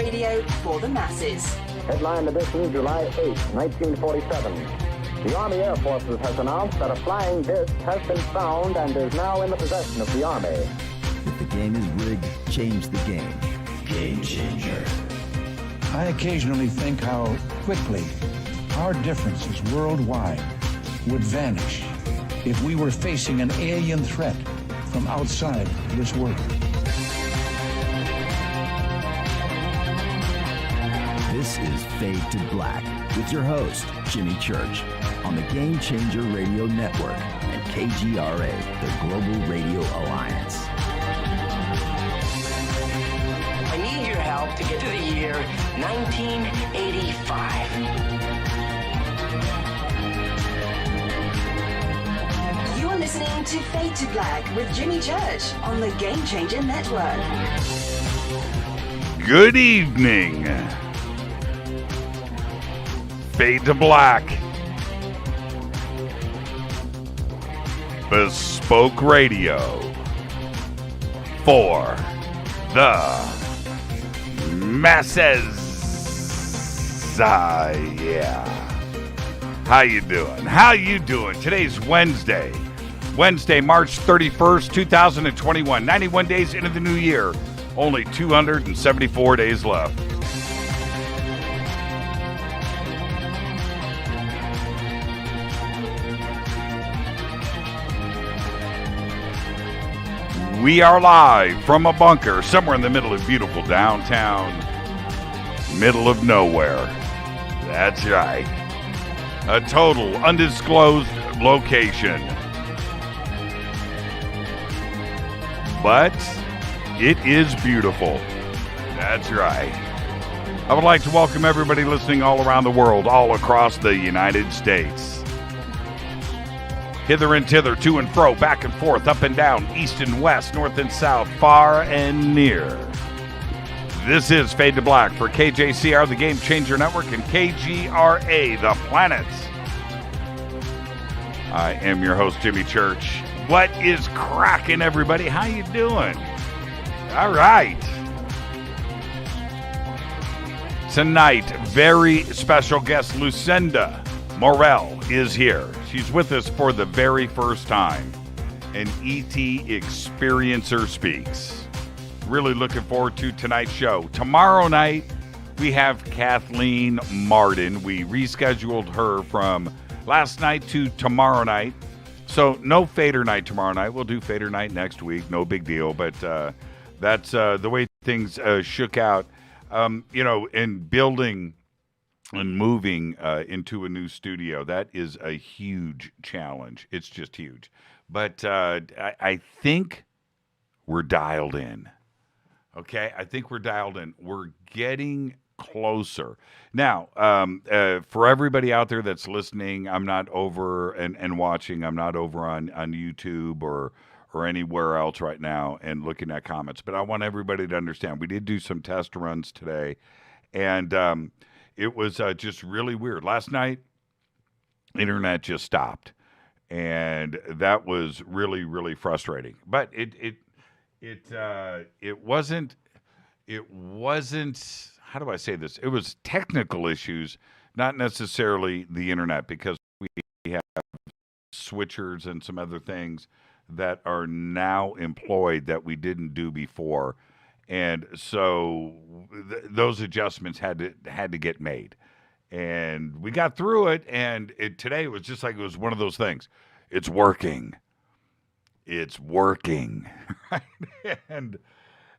radio for the masses. Headline edition, July 8, 1947. The Army Air Forces has announced that a flying disc has been found and is now in the possession of the Army. If the game is rigged, change the game. Game changer. I occasionally think how quickly our differences worldwide would vanish if we were facing an alien threat from outside this world. This is Fade to Black with your host, Jimmy Church, on the Game Changer Radio Network and KGRA, the Global Radio Alliance. I need your help to get to the year 1985. You're listening to Fade to Black with Jimmy Church on the Game Changer Network. Good evening. Fade to Black. Bespoke radio for the masses. Yeah. How you doing? How you doing? Today's Wednesday, March 31st, 2021. 91 days into the new year. Only 274 days left. We are live from a bunker somewhere in the middle of beautiful downtown, middle of nowhere. That's right. A total undisclosed location. But it is beautiful. That's right. I would like to welcome everybody listening all around the world, all across the United States. Hither and thither, to and fro, back and forth, up and down, east and west, north and south, far and near. This is Fade to Black for KJCR, the Game Changer Network, and KGRA, the planet. I am your host, Jimmy Church. What is cracking, everybody? How you doing? All right. Tonight, very special guest, Lucinda Morel is here. She's with us for the very first time. An ET experiencer speaks. Really looking forward to tonight's show. Tomorrow night, we have Kathleen Martin. We rescheduled her from last night to tomorrow night. So no Fader night tomorrow night. We'll do Fader night next week. No big deal. But that's the way things shook out. In building and moving into a new studio, that is a huge challenge. It's just huge. But I think we're dialed in. Okay? I think we're dialed in. We're getting closer. Now, for everybody out there that's listening, I'm not over and watching. I'm not over on YouTube or anywhere else right now and looking at comments. But I want everybody to understand. We did do some test runs today, and it was just really weird. Last night, internet just stopped, and that was really, really frustrating. But it wasn't. How do I say this? It was technical issues, not necessarily the internet, because we have switchers and some other things that are now employed that we didn't do before. And so those adjustments had to get made, and we got through it. And today was just like it was one of those things. It's working. It's working, right?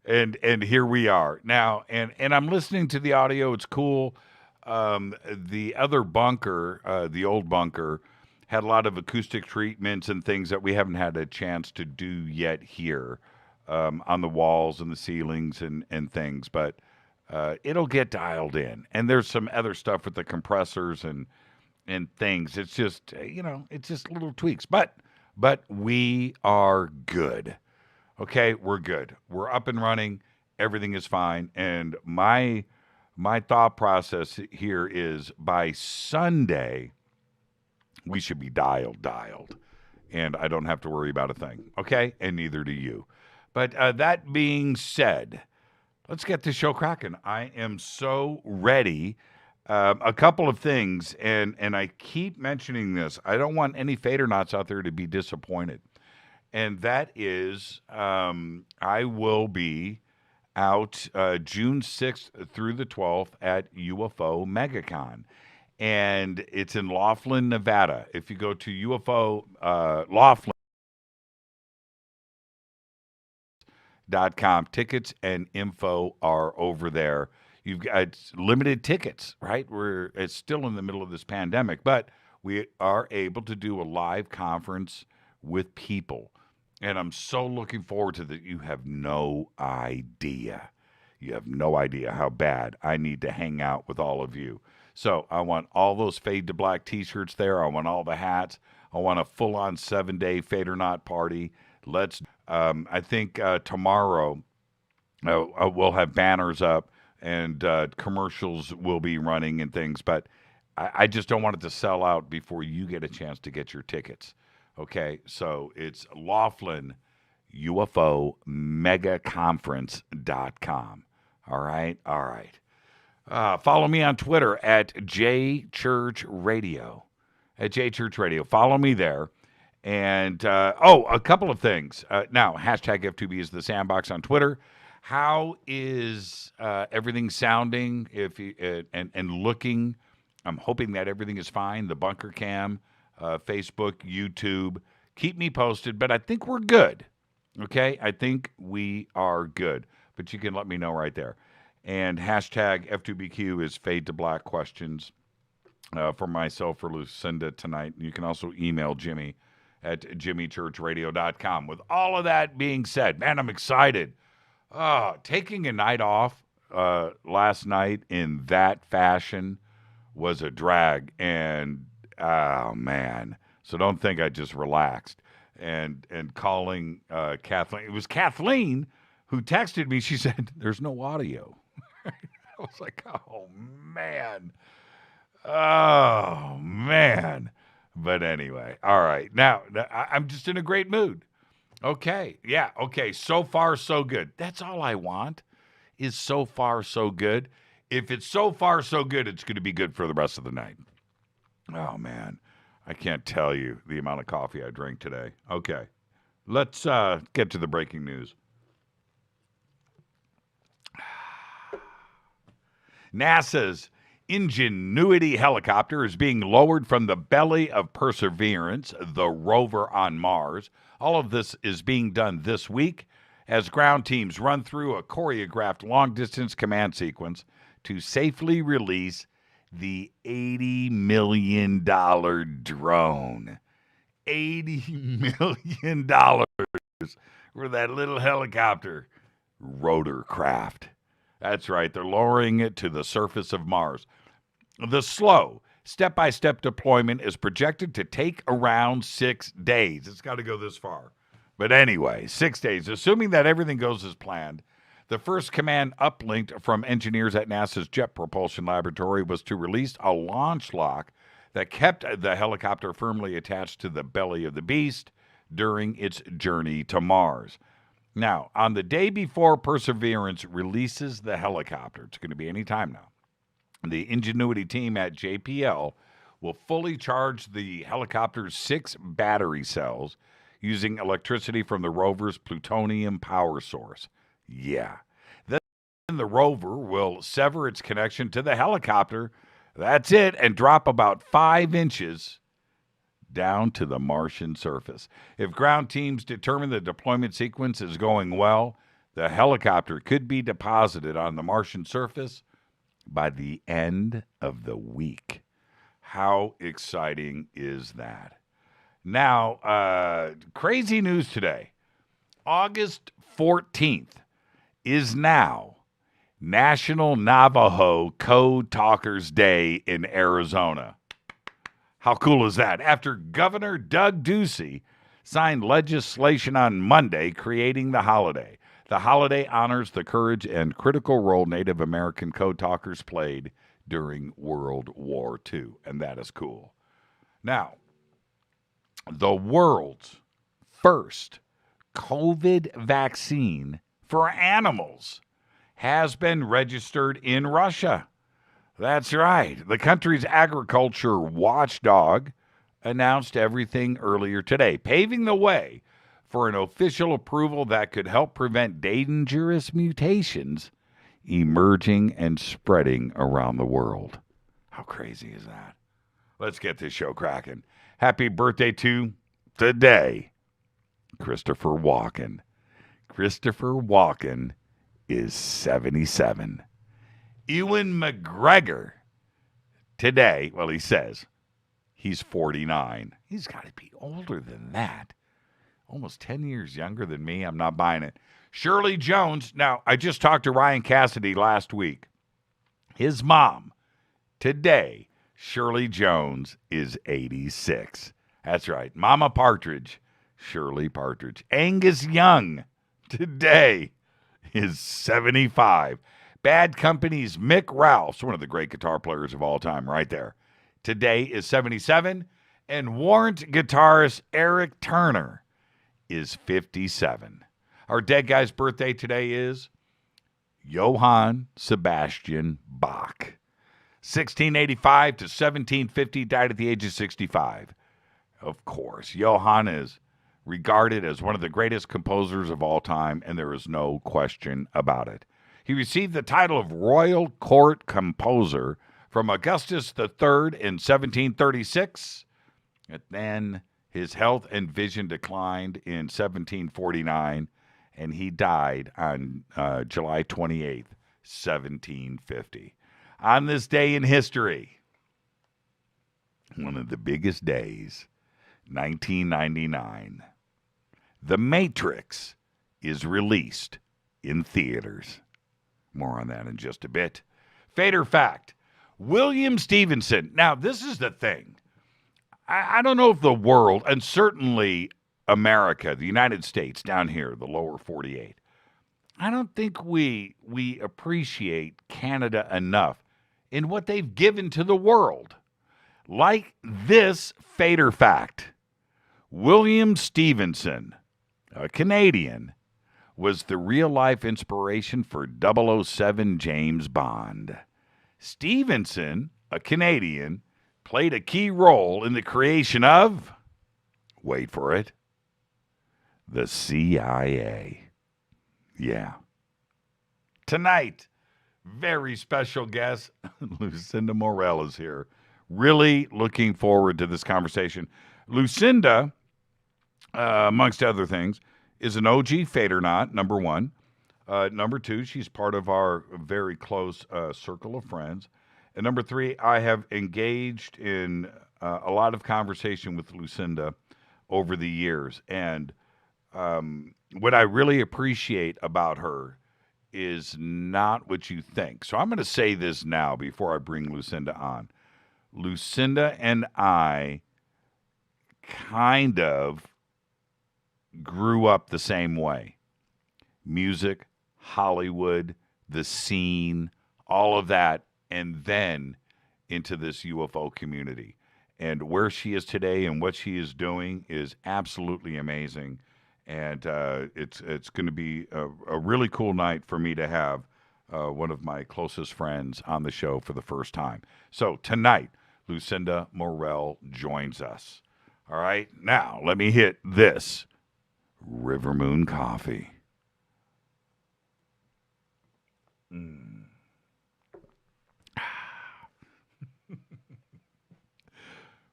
And here we are now. And I'm listening to the audio. It's cool. The other bunker, the old bunker, had a lot of acoustic treatments and things that we haven't had a chance to do yet here. On the walls and the ceilings and things, but it'll get dialed in. And there's some other stuff with the compressors and things. It's just, it's just little tweaks. But we are good. Okay, we're good. We're up and running. Everything is fine. And my thought process here is by Sunday, we should be dialed. And I don't have to worry about a thing. Okay? And neither do you. But that being said, let's get this show cracking. I am so ready. A couple of things, and I keep mentioning this. I don't want any fadernauts out there to be disappointed. And that is, I will be out June 6th through the 12th at UFO MegaCon. And it's in Laughlin, Nevada. If you go to UFO Laughlin.com, tickets and info are over there. You've got limited tickets, right? It's still in the middle of this pandemic, but we are able to do a live conference with people. And I'm so looking forward to that. You have no idea. You have no idea how bad I need to hang out with all of you. So I want all those Fade to Black t-shirts there. I want all the hats. I want a full-on 7-day Fadernaut party. I think tomorrow we'll have banners up and commercials will be running and things. But I just don't want it to sell out before you get a chance to get your tickets. Okay, so it's Laughlin, UFO megaconference.com. All right. Follow me on Twitter at JChurchRadio. At JChurchRadio. Follow me there. And, a couple of things. Now, hashtag F2B is the sandbox on Twitter. How is everything sounding and looking? I'm hoping that everything is fine. The Bunker Cam. Facebook, YouTube. Keep me posted, but I think we're good. Okay? I think we are good. But you can let me know right there. And hashtag F2BQ is Fade to Black questions for myself, for Lucinda tonight. You can also email Jimmy at jimmychurchradio.com. With all of that being said, man, I'm excited. Taking a night off last night in that fashion was a drag, and oh, man. So don't think I just relaxed. And calling Kathleen. It was Kathleen who texted me. She said, there's no audio. I was like, oh, man. Oh, man. But anyway, all right. Now, I'm just in a great mood. Okay. Yeah. Okay. So far, so good. That's all I want is so far, so good. If it's so far, so good, it's going to be good for the rest of the night. Oh, man. I can't tell you the amount of coffee I drank today. Okay. Let's get to the breaking news. NASA's Ingenuity helicopter is being lowered from the belly of Perseverance, the rover on Mars. All of this is being done this week as ground teams run through a choreographed long-distance command sequence to safely release the $80 million drone. $80 million for that little helicopter rotorcraft. That's right. They're lowering it to the surface of Mars. The slow, step-by-step deployment is projected to take around 6 days. It's got to go this far. But anyway, 6 days. Assuming that everything goes as planned, the first command uplinked from engineers at NASA's Jet Propulsion Laboratory was to release a launch lock that kept the helicopter firmly attached to the belly of the beast during its journey to Mars. Now, on the day before Perseverance releases the helicopter, it's going to be any time now, the Ingenuity team at JPL will fully charge the helicopter's 6 battery cells using electricity from the rover's plutonium power source. Yeah. Then the rover will sever its connection to the helicopter. That's it, and drop about 5 inches down to the Martian surface. If ground teams determine the deployment sequence is going well, the helicopter could be deposited on the Martian surface by the end of the week. How exciting is that? Now, crazy news today. August 14th is now National Navajo Code Talkers Day in Arizona. How cool is that? After Governor Doug Ducey signed legislation on Monday creating the holiday. The holiday honors the courage and critical role Native American code talkers played during World War II, and that is cool. Now, the world's first COVID vaccine for animals has been registered in Russia. That's right. The country's agriculture watchdog announced everything earlier today, paving the way for an official approval that could help prevent dangerous mutations emerging and spreading around the world. How crazy is that? Let's get this show cracking. Happy birthday to today, Christopher Walken. Christopher Walken is 77. Ewan McGregor today, well, he says he's 49. He's got to be older than that. Almost 10 years younger than me. I'm not buying it. Shirley Jones. Now, I just talked to Ryan Cassidy last week. His mom, today, Shirley Jones, is 86. That's right. Mama Partridge, Shirley Partridge. Angus Young, today, is 75. Bad Company's Mick Ralphs, one of the great guitar players of all time, right there, today is 77. And Warrant guitarist Eric Turner is 57. Our dead guy's birthday today is Johann Sebastian Bach. 1685 to 1750, died at the age of 65. Of course, Johann is regarded as one of the greatest composers of all time, and there is no question about it. He received the title of Royal Court Composer from Augustus III in 1736, and then his health and vision declined in 1749, and he died on July 28th, 1750. On this day in history, one of the biggest days, 1999, The Matrix is released in theaters. More on that in just a bit. Fader fact, William Stevenson. Now, this is the thing. I don't know if the world, and certainly America, the United States, down here, the lower 48, I don't think we appreciate Canada enough in what they've given to the world. Like this Fader fact, William Stevenson, a Canadian, was the real-life inspiration for 007 James Bond. Stevenson, a Canadian, played a key role in the creation of, wait for it, the CIA. Yeah. Tonight, very special guest, Lucinda Morel is here. Really looking forward to this conversation. Lucinda, amongst other things, is an OG fadernaut, number one. Number two, she's part of our very close circle of friends. And number three, I have engaged in a lot of conversation with Lucinda over the years. And what I really appreciate about her is not what you think. So I'm going to say this now before I bring Lucinda on. Lucinda and I kind of grew up the same way. Music, Hollywood, the scene, all of that, and then into this UFO community. And where she is today and what she is doing is absolutely amazing. And it's going to be a really cool night for me to have one of my closest friends on the show for the first time. So tonight, Lucinda Morel joins us. All right, now let me hit this River Moon coffee.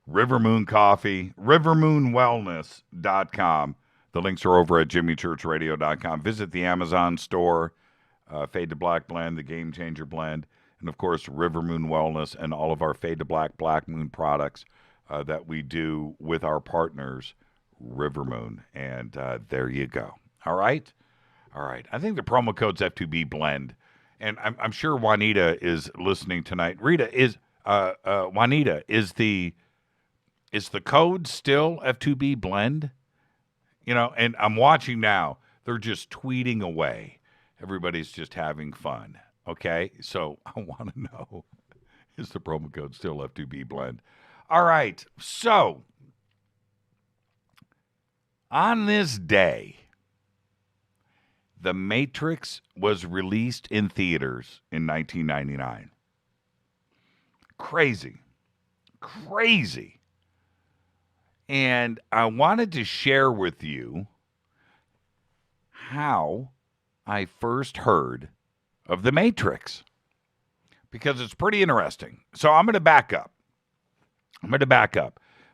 River Moon coffee, rivermoonwellness.com. The links are over at jimmychurchradio.com. Visit the Amazon store, Fade to Black blend, the Game Changer blend, and of course, River Moon Wellness and all of our Fade to Black, Black Moon products that we do with our partners, River Moon. And there you go. All right? All right. I think the promo code's F2B blend. And I'm sure Juanita is listening tonight. Rita, Juanita, is the code still F2B blend? You know, and I'm watching now. They're just tweeting away. Everybody's just having fun. Okay? So I want to know, is the promo code still F2B blend? All right. So on this day, The Matrix was released in theaters in 1999. Crazy. Crazy. And I wanted to share with you how I first heard of The Matrix, because it's pretty interesting. So I'm going to back up.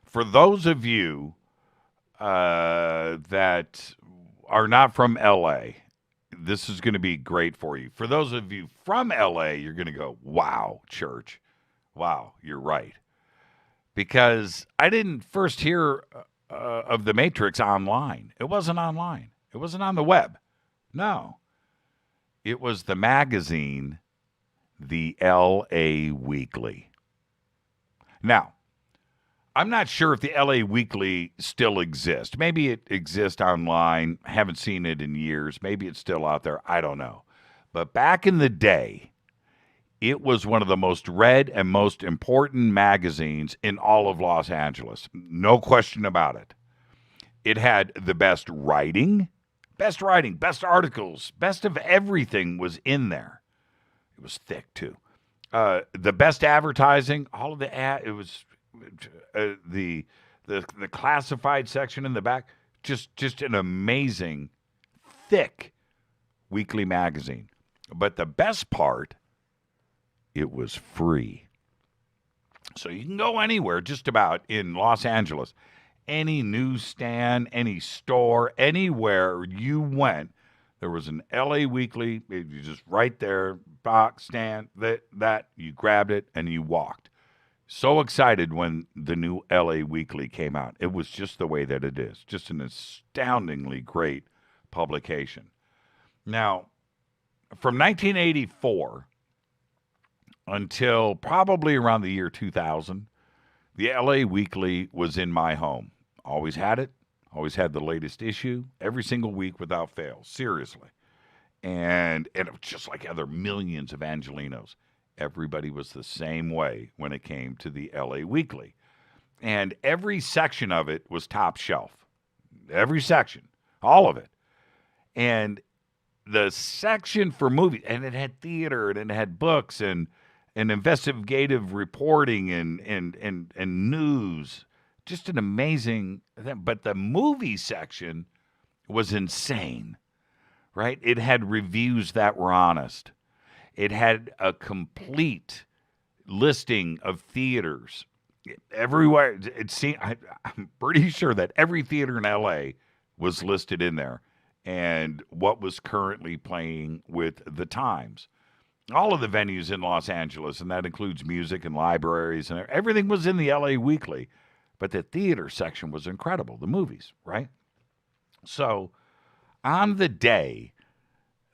For those of you that are not from L.A., this is going to be great for you. For those of you from L.A., you're going to go, wow, Church. Wow, you're right. Because I didn't first hear of The Matrix online. It wasn't online. It wasn't on the web. No. It was the magazine, the L.A. Weekly. Now, I'm not sure if the L.A. Weekly still exists. Maybe it exists online. Haven't seen it in years. Maybe it's still out there. I don't know. But back in the day, it was one of the most read and most important magazines in all of Los Angeles. No question about it. It had the best writing, best articles, best of everything was in there. It was thick, too. The best advertising, all of it was the classified section in the back, just an amazing, thick weekly magazine. But the best part, it was free. So you can go anywhere, just about, in Los Angeles. Any newsstand, any store, anywhere you went, there was an LA Weekly. You just right there, box, stand, that you grabbed it and you walked. So excited when the new LA Weekly came out. It was just the way that it is. Just an astoundingly great publication. Now, from 1984 until probably around the year 2000, the LA Weekly was in my home. Always had it. Always had the latest issue every single week without fail. Seriously. And it was just like other millions of Angelinos. Everybody was the same way when it came to the LA Weekly. And every section of it was top shelf. Every section. All of it. And the section for movies, and it had theater, and it had books, and investigative reporting, and news. Just an amazing thing. But the movie section was insane, right? It had reviews that were honest. It had a complete listing of theaters everywhere. I'm pretty sure that every theater in L.A. was listed in there, and what was currently playing with the times. All of the venues in Los Angeles, and that includes music and libraries, and everything was in the L.A. Weekly. But the theater section was incredible, the movies, right? So on the day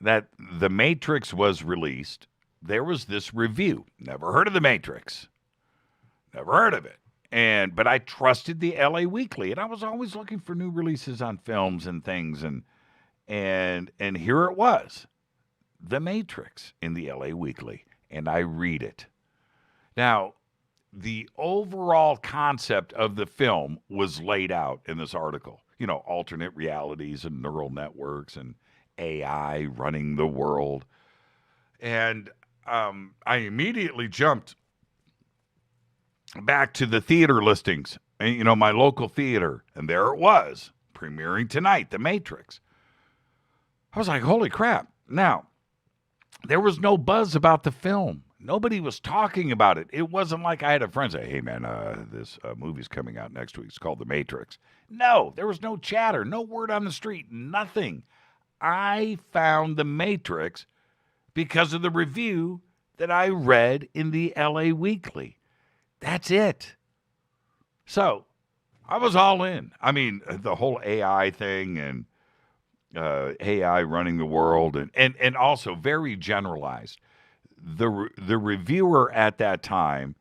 that The Matrix was released, there was this review. Never heard of The Matrix. Never heard of it. But I trusted the LA Weekly, and I was always looking for new releases on films and things, and here it was, The Matrix in the LA Weekly, and I read it. Now, the overall concept of the film was laid out in this article. You know, alternate realities and neural networks and AI running the world. And I immediately jumped back to the theater listings, you know, my local theater. And there it was, premiering tonight, The Matrix. I was like, holy crap. Now, there was no buzz about the film. Nobody was talking about it. It wasn't like I had a friend say, hey, man, this movie's coming out next week. It's called The Matrix. No, there was no chatter, no word on the street, nothing. I found The Matrix because of the review that I read in the LA Weekly. That's it. So I was all in. I mean, the whole AI thing and AI running the world and also very generalized. The reviewer at that time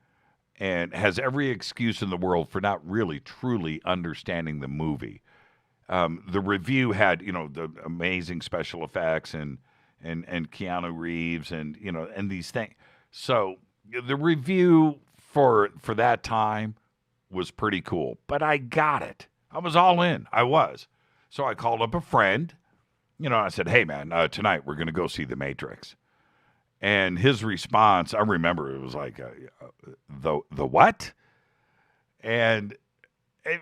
and has every excuse in the world for not really truly understanding the movie. The review had, you know, the amazing special effects and Keanu Reeves and, you know, and these things. So the review for that time was pretty cool, but I got it. I was all in. I was. So I called up a friend I said, hey, man, tonight we're going to go see The Matrix. And his response, I remember it was like, the what? And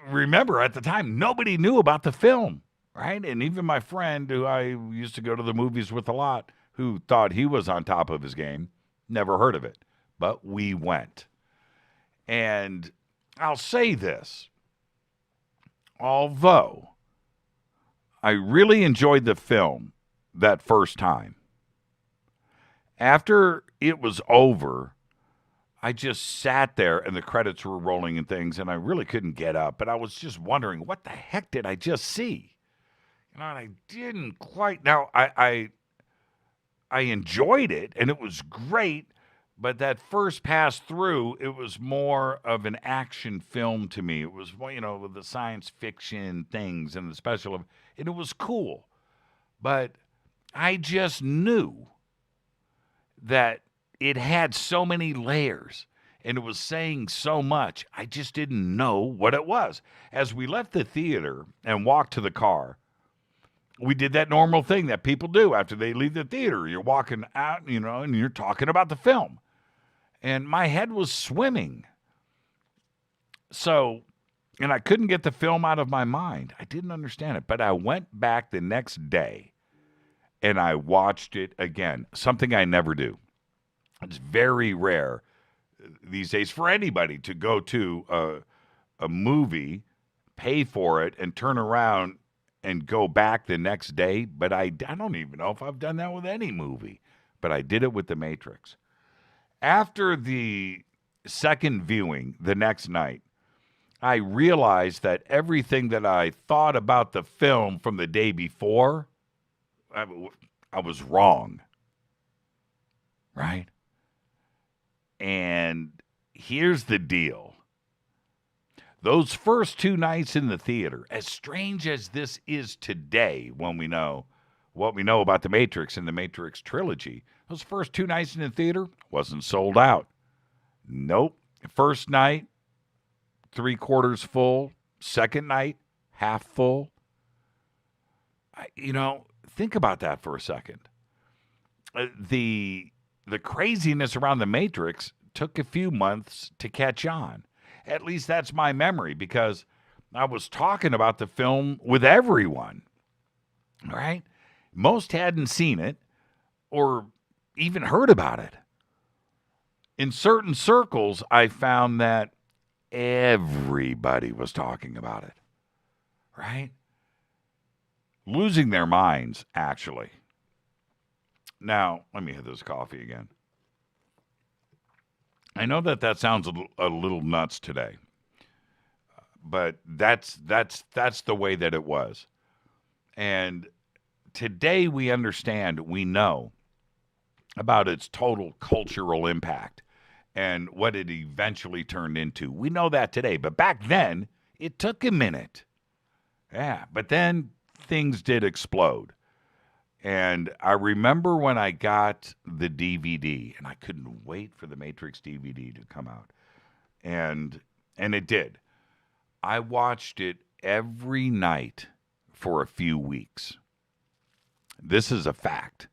remember, at the time, nobody knew about the film, right? And even my friend, who I used to go to the movies with a lot, who thought he was on top of his game, never heard of it. But we went. And I'll say this. Although I really enjoyed the film that first time, after it was over, I just sat there and the credits were rolling and things, and I really couldn't get up. But I was just wondering, what the heck did I just see? And I didn't quite. Now, I enjoyed it, and it was great. But that first pass through, it was more of an action film to me. It was, with the science fiction things and the special, and it was cool. But I just knew that it had so many layers and it was saying so much. I just didn't know what it was. As we left the theater and walked to the car, we did that normal thing that people do after they leave the theater. You're walking out, and you're talking about the film. And my head was swimming. So, and I couldn't get the film out of my mind. I didn't understand it. But I went back the next day and I watched it again, something I never do. It's very rare these days for anybody to go to a movie, pay for it, and turn around and go back the next day. But I don't even know if I've done that with any movie. But I did it with The Matrix. After the second viewing the next night, I realized that everything that I thought about the film from the day before, I was wrong. Right? And here's the deal. Those first two nights in the theater, as strange as this is today when we know what we know about The Matrix and the Matrix trilogy, those first two nights in the theater wasn't sold out. Nope. First night, 3/4 full. Second night, half full. Think about that for a second. The craziness around The Matrix took a few months to catch on. At least that's my memory, because I was talking about the film with everyone, right? Most hadn't seen it or even heard about it. In certain circles, I found that everybody was talking about it, right? Losing their minds, actually. Now, let me hit this coffee again. I know that sounds a little nuts today, but that's the way that it was. And today we understand, we know about its total cultural impact and what it eventually turned into. We know that today, but back then, it took a minute. Yeah, but then things did explode. And I remember when I got the DVD, and I couldn't wait for the Matrix DVD to come out. And it did. I watched it every night for a few weeks. This is a fact.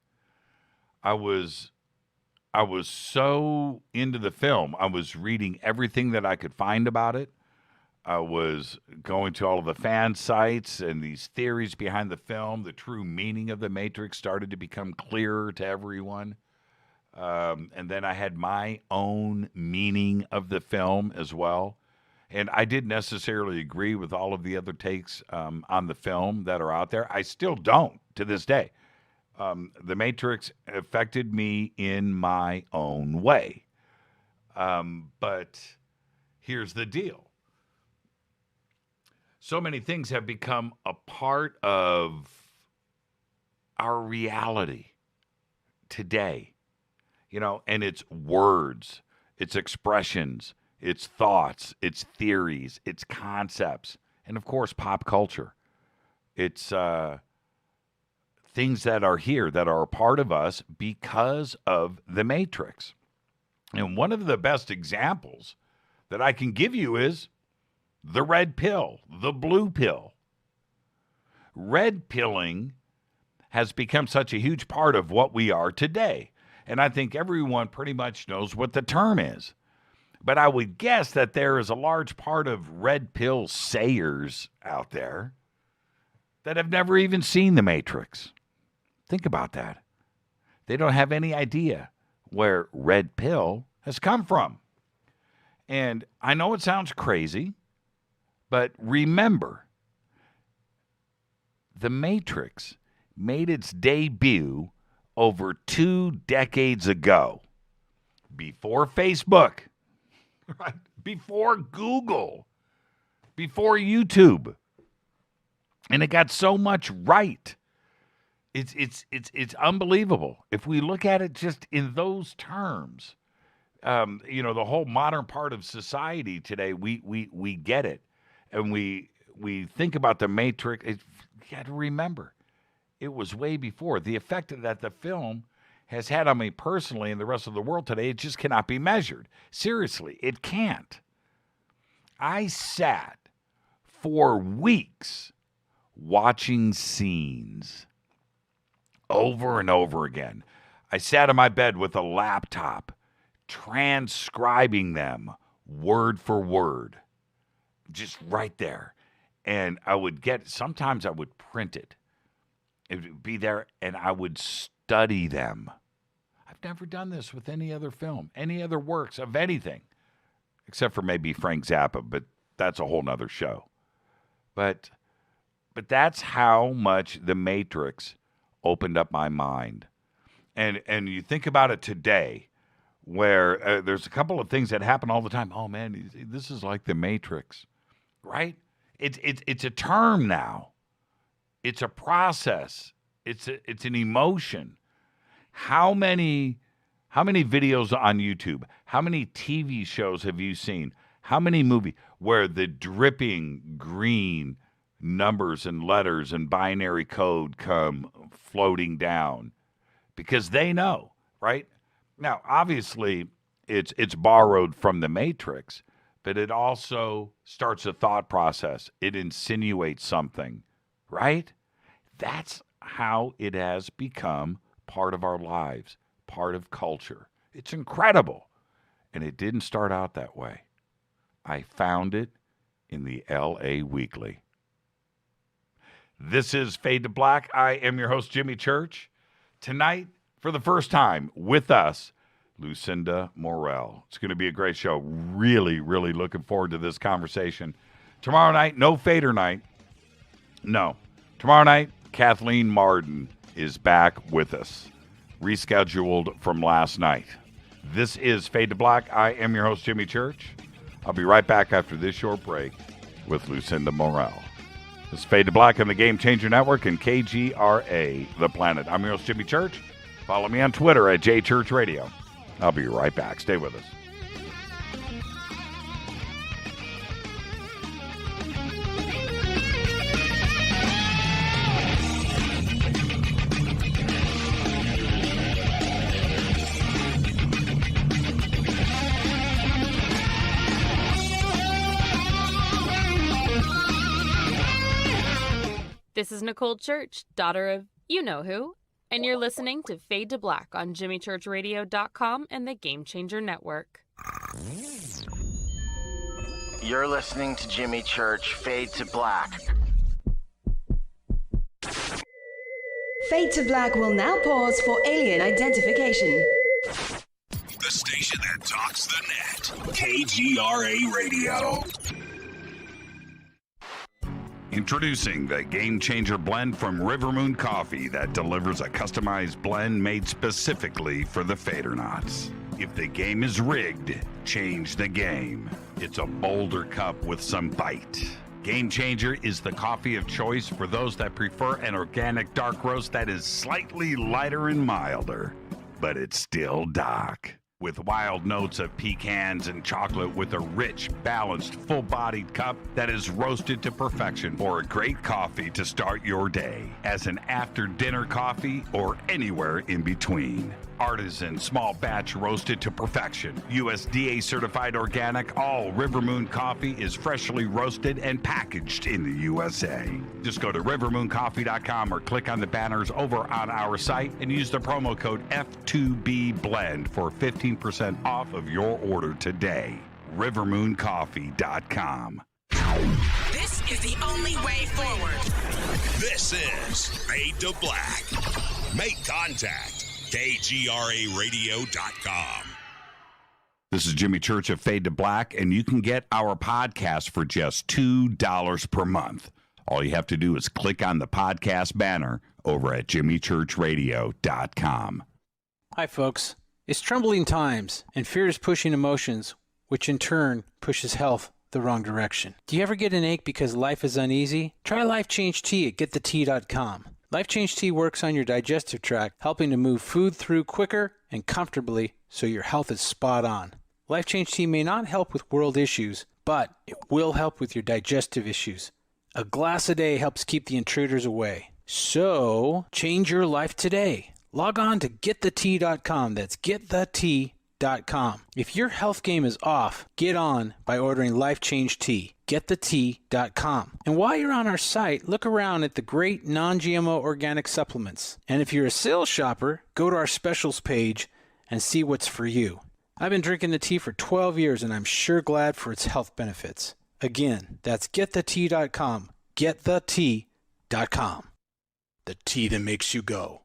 I was so into the film. I was reading everything that I could find about it. I was going to all of the fan sites and these theories behind the film. The true meaning of The Matrix started to become clearer to everyone. And then I had my own meaning of the film as well. And I didn't necessarily agree with all of the other takes on the film that are out there. I still don't to this day. The Matrix affected me in my own way. But here's the deal. So many things have become a part of our reality today, and it's words, it's expressions, it's thoughts, it's theories, it's concepts, and of course, pop culture. It's things that are here, that are a part of us because of The Matrix. And one of the best examples that I can give you is the red pill, the blue pill. Red pilling has become such a huge part of what we are today. And I think everyone pretty much knows what the term is. But I would guess that there is a large part of red pill sayers out there that have never even seen The Matrix. Think about that. They don't have any idea where red pill has come from. And I know it sounds crazy, but remember, The Matrix made its debut over 2 decades ago, before Facebook, right? Before Google, before YouTube. And it got so much right. It's unbelievable. If we look at it just in those terms, the whole modern part of society today, we get it. And we think about The Matrix. You got to remember, it was way before. The effect that the film has had on me personally and the rest of the world today, it just cannot be measured. Seriously, it can't. I sat for weeks watching scenes over and over again. I sat in my bed with a laptop, transcribing them word for word, just right there. And sometimes I would print it. It would be there, and I would study them. I've never done this with any other film, any other works of anything, except for maybe Frank Zappa, but that's a whole nother show. But that's how much The Matrix opened up my mind. And you think about it today, where there's a couple of things that happen all the time. Oh, man, this is like The Matrix, right? It's a term now. It's a process. It's an emotion. How many videos on YouTube? How many TV shows have you seen? How many movies where the dripping green numbers and letters and binary code come floating down? Because they know, right? Now, obviously, it's borrowed from The Matrix, but it also starts a thought process. It insinuates something, right? That's how it has become part of our lives, part of culture. It's incredible. And it didn't start out that way. I found it in the LA Weekly. This is Fade to Black. I am your host, Jimmy Church. Tonight, for the first time with us, Lucinda Morel. It's going to be a great show. Really, really looking forward to this conversation. Tomorrow night, no Fader night. No. Tomorrow night, Kathleen Marden is back with us, rescheduled from last night. This is Fade to Black. I am your host, Jimmy Church. I'll be right back after this short break with Lucinda Morel. This is Fade to Black on the Game Changer Network and KGRA, The Planet. I'm your host, Jimmy Church. Follow me on Twitter at JChurchRadio. I'll be right back. Stay with us. This is Nicole Church, daughter of you-know-who, and you're listening to Fade to Black on JimmyChurchRadio.com and the Game Changer Network. You're listening to Jimmy Church, Fade to Black. Fade to Black will now pause for alien identification. The station that talks the net. KGRA Radio. Introducing the Game Changer blend from Rivermoon Coffee that delivers a customized blend made specifically for the fadernauts. If the game is rigged, change the game. It's a bolder cup with some bite. Game Changer is the coffee of choice for those that prefer an organic dark roast that is slightly lighter and milder, but it's still dark. With wild notes of pecans and chocolate with a rich, balanced, full-bodied cup that is roasted to perfection for a great coffee to start your day, as an after-dinner coffee or anywhere in between. Artisan, small batch roasted to perfection. USDA certified organic, all River Moon coffee is freshly roasted and packaged in the USA. Just go to rivermooncoffee.com or click on the banners over on our site and use the promo code F2BBLEND for 15% off of your order today. rivermooncoffee.com. This is the only way forward. This is Fade to Black. Make contact. KGRAradio.com. This is Jimmy Church of Fade to Black, and you can get our podcast for just $2 per month. All you have to do is click on the podcast banner over at jimmychurchradio.com. Hi, folks. It's troubling times, and fear is pushing emotions, which in turn pushes health the wrong direction. Do you ever get an ache because life is uneasy? Try Life Change Tea at gettheti.com. Life Change Tea works on your digestive tract, helping to move food through quicker and comfortably so your health is spot on. Life Change Tea may not help with world issues, but it will help with your digestive issues. A glass a day helps keep the intruders away. So, change your life today. Log on to gettheti.com. That's gettheti.com. If your health game is off, get on by ordering Life Change Tea. Gettheti.com. And while you're on our site, look around at the great non-GMO organic supplements. And if you're a sales shopper, go to our specials page and see what's for you. I've been drinking the tea for 12 years and I'm sure glad for its health benefits. Again, that's gettheti.com. Gettheti.com. The tea that makes you go.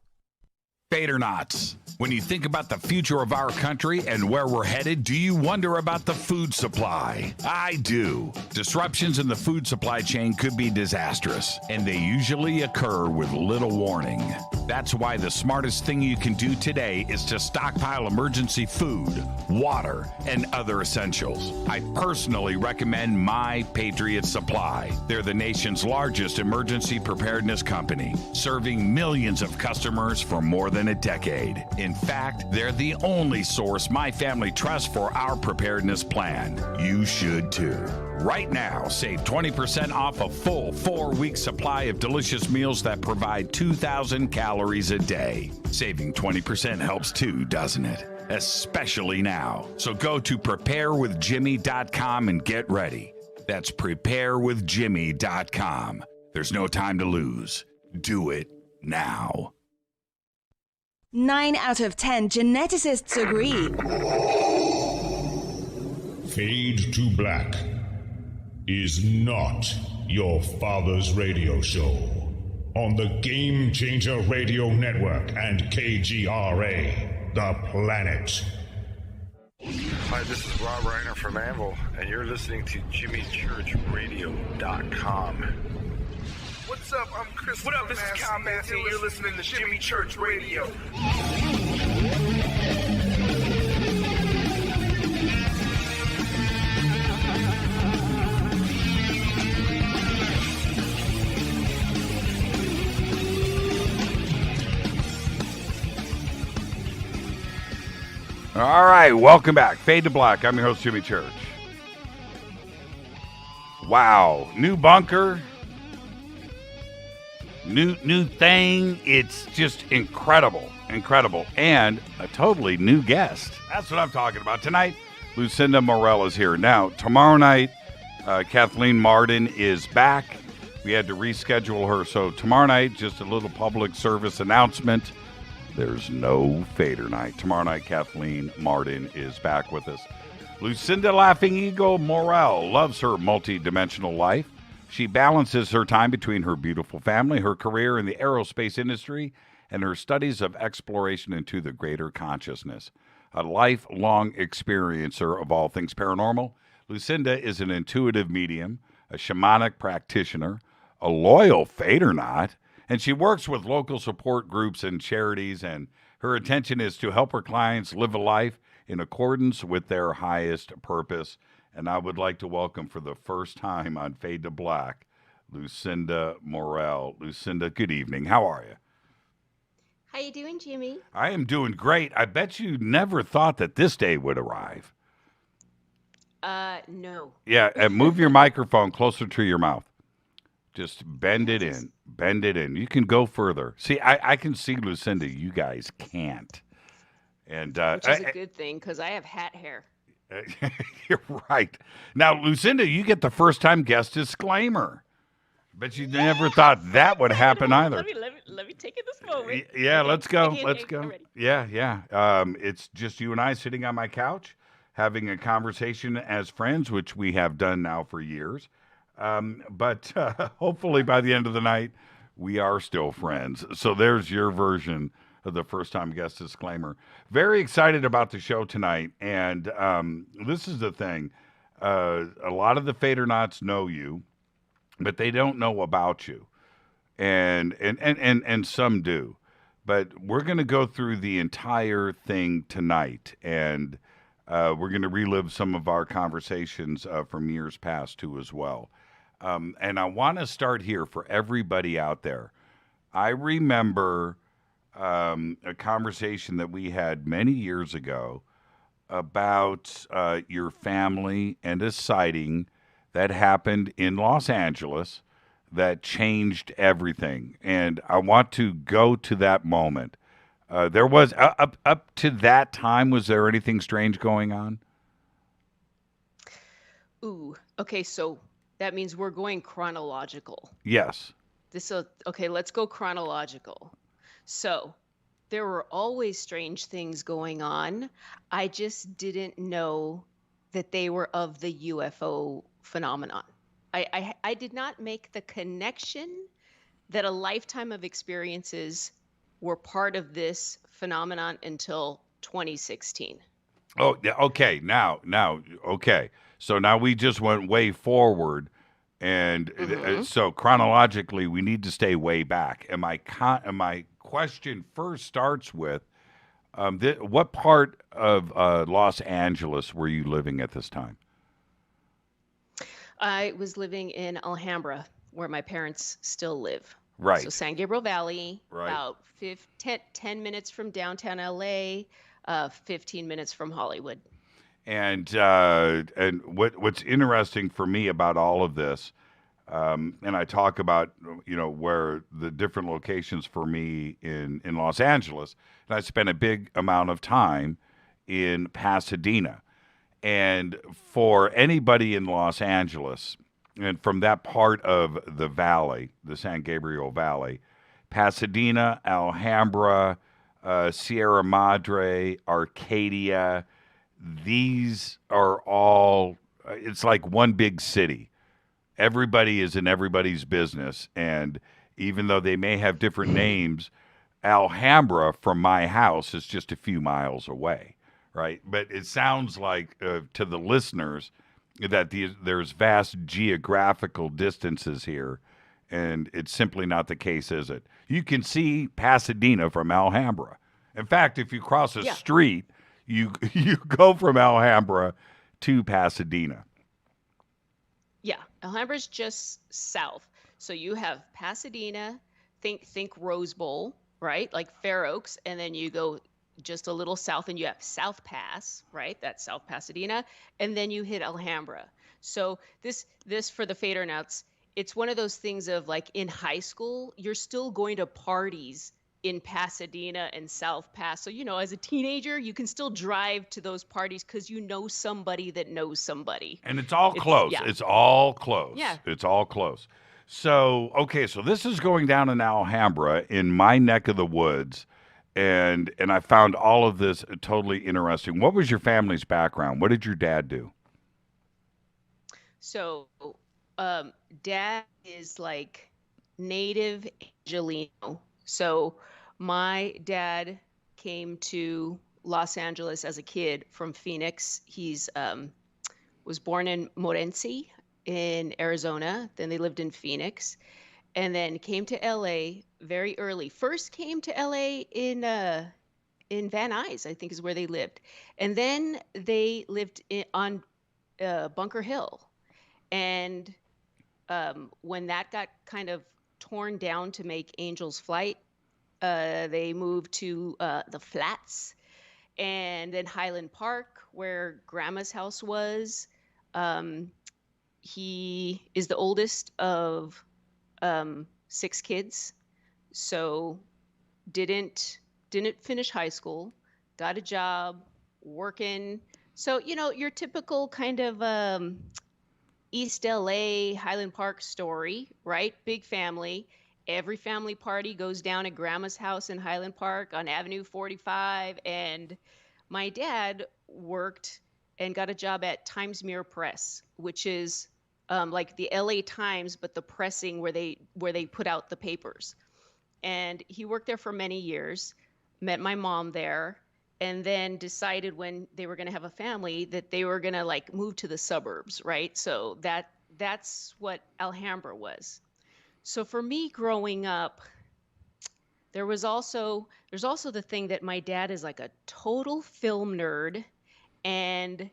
Fadernauts. When you think about the future of our country and where we're headed, do you wonder about the food supply? I do. Disruptions in the food supply chain could be disastrous, and they usually occur with little warning. That's why the smartest thing you can do today is to stockpile emergency food, water, and other essentials. I personally recommend My Patriot Supply. They're the nation's largest emergency preparedness company, serving millions of customers for more than a decade. In fact, they're the only source my family trusts for our preparedness plan. You should too. Right now, save 20% off a full 4-week supply of delicious meals that provide 2,000 calories a day. Saving 20% helps too, doesn't it? Especially now. So go to preparewithjimmy.com and get ready. That's preparewithjimmy.com. There's no time to lose. Do it now. 9 out of 10 geneticists agree. Fade to Black is not your father's radio show on the Game Changer Radio Network and KGRA, the planet. Hi, this is Rob Reiner from Anvil, and you're listening to JimmyChurchRadio.com. What's up? I'm Chris. What up? This is Kyle Massey, and you're listening to Jimmy Church Radio. All right, welcome back. Fade to Black. I'm your host, Jimmy Church. Wow, new bunker. New thing. It's just incredible. And a totally new guest. That's what I'm talking about. Tonight, Lucinda Morel is here. Now, tomorrow night, Kathleen Martin is back. We had to reschedule her. So tomorrow night, just a little public service announcement. There's no Fader night. Tomorrow night, Kathleen Martin is back with us. Lucinda Laughing Eagle Morel loves her multidimensional life. She balances her time between her beautiful family, her career in the aerospace industry, and her studies of exploration into the greater consciousness. A lifelong experiencer of all things paranormal, Lucinda is an intuitive medium, a shamanic practitioner, a loyal fadernaut, and she works with local support groups and charities, and her intention is to help her clients live a life in accordance with their highest purpose. And I would like to welcome for the first time on Fade to Black, Lucinda Morel. Lucinda, good evening. How are you? How you doing, Jimmy? I am doing great. I bet you never thought that this day would arrive. No. Yeah, and move your microphone closer to your mouth. Just bend it in. Bend it in. You can go further. See, I can see Lucinda. You guys can't. And which is a good thing because I have hat hair. You're right. Now, Lucinda, you get the first-time guest disclaimer. But you never thought that would happen either. Let me take it this moment. Yeah, Okay. let's go. Okay, Let's okay, I'm go. ready. Yeah. It's just you and I sitting on my couch having a conversation as friends, which we have done now for years. But hopefully by the end of the night, we are still friends. So there's your version of the first-time guest disclaimer. Very excited about the show tonight. And this is the thing. A lot of the fadernauts know you, but they don't know about you. And some do. But we're going to go through the entire thing tonight. And we're going to relive some of our conversations from years past, too, as well. And I want to start here for everybody out there. I remember a conversation that we had many years ago about your family and a sighting that happened in Los Angeles that changed everything. And I want to go to that moment. There was, up to that time, was there anything strange going on? Ooh, okay, so that means we're going chronological. Yes. Okay, let's go chronological. So there were always strange things going on. I just didn't know that they were of the UFO phenomenon. I did not make the connection that a lifetime of experiences were part of this phenomenon until 2016. Oh, yeah. Okay. Now, okay. So now we just went way forward. And so chronologically, we need to stay way back. And my question first starts with, what part of Los Angeles were you living at this time? I was living in Alhambra, where my parents still live. Right. So San Gabriel Valley, right. About 10 minutes from downtown LA, 15 minutes from Hollywood. And what's interesting for me about all of this, and I talk about, where the different locations for me in Los Angeles, and I spent a big amount of time in Pasadena. And for anybody in Los Angeles, and from that part of the valley, the San Gabriel Valley, Pasadena, Alhambra, Sierra Madre, Arcadia, these are all, it's like one big city. Everybody is in everybody's business. And even though they may have different names, Alhambra from my house is just a few miles away. Right. But it sounds like to the listeners that there's vast geographical distances here. And it's simply not the case, is it? You can see Pasadena from Alhambra. In fact, if you cross a street, you go from Alhambra to Pasadena. Yeah. Alhambra's just south. So you have Pasadena, think Rose Bowl, right? Like Fair Oaks. And then you go just a little south and you have South Pass, right? That's South Pasadena. And then you hit Alhambra. So this for the fadernauts, it's one of those things of like in high school, you're still going to parties in Pasadena and South Pass. So, as a teenager, you can still drive to those parties because you know somebody that knows somebody. And it's all close. Yeah. It's all close. Yeah. It's all close. So, okay, so this is going down in Alhambra in my neck of the woods. And I found all of this totally interesting. What was your family's background? What did your dad do? So, dad is like native Angelino. So my dad came to Los Angeles as a kid from Phoenix. He's was born in Morenci in Arizona. Then they lived in Phoenix. And then came to LA very early. First came to LA in Van Nuys, I think is where they lived. And then they lived on Bunker Hill. And when that got kind of torn down to make Angel's Flight, they moved to the Flats and then Highland Park, where Grandma's house was. He is the oldest of 6 kids, so didn't finish high school. got a job, working. So, your typical kind of East LA, Highland Park story, right? Big family. Every family party goes down at grandma's house in Highland Park on Avenue 45. And my dad worked and got a job at Times Mirror Press, which is like the LA Times, but the pressing where they put out the papers. And he worked there for many years, met my mom there, and then decided when they were going to have a family that they were going to like move to the suburbs, right? So that's what Alhambra was. So for me growing up, there's also the thing that my dad is like a total film nerd. And,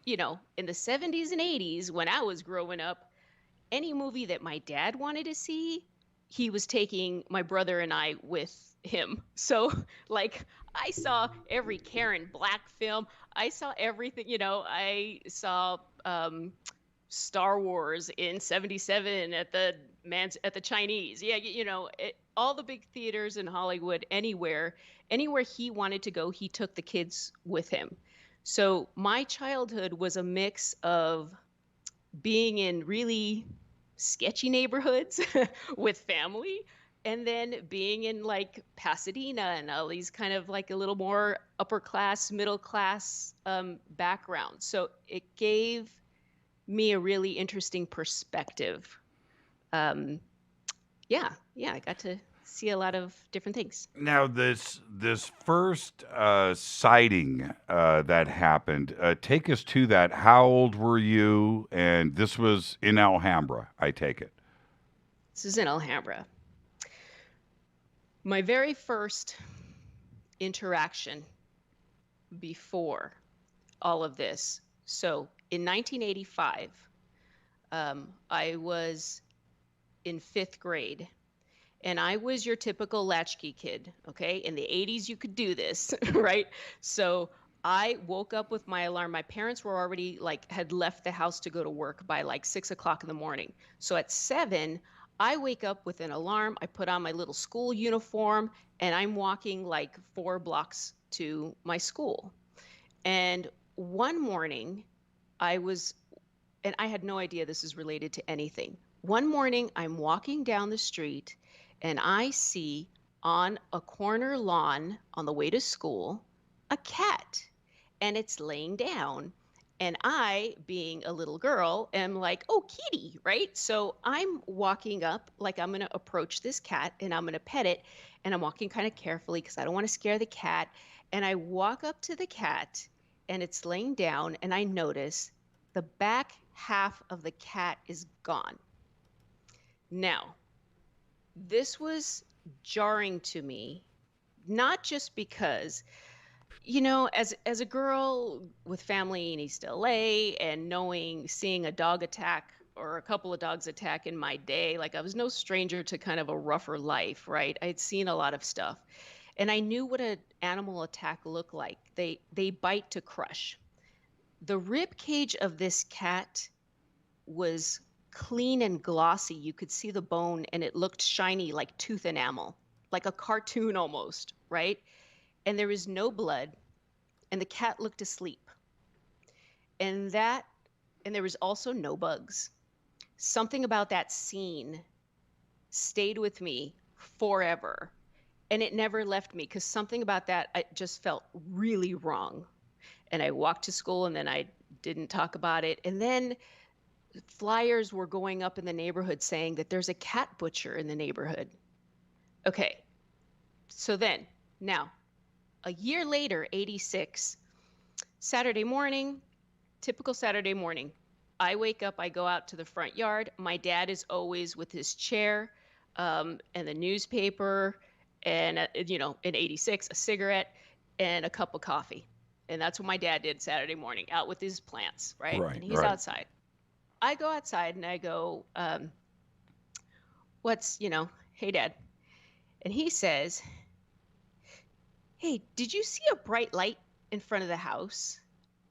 in the 70s and 80s, when I was growing up, any movie that my dad wanted to see, he was taking my brother and I with him. So like I saw every Karen Black film. I saw everything, I saw Star Wars in 77 at the Chinese. Yeah, all the big theaters in Hollywood, anywhere he wanted to go, he took the kids with him. So my childhood was a mix of being in really sketchy neighborhoods with family, and then being in like Pasadena and all these kind of like a little more upper class, middle class background. So it gave me a really interesting perspective. I got to see a lot of different things. Now, this first sighting that happened, take us to that. How old were you? And this was in Alhambra, I take it. This is in Alhambra. My very first interaction before all of this. So in 1985, I was in 5th grade. And I was your typical latchkey kid, okay? In the 80s, you could do this, right? So I woke up with my alarm. My parents were already had left the house to go to work by 6 o'clock in the morning. So at 7, I wake up with an alarm. I put on my little school uniform, and I'm walking 4 blocks to my school. And one morning, and I had no idea this is related to anything. One morning, I'm walking down the street, and I see on a corner lawn on the way to school a cat, and it's laying down. And I, being a little girl, am like, oh, kitty, right? So I'm walking up like I'm going to approach this cat and I'm going to pet it. And I'm walking kind of carefully because I don't want to scare the cat. And I walk up to the cat and it's laying down, and I notice the back half of the cat is gone. Now, this was jarring to me, not just because, as a girl with family in East LA and seeing a dog attack or a couple of dogs attack in my day, I was no stranger to kind of a rougher life, right? I'd seen a lot of stuff, and I knew what an animal attack looked like. They bite to crush. The rib cage of this cat was clean and glossy. You could see the bone, and it looked shiny like tooth enamel, like a cartoon almost, right? And there was no blood, and the cat looked asleep. And there was also no bugs. Something about that scene stayed with me forever, and it never left me, because something about that, I just felt really wrong. And I walked to school, and then I didn't talk about it. And then flyers were going up in the neighborhood saying that there's a cat butcher in the neighborhood. Okay, so then, now, a year later, 86, Saturday morning, typical Saturday morning, I wake up, I go out to the front yard. My dad is always with his chair and the newspaper and, in 86, a cigarette and a cup of coffee. And that's what my dad did Saturday morning, out with his plants, right? And he's outside. I go outside and I go, hey, Dad. And he says, hey, did you see a bright light in front of the house?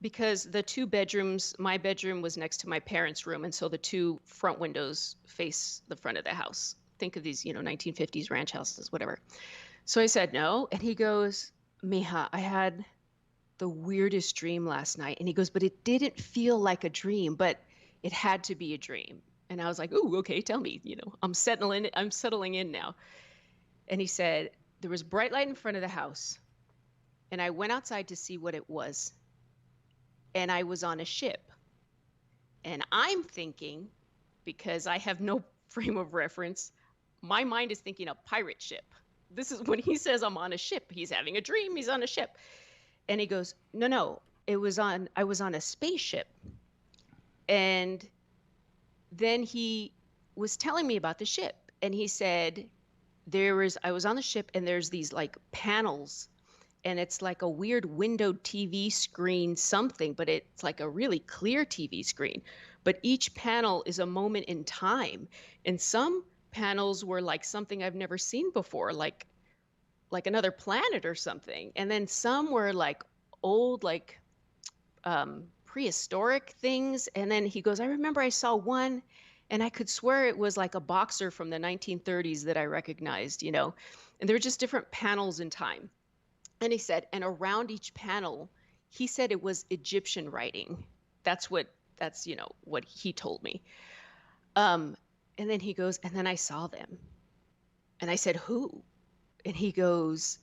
Because the 2 bedrooms, my bedroom was next to my parents' room. And so the 2 front windows face the front of the house. Think of these, 1950s ranch houses, whatever. So I said, no. And he goes, Mija, I had the weirdest dream last night. And he goes, but it didn't feel like a dream, but it had to be a dream. And I was like, ooh, okay, tell me, I'm settling in now. And he said, there was bright light in front of the house. And I went outside to see what it was. And I was on a ship. And I'm thinking, because I have no frame of reference, my mind is thinking a pirate ship. This is when he says I'm on a ship. He's having a dream. He's on a ship. And he goes, no, I was on a spaceship. And then he was telling me about the ship. And he said, I was on the ship and there's these like panels, and it's like a weird windowed TV screen something, but it's like a really clear TV screen. But each panel is a moment in time. And some panels were like something I've never seen before, like another planet or something. And then some were like old, like prehistoric things. And then he goes, I remember I saw one and I could swear it was like a boxer from the 1930s that I recognized, and there were just different panels in time. And he said, and around each panel, he said it was Egyptian writing. That's what he told me. And then he goes, and then I saw them. And I said, who? And he goes,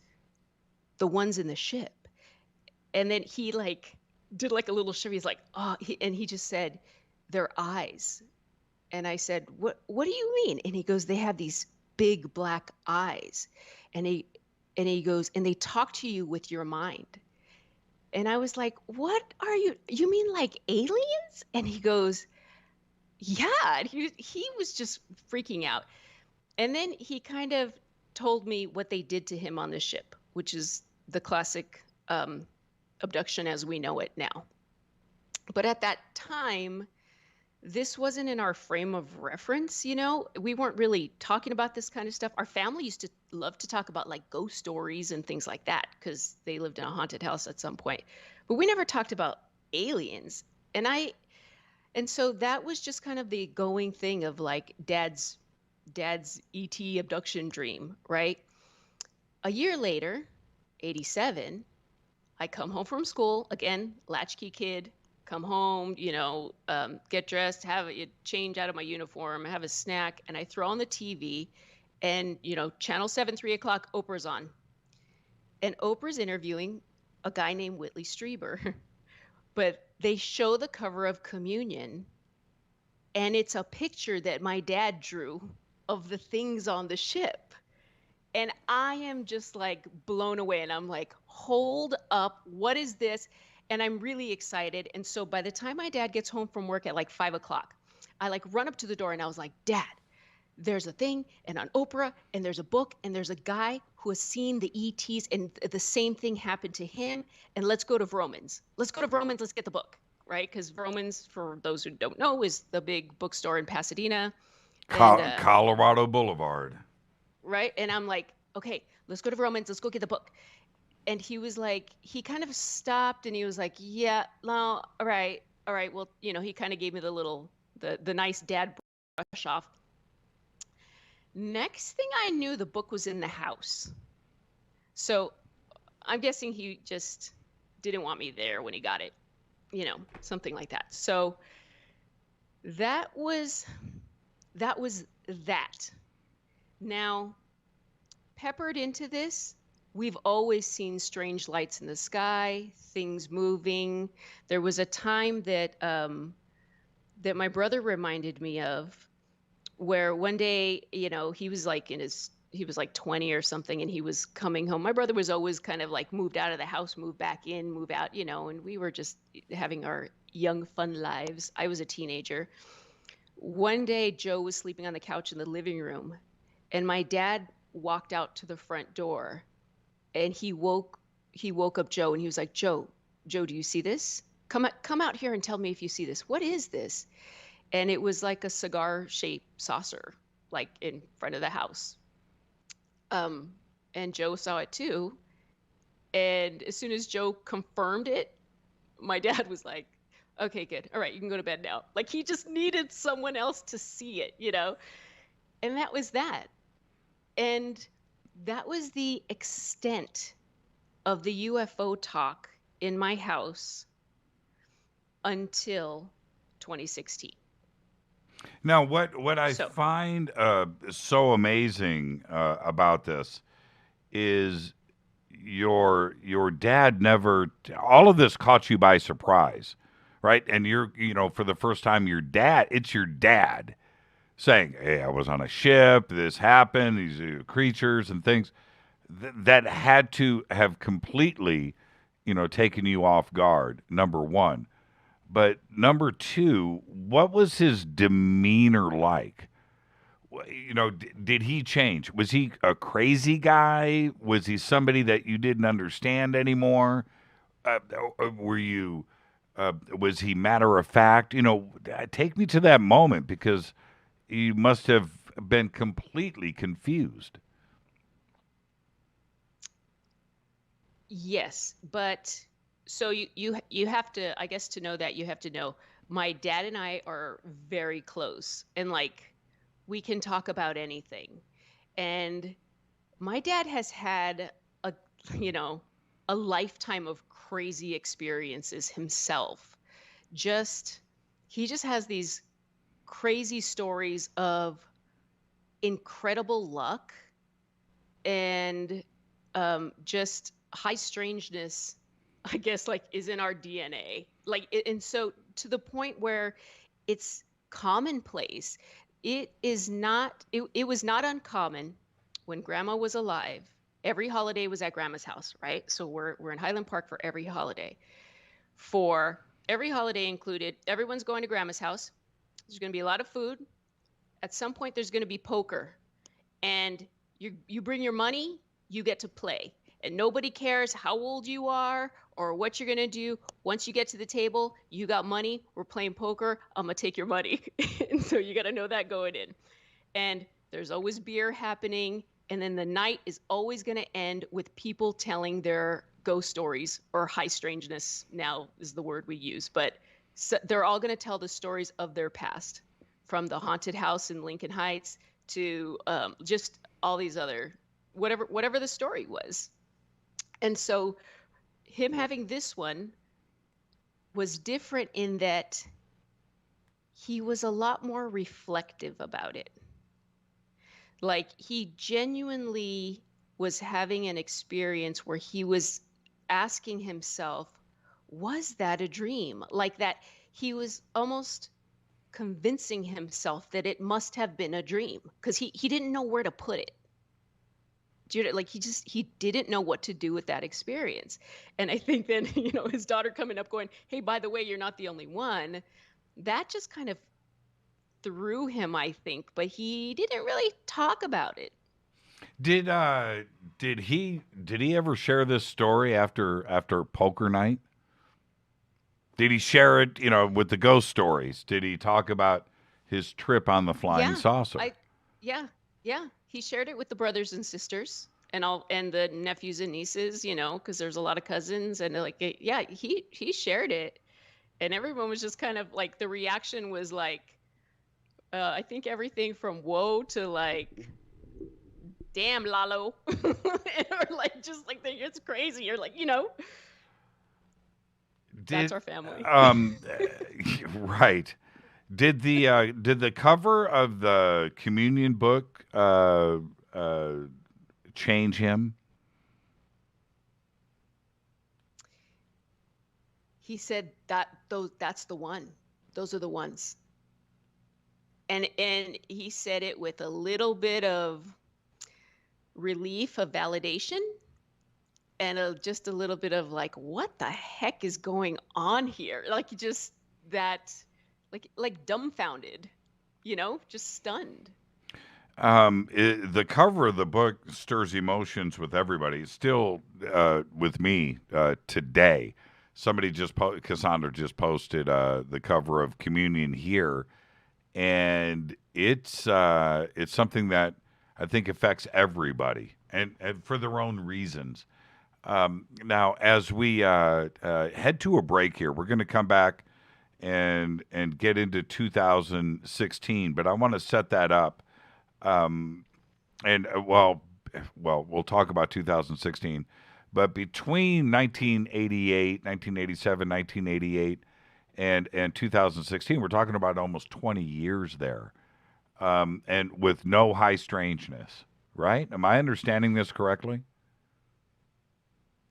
the ones in the ship. And then he like did like a little shiver. He's like, oh, and he just said, their eyes. And I said, what do you mean? And he goes, they have these big black eyes. And he goes, and they talk to you with your mind. And I was like, what are you mean like aliens? And he goes, yeah. And he was just freaking out. And then he kind of told me what they did to him on the ship, which is the classic abduction as we know it now. But at that time, this wasn't in our frame of reference, we weren't really talking about this kind of stuff. Our family used to love to talk about like ghost stories and things like that because they lived in a haunted house at some point, but we never talked about aliens. And so that was just kind of the going thing of like dad's ET abduction dream, right? A year later, 87, I come home from school, again, latchkey kid, come home, get dressed, change out of my uniform, have a snack, and I throw on the TV, and, Channel 7, 3 o'clock, Oprah's on. And Oprah's interviewing a guy named Whitley Strieber. But they show the cover of Communion, and it's a picture that my dad drew of the things on the ship. And I am just like blown away, and I'm like, hold up, what is this? And I'm really excited. And so by the time my dad gets home from work at like 5 o'clock, I like run up to the door and I was like, Dad, there's a thing, and on Oprah, and there's a book, and there's a guy who has seen the ETs, and the same thing happened to him. And let's go to Vroman's. Let's go to Vroman's. Let's get the book, right? Because Vroman's, for those who don't know, is the big bookstore in Pasadena. Colorado Boulevard. Right? And I'm like, okay, let's go to Vroman's. Let's go get the book. And he was like, he kind of stopped and he was like, yeah, no, all right. Well, he kind of gave me the nice dad brush off. Next thing I knew, the book was in the house. So I'm guessing he just didn't want me there when he got it, something like that. So that was that. Now, peppered into this, we've always seen strange lights in the sky, things moving. There was a time that my brother reminded me of, where one day, he was like he was like 20 or something, and he was coming home. My brother was always kind of like moved out of the house, moved back in, move out, and we were just having our young fun lives. I was a teenager. One day, Joe was sleeping on the couch in the living room, and my dad walked out to the front door. And he woke up Joe, and he was like, Joe, do you see this? Come out here and tell me if you see this. What is this? And it was like a cigar-shaped saucer, like in front of the house. And Joe saw it too. And as soon as Joe confirmed it, my dad was like, okay, good. All right, you can go to bed now. Like, he just needed someone else to see it, And that was that. And that was the extent of the UFO talk in my house until 2016. Now, what I find so amazing about this is your dad never. All of this caught you by surprise, right? And for the first time, it's your dad saying, "Hey, I was on a ship. This happened. These creatures and things." That had to have completely, taken you off guard, number one. But number two, what was his demeanor like? Did he change? Was he a crazy guy? Was he somebody that you didn't understand anymore? Was he matter of fact? Take me to that moment, because you must have been completely confused. Yes, but so you have to, I guess, to know that you have to know my dad and I are very close, and we can talk about anything. And my dad has had a lifetime of crazy experiences himself. He just has these crazy stories of incredible luck and just high strangeness, I guess, is in our DNA. And so to the point where it's commonplace. It was not uncommon when Grandma was alive. Every holiday was at Grandma's house, right? So we're in Highland Park for every holiday. For every holiday included, everyone's going to Grandma's house. There's going to be a lot of food. At some point, there's going to be poker. And you bring your money, you get to play. And nobody cares how old you are or what you're going to do. Once you get to the table, you got money, we're playing poker, I'm going to take your money. And so you got to know that going in. And there's always beer happening. And then the night is always going to end with people telling their ghost stories, or high strangeness now is the word we use. But they're all going to tell the stories of their past, from the haunted house in Lincoln Heights to just all these other, whatever the story was. And so him having this one was different in that he was a lot more reflective about it. He genuinely was having an experience where he was asking himself, was that a dream? That he was almost convincing himself that it must have been a dream, because he didn't know where to put it. He didn't know what to do with that experience. And I think then, his daughter coming up going, hey, by the way, you're not the only one. That just kind of threw him, I think, but he didn't really talk about it. Did he ever share this story after poker night? Did he share it, with the ghost stories? Did he talk about his trip on the flying saucer? Yeah. He shared it with the brothers and sisters and the nephews and nieces, because there's a lot of cousins, and he shared it, and everyone was just kind of the reaction was I think everything from whoa to damn Lalo, or it's crazy. You're that's our family. Right. Did the cover of the communion book change him? He said that's the one. Those are the ones. And he said it with a little bit of relief, of validation, and just a little bit of what the heck is going on here? Just that. Like dumbfounded, just stunned. The cover of the book stirs emotions with everybody. Still with me today. Somebody Cassandra just posted the cover of Communion here, and it's something that I think affects everybody, and for their own reasons. Now, as we head to a break here, we're going to come back and get into 2016, but I want to set that up. We'll talk about 2016, but between 1988, 1987, 1988, and 2016, we're talking about almost 20 years there, and with no high strangeness, right? Am I understanding this correctly?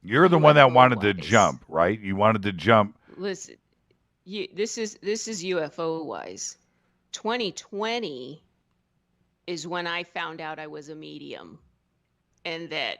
You're the one that wanted to jump, right? You wanted to jump. Listen, this is UFO wise. 2020 is when I found out I was a medium, and that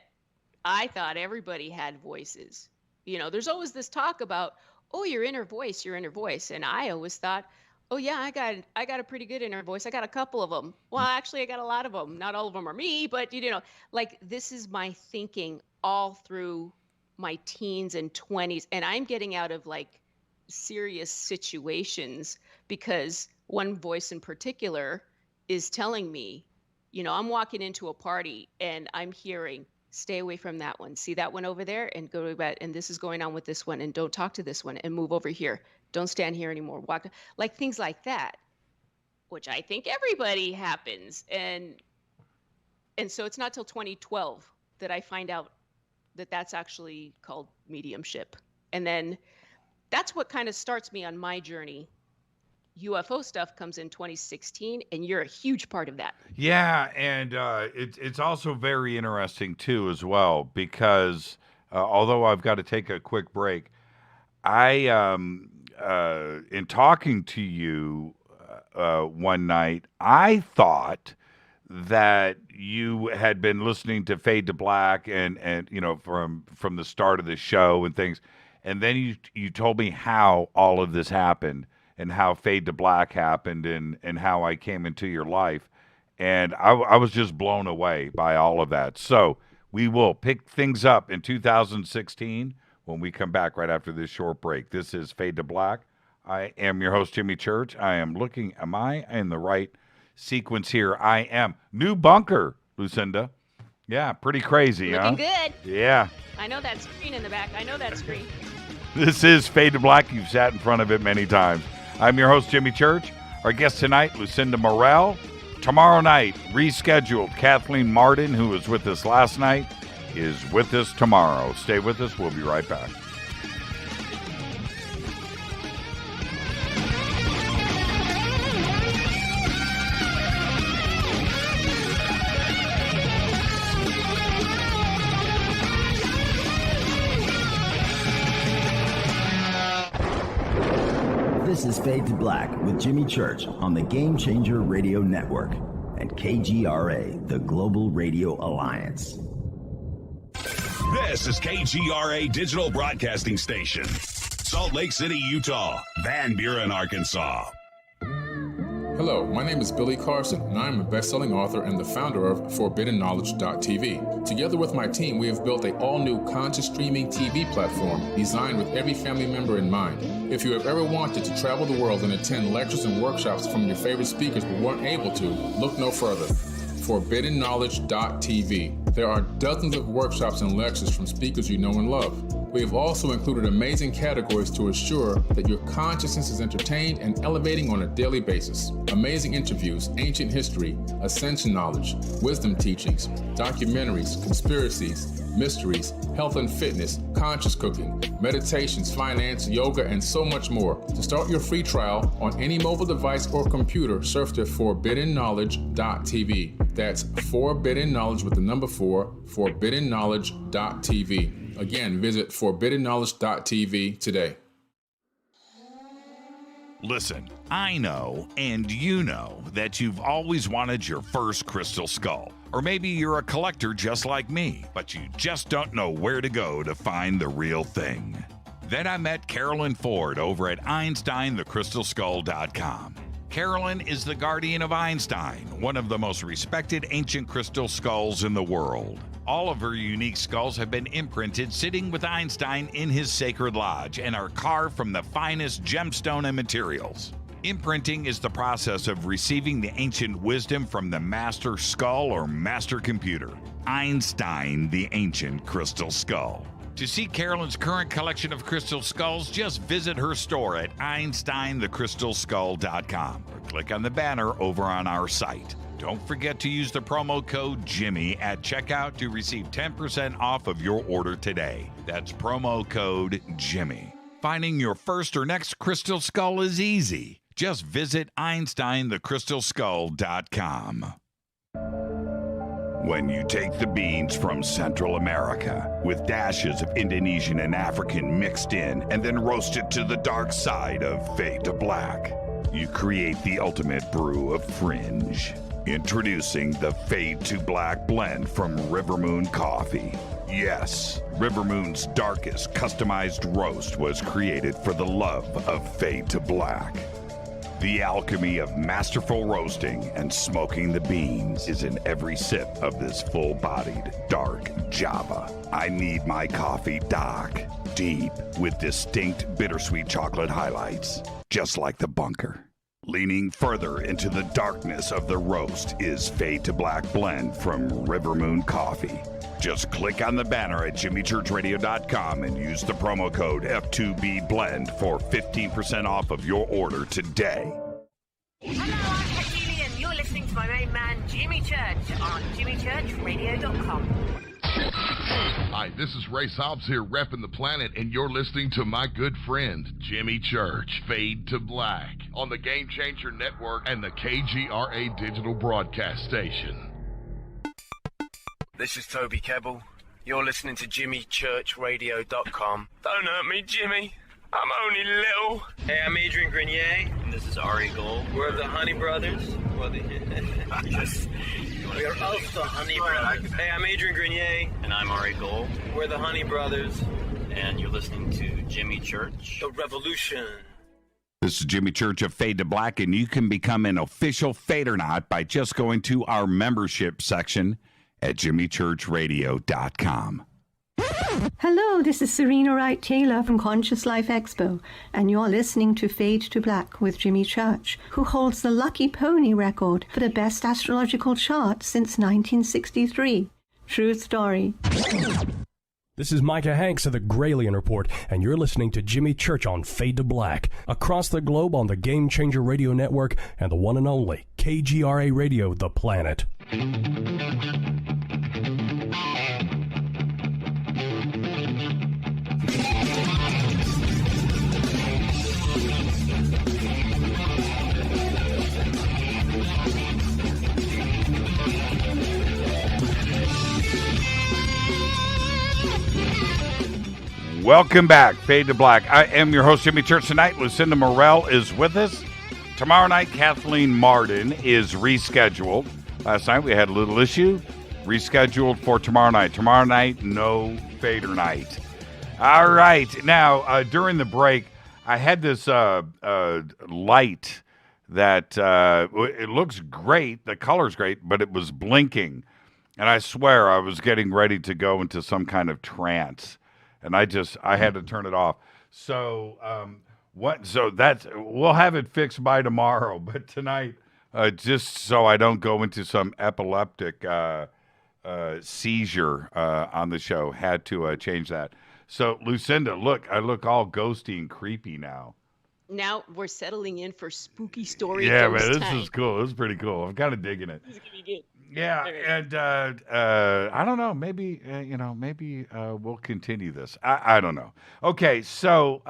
I thought everybody had voices. You know, there's always this talk about, oh, your inner voice, and I always thought, oh yeah, I got a pretty good inner voice. I got a couple of them. Well, actually, I got a lot of them. Not all of them are me, but you know, like this is my thinking all through my teens and 20s, and I'm getting out of like serious situations because one voice in particular is telling me, you know, I'm walking into a party and I'm hearing, stay away from that one. See that one over there, and go to bed. And this is going on with this one, and don't talk to this one, and move over here. Don't stand here anymore. Walk, like things like that, which I think everybody happens. And so it's not till 2012 that I find out that that's actually called mediumship. And then that's what kind of starts me on my journey. UFO stuff comes in 2016, and you're a huge part of that. Yeah, and it's also very interesting, too, as well, because although I've got to take a quick break, I, in talking to you one night, I thought that you had been listening to Fade to Black and you know, from the start of the show and things, and then you told me how all of this happened, and how Fade to Black happened, and how I came into your life. And I was just blown away by all of that. So we will pick things up in 2016 when we come back right after this short break. This is Fade to Black. I am your host, Jimmy Church. I am looking, am I in the right sequence here? I am. New bunker, Lucinda. Yeah, pretty crazy, Looking huh? good. Yeah. I know that screen in the back. I know that screen. This is Fade to Black. You've sat in front of it many times. I'm your host, Jimmy Church. Our guest tonight, Lucinda Morel. Tomorrow night, rescheduled, Kathleen Martin, who was with us last night, is with us tomorrow. Stay with us. We'll be right back. This is Fade to Black with Jimmy Church on the Game Changer Radio Network and KGRA, the Global Radio Alliance. This is KGRA Digital Broadcasting Station, Salt Lake City, Utah, Van Buren, Arkansas. Hello, my name is Billy Carson, and I am a best-selling author and the founder of ForbiddenKnowledge.tv. Together with my team, we have built an all-new conscious streaming TV platform designed with every family member in mind. If you have ever wanted to travel the world and attend lectures and workshops from your favorite speakers but weren't able to, look no further. ForbiddenKnowledge.tv. There are dozens of workshops and lectures from speakers you know and love. We have also included amazing categories to assure that your consciousness is entertained and elevating on a daily basis. Amazing interviews, ancient history, ascension knowledge, wisdom teachings, documentaries, conspiracies, mysteries, health and fitness, conscious cooking, meditations, finance, yoga, and so much more. To start your free trial on any mobile device or computer, surf to ForbiddenKnowledge.tv. That's Forbidden Knowledge with the number 4, ForbiddenKnowledge.tv. Again, visit ForbiddenKnowledge.tv today. Listen, I know, and you know, that you've always wanted your first crystal skull. Or maybe you're a collector just like me, but you just don't know where to go to find the real thing. Then I met Carolyn Ford over at EinsteinTheCrystalSkull.com. Carolyn is the guardian of Einstein, one of the most respected ancient crystal skulls in the world. All of her unique skulls have been imprinted sitting with Einstein in his sacred lodge and are carved from the finest gemstone and materials. Imprinting is the process of receiving the ancient wisdom from the master skull or master computer. Einstein, the ancient crystal skull. To see Carolyn's current collection of crystal skulls, just visit her store at EinsteinTheCrystalSkull.com or click on the banner over on our site. Don't forget to use the promo code Jimmy at checkout to receive 10% off of your order today. That's promo code Jimmy. Finding your first or next crystal skull is easy. Just visit EinsteinTheCrystalSkull.com. When you take the beans from Central America with dashes of Indonesian and African mixed in and then roast it to the dark side of fade to black, you create the ultimate brew of fringe. Introducing the Fade to Black blend from Rivermoon Coffee. Yes, Rivermoon's darkest customized roast was created for the love of Fade to Black. The alchemy of masterful roasting and smoking the beans is in every sip of this full-bodied, dark Java. I need my coffee dark, deep, with distinct bittersweet chocolate highlights, just like the bunker. Leaning further into the darkness of the roast is Fade to Black blend from Rivermoon Coffee. Just click on the banner at jimmychurchradio.com and use the promo code F2BBLEND for 15% off of your order today. Hello, I'm Katie and you're listening to my main man, Jimmy Church, on jimmychurchradio.com. Hi, this is Ray Hobbs here repping the planet, and you're listening to my good friend, Jimmy Church, Fade to Black, on the Game Changer Network and the KGRA digital broadcast station. This is Toby Kebbell. You're listening to jimmychurchradio.com. Don't hurt me, Jimmy. I'm only little. Hey, I'm Adrian Grenier. And this is Ari Gold. We're the Honey Brothers. Yes. We're also Honey Brothers. Hey, I'm Adrian Grenier. And I'm Ari Gold. We're the Honey Brothers. And you're listening to Jimmy Church. The Revolution. This is Jimmy Church of Fade to Black, and you can become an official fadernaut by just going to our membership section at jimmychurchradio.com. Hello, this is Serena Wright Taylor from Conscious Life Expo, and you're listening to Fade to Black with Jimmy Church, who holds the Lucky Pony record for the best astrological chart since 1963. True story. This is Micah Hanks of the Gralien Report, and you're listening to Jimmy Church on Fade to Black, across the globe on the Game Changer Radio Network and the one and only KGRA Radio, The Planet. Welcome back, Fade to Black. I am your host, Jimmy Church. Tonight, Lucinda Morel is with us. Tomorrow night, Kathleen Martin is rescheduled. Last night, we had a little issue. Rescheduled for tomorrow night. Tomorrow night, no Fader night. All right. Now, during the break, I had this light that it looks great. The color's great, but it was blinking. And I swear I was getting ready to go into some kind of trance. And I had to turn it off. So we'll have it fixed by tomorrow. But tonight, just so I don't go into some epileptic seizure on the show, had to change that. So Lucinda, look, I look all ghosty and creepy now. Now we're settling in for spooky story. Yeah, man, this is cool. This is pretty cool. I'm kind of digging it. This is gonna be good. Yeah, and I don't know. Maybe we'll continue this. I don't know. Okay, so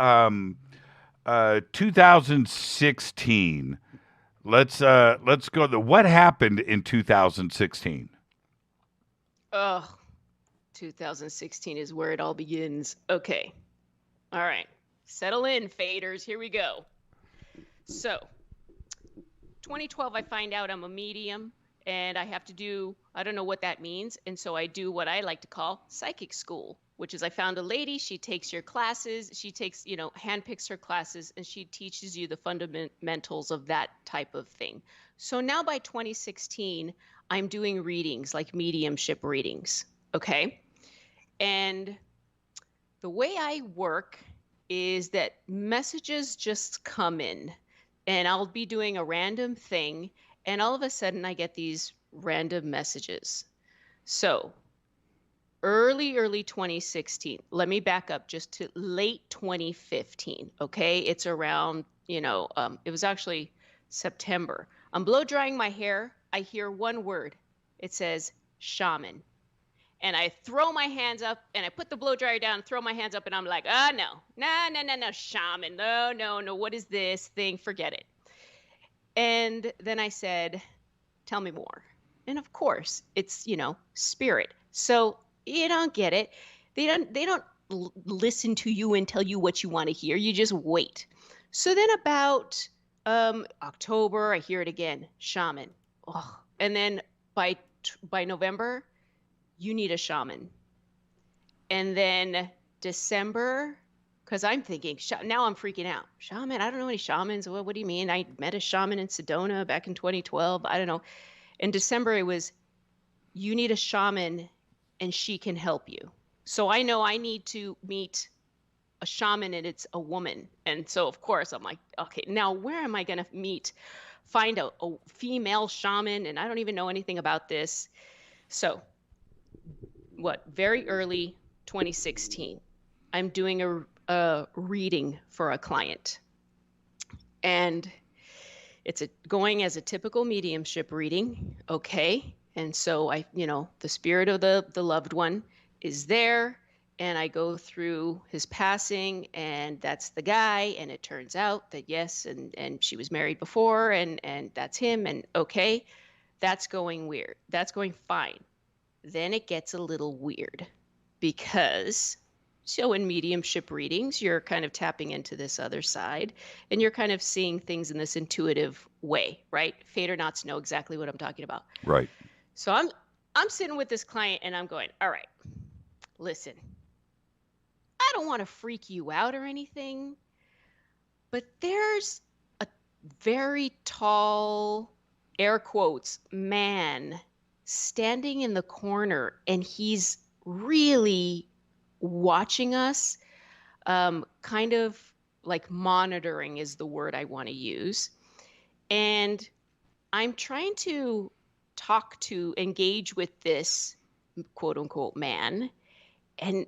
2016. Let's go. What happened in 2016? 2016 is where it all begins. Okay, all right. Settle in, faders. Here we go. So, 2012, I find out I'm a medium. And I have to do, I don't know what that means. And so I do what I like to call psychic school, which is I found a lady, she takes your classes, she takes, handpicks her classes, and she teaches you the fundamentals of that type of thing. So now by 2016, I'm doing readings, like mediumship readings, okay? And the way I work is that messages just come in, and I'll be doing a random thing, and all of a sudden, I get these random messages. So early 2016, let me back up just to late 2015, okay? It's around, it was actually September. I'm blow drying my hair. I hear one word. It says shaman. And I throw my hands up and I put the blow dryer down, throw my hands up, and I'm like, oh, no, shaman. No. What is this thing? Forget it. And then I said, tell me more. And of course, it's, spirit. So you don't get it. They don't listen to you and tell you what you want to hear. You just wait. So then about October, I hear it again, shaman. Oh. And then by November, you need a shaman. And then December, because I'm thinking, now I'm freaking out. Shaman? I don't know any shamans. What do you mean? I met a shaman in Sedona back in 2012. I don't know. In December, it was, you need a shaman and she can help you. So I know I need to meet a shaman and it's a woman. And so, of course, I'm like, okay, now where am I going to find a female shaman? And I don't even know anything about this. So very early 2016, I'm doing a reading for a client. And it's going as a typical mediumship reading. Okay. And so the spirit of the loved one is there. And I go through his passing, and that's the guy. And it turns out that yes, and she was married before, and that's him. And okay, that's going weird. That's going fine. Then it gets a little weird because in mediumship readings, you're kind of tapping into this other side and you're kind of seeing things in this intuitive way, right? Fadernauts know exactly what I'm talking about. Right. So I'm sitting with this client and I'm going, all right, listen, I don't want to freak you out or anything, but there's a very tall, air quotes, man standing in the corner, and he's really watching us, kind of like monitoring is the word I want to use. And I'm trying to engage with this quote unquote man. And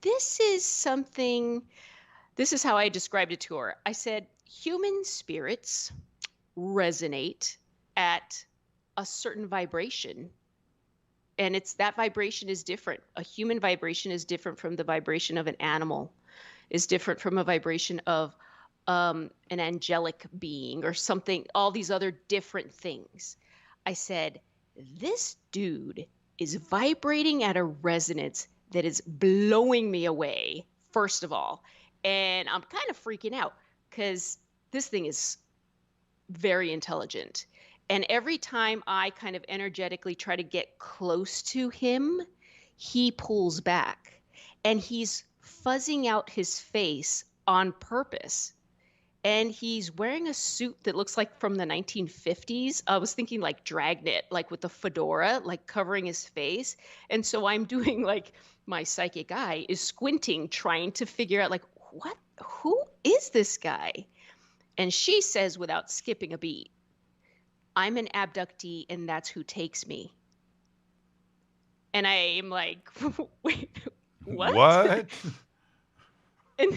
this is how I described it to her. I said, human spirits resonate at a certain vibration. And that vibration is different. A human vibration is different from the vibration of an animal, is different from a vibration of an angelic being or something, all these other different things. I said, this dude is vibrating at a resonance that is blowing me away, first of all. And I'm kind of freaking out because this thing is very intelligent. And every time I kind of energetically try to get close to him, he pulls back. And he's fuzzing out his face on purpose. And he's wearing a suit that looks like from the 1950s. I was thinking like Dragnet, like with the fedora, like covering his face. And so I'm doing like my psychic eye is squinting, trying to figure out like, who is this guy? And she says without skipping a beat, I'm an abductee and that's who takes me. And I am like, wait, what? And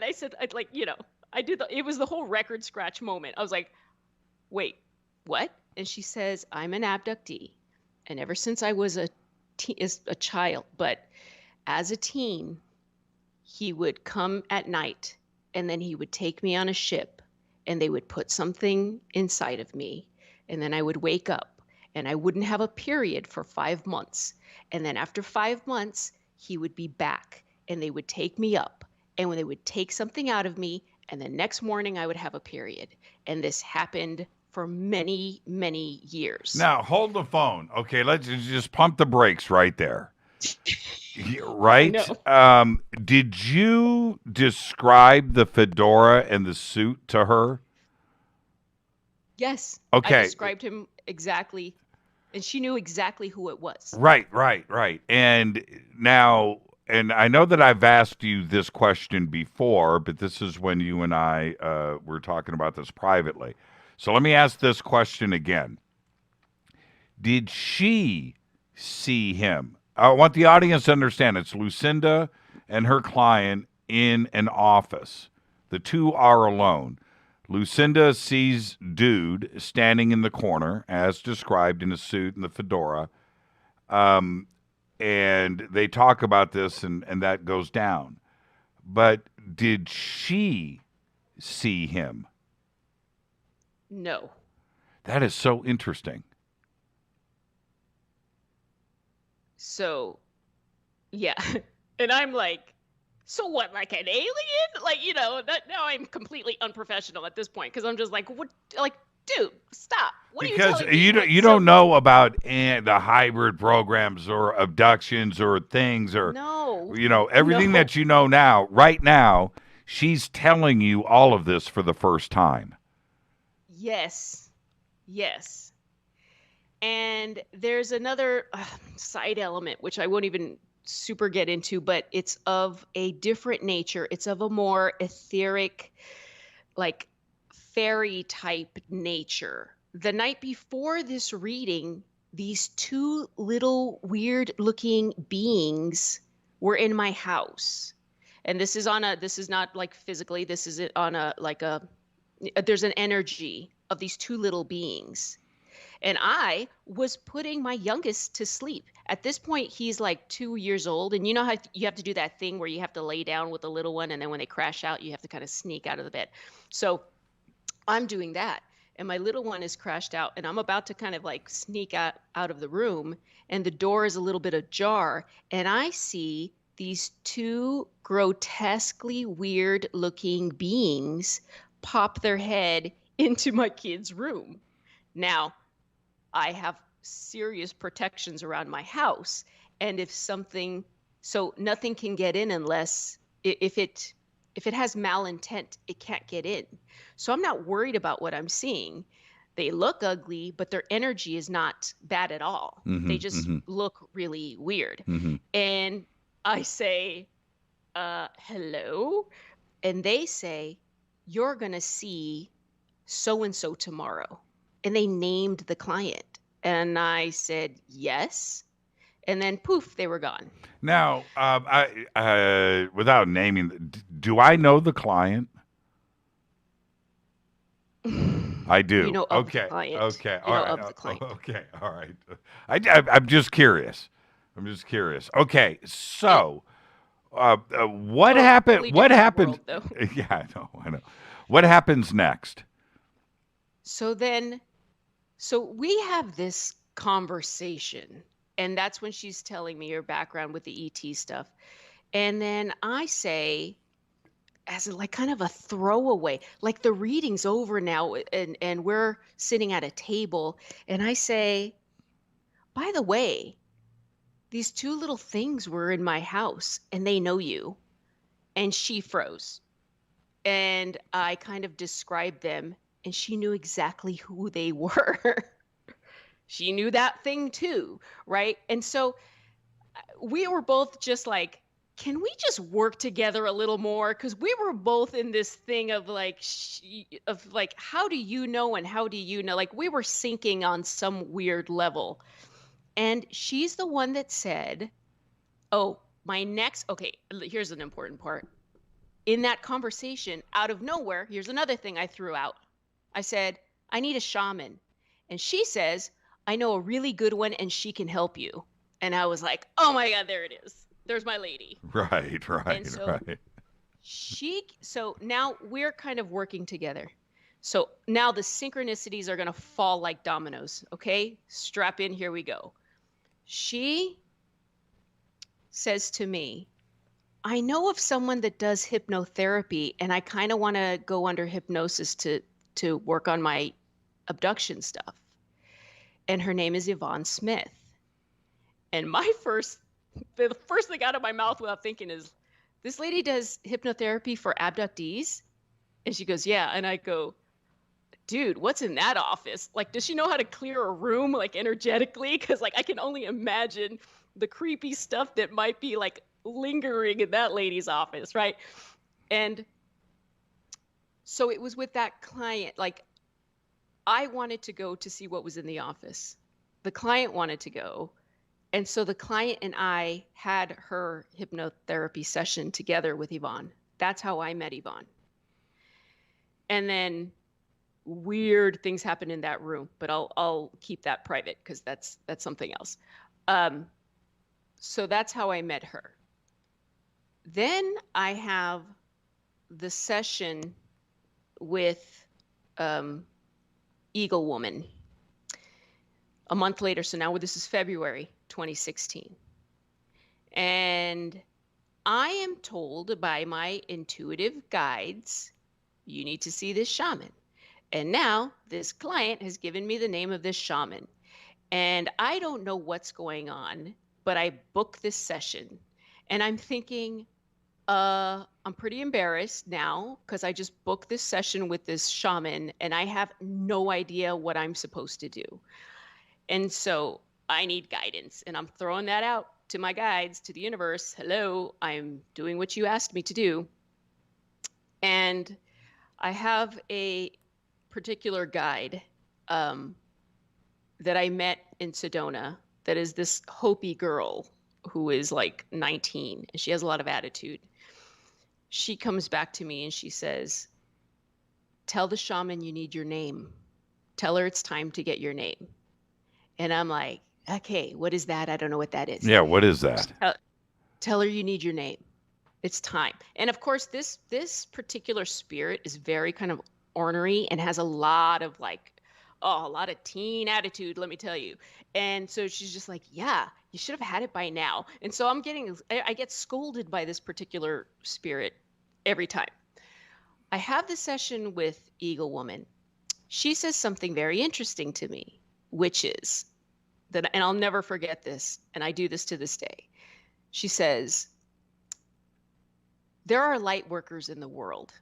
I said, it was the whole record scratch moment. I was like, wait, what? And she says, I'm an abductee. And ever since I was a child, but as a teen, he would come at night and then he would take me on a ship and they would put something inside of me. And then I would wake up and I wouldn't have a period for 5 months. And then after 5 months, he would be back and they would take me up. And when they would take something out of me, and the next morning I would have a period. And this happened for many, many years. Now, hold the phone. Okay, let's just pump the brakes right there. Right? Did you describe the fedora and the suit to her? Yes. Okay. I described him exactly, and she knew exactly who it was. Right. And now, and I know that I've asked you this question before, but this is when you and I were talking about this privately. So let me ask this question again. Did she see him? I want the audience to understand it's Lucinda and her client in an office. The two are alone. Lucinda sees dude standing in the corner, as described, in a suit and the fedora. And they talk about this, and that goes down. But did she see him? No. That is so interesting. So, yeah. And I'm like, so what, like an alien? Like, now I'm completely unprofessional at this point because I'm just like, what? Like, dude, stop. What because are you telling me? you don't know about the hybrid programs or abductions or things or everything that you know now. Right now, she's telling you all of this for the first time. Yes. And there's another side element, which I won't even super get into, but it's of a different nature. It's of a more etheric, like fairy type nature. The night before this reading, these two little weird looking beings were in my house. And this is not like physically, this is on there's an energy of these two little beings. And I was putting my youngest to sleep. At this point, he's like 2 years old. And you know how you have to do that thing where you have to lay down with the little one. And then when they crash out, you have to kind of sneak out of the bed. So I'm doing that. And my little one is crashed out. And I'm about to kind of like sneak out of the room. And the door is a little bit ajar. And I see these two grotesquely weird looking beings pop their head into my kid's room. Now, I have serious protections around my house. And so nothing can get in unless if it has malintent, it can't get in. So I'm not worried about what I'm seeing. They look ugly, but their energy is not bad at all. Mm-hmm, they just look really weird. Mm-hmm. And I say, hello. And they say, you're going to see so-and-so tomorrow. And they named the client. And I said, yes. And then poof, they were gone. Now, I without naming, do I know the client? I do. You know of the client. Okay. All right. Of the client. Okay. All right. I'm just curious. Okay. So, what happened? What happened? World, yeah, I know. What happens next? So we have this conversation, and that's when she's telling me her background with the ET stuff. And then I say, as like kind of a throwaway, like the reading's over now and we're sitting at a table, and I say, by the way, these two little things were in my house and they know you. And she froze. And I kind of described them, and she knew exactly who they were. She knew that thing too, right? And so we were both just like, can we just work together a little more? Because we were both in this thing of like, how do you know and how do you know? Like we were syncing on some weird level. And she's the one that said, okay, here's an important part. In that conversation, out of nowhere, here's another thing I threw out. I said, I need a shaman. And she says, I know a really good one and she can help you. And I was like, oh my God, there it is. There's my lady. Right. And so so now we're kind of working together. So now the synchronicities are going to fall like dominoes. Okay, strap in, here we go. She says to me, I know of someone that does hypnotherapy, and I kind of want to go under hypnosis to work on my abduction stuff. And her name is Yvonne Smith. And the first thing out of my mouth without thinking is, this lady does hypnotherapy for abductees? And she goes, yeah. And I go, dude, what's in that office? Like, does she know how to clear a room, like, energetically? Because, like, I can only imagine the creepy stuff that might be, like, lingering in that lady's office, right? And so it was with that client, like, I wanted to go to see what was in the office. The client wanted to go. And so the client and I had her hypnotherapy session together with Yvonne. That's how I met Yvonne. And then weird things happen in that room, but I'll keep that private because that's something else. So that's how I met her. Then I have the session with Eagle Woman a month later. So now this is February 2016. And I am told by my intuitive guides, you need to see this shaman. And now this client has given me the name of this shaman. And I don't know what's going on, but I booked this session. And I'm thinking, I'm pretty embarrassed now because I just booked this session with this shaman and I have no idea what I'm supposed to do. And so I need guidance, and I'm throwing that out to my guides, to the universe. Hello, I'm doing what you asked me to do. And I have a particular guide that I met in Sedona that is this Hopi girl who is like 19, and she has a lot of attitude. She comes back to me and she says, tell the shaman you need your name. Tell her it's time to get your name. And I'm like, okay, what is that? I don't know what that is. Yeah, what is that? Tell her you need your name. It's time. And of course, this particular spirit is very kind of ornery and has a lot of a lot of teen attitude, let me tell you. And so she's just like, yeah, you should have had it by now. And so I get scolded by this particular spirit every time. I have the session with Eagle Woman. She says something very interesting to me, which is that, and I'll never forget this, and I do this to this day. She says, there are light workers in the world,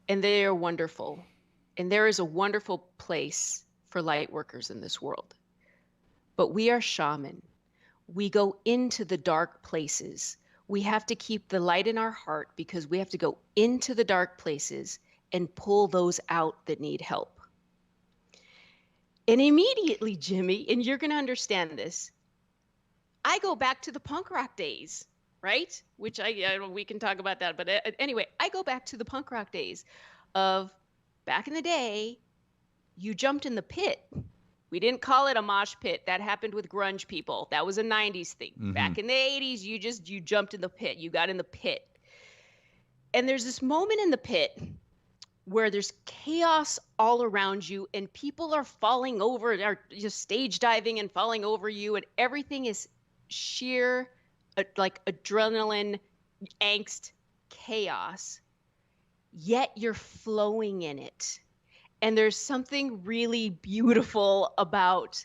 and they are wonderful. And there is a wonderful place for light workers in this world. But we are shaman. We go into the dark places. We have to keep the light in our heart because we have to go into the dark places and pull those out that need help. And immediately, Jimmy, and you're going to understand this, I go back to the punk rock days, right? Which we can talk about that. But anyway, I go back to the punk rock days of back in the day, you jumped in the pit. We didn't call it a mosh pit. That happened with grunge people. That was a 90s thing. Mm-hmm. Back in the 80s, you jumped in the pit. You got in the pit. And there's this moment in the pit where there's chaos all around you and people are falling over, are just stage diving and falling over you, and everything is sheer like adrenaline, angst, chaos, yet you're flowing in it. And there's something really beautiful about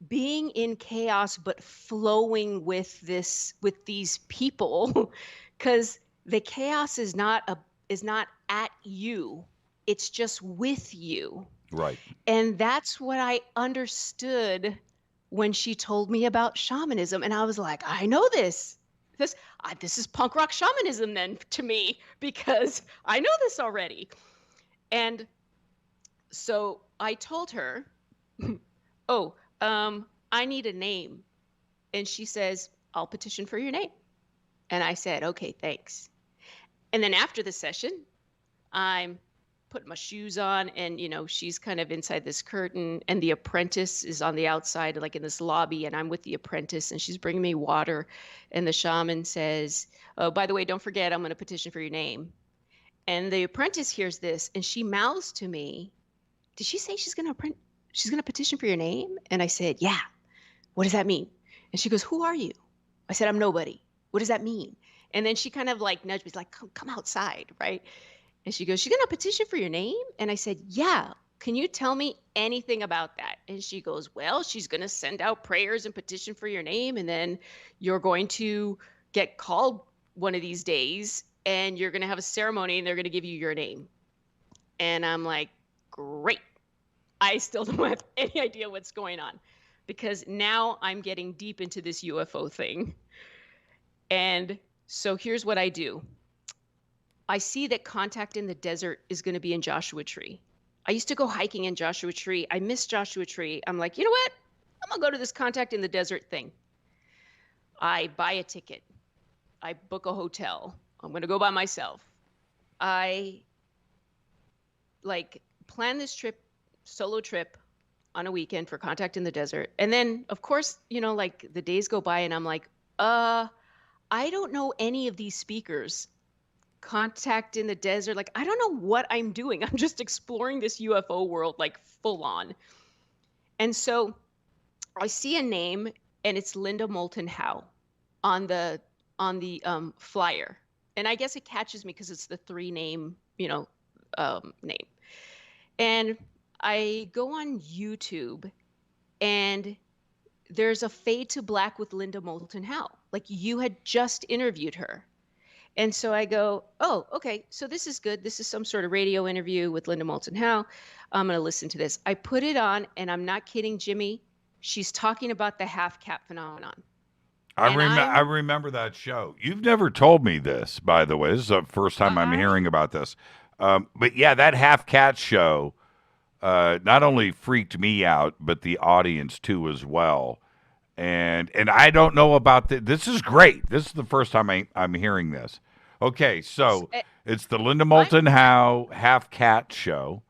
being in chaos but flowing with these people, because the chaos is not at you. It's just with you. Right. And that's what I understood when she told me about shamanism. And I was like, I know this. This is punk rock shamanism then to me, because I know this already. And so I told her, I need a name. And she says, I'll petition for your name. And I said, okay, thanks. And then after the session, I'm putting my shoes on, and she's kind of inside this curtain, and the apprentice is on the outside, like in this lobby, and I'm with the apprentice, and she's bringing me water, and the shaman says, oh, by the way, don't forget, I'm going to petition for your name. And the apprentice hears this, and she mouths to me, did she say she's going to petition for your name? And I said, yeah. What does that mean? And she goes, who are you? I said, I'm nobody. What does that mean? And then she kind of like nudged me, like, come outside, right? And she goes, she's going to petition for your name? And I said, yeah. Can you tell me anything about that? And she goes, well, she's going to send out prayers and petition for your name. And then you're going to get called one of these days, and you're going to have a ceremony, and they're going to give you your name. And I'm like, great. I still don't have any idea what's going on, because now I'm getting deep into this UFO thing. And so here's what I do. I see that contact in the desert is going to be in Joshua Tree. I used to go hiking in Joshua Tree. I miss Joshua Tree. I'm like, you know what? I'm going to go to this contact in the desert thing. I buy a ticket. I book a hotel. I'm going to go by myself. I like plan this solo trip on a weekend for Contact in the Desert. And then of course, like the days go by and I'm like, I don't know any of these speakers. Contact in the Desert. Like, I don't know what I'm doing. I'm just exploring this UFO world, like full on. And so I see a name and it's Linda Moulton Howe on the flyer. And I guess it catches me because it's the 3-name, name. And I go on YouTube and there's a Fade to Black with Linda Moulton Howe. Like, you had just interviewed her. And so I go, oh, okay, so this is good. This is some sort of radio interview with Linda Moulton Howe. I'm going to listen to this. I put it on, and I'm not kidding, Jimmy. She's talking about the half-cap phenomenon. I remember that show. You've never told me this, by the way. This is the first time I'm hearing about this. But yeah, that half-cat show not only freaked me out, but the audience too as well. And I don't know about this is great. This is the first time I'm hearing this. Okay, so it's the Linda Moulton Howe half-cat show.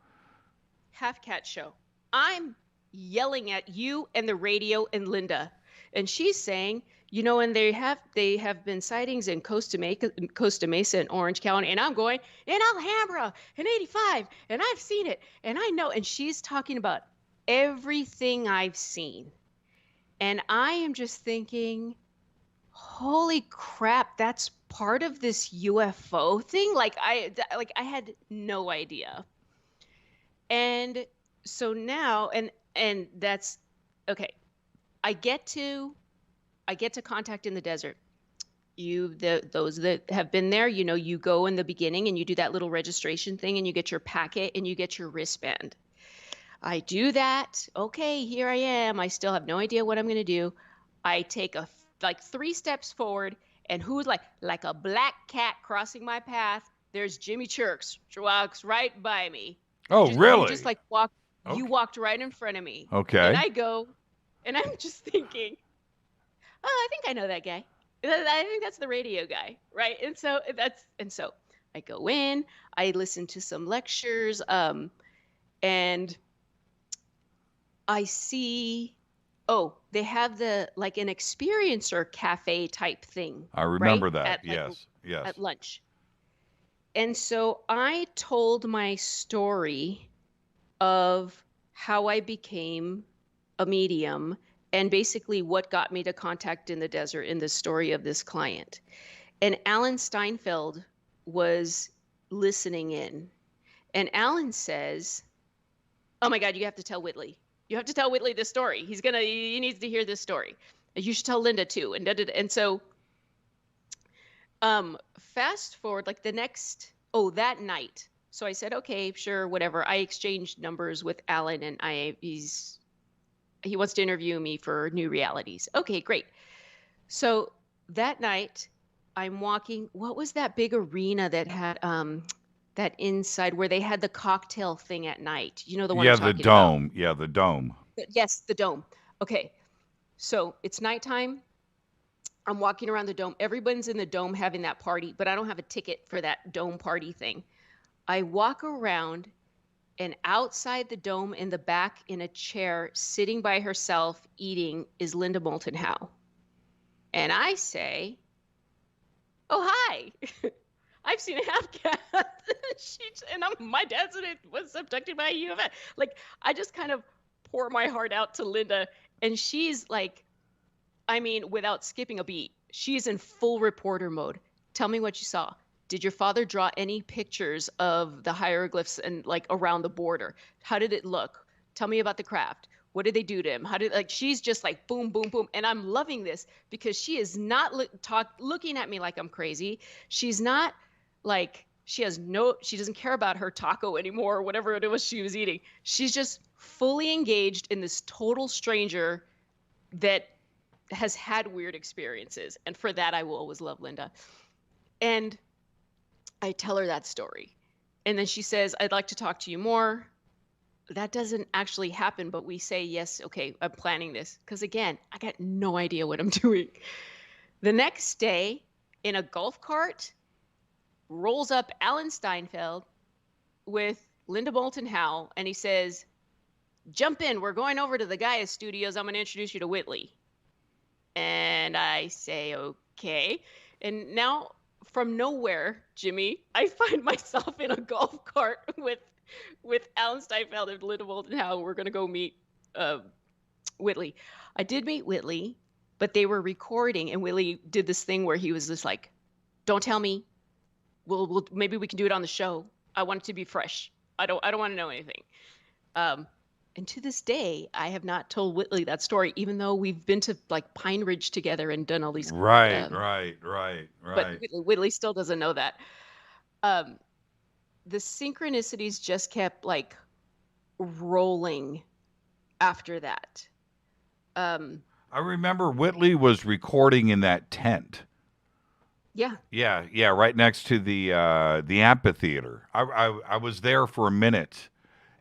Half-cat show. I'm yelling at you and the radio and Linda. And she's saying, and they have been sightings in Costa Mesa and Orange County. And I'm going, in Alhambra, in 85, and I've seen it. And I know. And she's talking about everything I've seen. And I am just thinking, holy crap, that's part of this UFO thing? Like I had no idea. And so now, and that's, okay. I get to Contact in the Desert. Those that have been there, you go in the beginning and you do that little registration thing and you get your packet and you get your wristband. I do that. Okay, here I am. I still have no idea what I'm going to do. I take 3 steps forward, and who's like a black cat crossing my path? There's Jimmy Church walks right by me. Oh, really? Just like walk. Okay. You walked right in front of me. Okay. And I go, and I'm just thinking, oh, I think I know that guy. I think that's the radio guy, right? And so I go in. I listen to some lectures, and I see, they have an experiencer cafe type thing. I remember that. Yes. At lunch. And so I told my story of how I became a medium and basically what got me to Contact in the Desert in the story of this client. And Alan Steinfeld was listening in. And Alan says, oh my God, you have to tell Whitley. You have to tell Whitley this story. He needs to hear this story. You should tell Linda too. And so fast forward, like that night. So I said, okay, sure, whatever. I exchanged numbers with Alan and he wants to interview me for New Realities. Okay, great. So that night I'm walking, what was that big arena that had, that inside where they had the cocktail thing at night? You know the one I'm talking about? Yeah, the dome. Yes, the dome. Okay. So it's nighttime. I'm walking around the dome. Everyone's in the dome having that party, but I don't have a ticket for that dome party thing. I walk around, and outside the dome in the back in a chair, sitting by herself eating, is Linda Moulton Howe. And I say, oh, hi. I've seen a half-cat. My dad said it was abducted by a UFO. Like, I just kind of pour my heart out to Linda, and she's like, without skipping a beat, she's in full reporter mode. Tell me what you saw. Did your father draw any pictures of the hieroglyphs and around the border? How did it look? Tell me about the craft. What did they do to him? She's just like boom, boom, boom. And I'm loving this because she is not looking at me like I'm crazy. She's not she doesn't care about her taco anymore or whatever it was she was eating. She's just fully engaged in this total stranger that has had weird experiences. And for that, I will always love Linda. And I tell her that story. And then she says, I'd like to talk to you more. That doesn't actually happen, but we say, yes, okay, I'm planning this. Because again, I got no idea what I'm doing. The next day, in a golf cart, rolls up Alan Steinfeld with Linda Moulton Howe, and he says, jump in. We're going over to the Gaia Studios. I'm going to introduce you to Whitley. And I say, okay. And now, from nowhere, Jimmy, I find myself in a golf cart with Alan Steinfeld and Linda Moulton Howe. We're going to go meet Whitley. I did meet Whitley, but they were recording, and Whitley did this thing where he was just like, don't tell me. We'll maybe we can do it on the show. I want it to be fresh. I don't want to know anything. And to this day, I have not told Whitley that story, even though we've been to like Pine Ridge together and done all these. Right. But Whitley still doesn't know that. The synchronicities just kept like rolling after that. I remember Whitley was recording in that tent. Yeah. Yeah, right next to the amphitheater. I was there for a minute,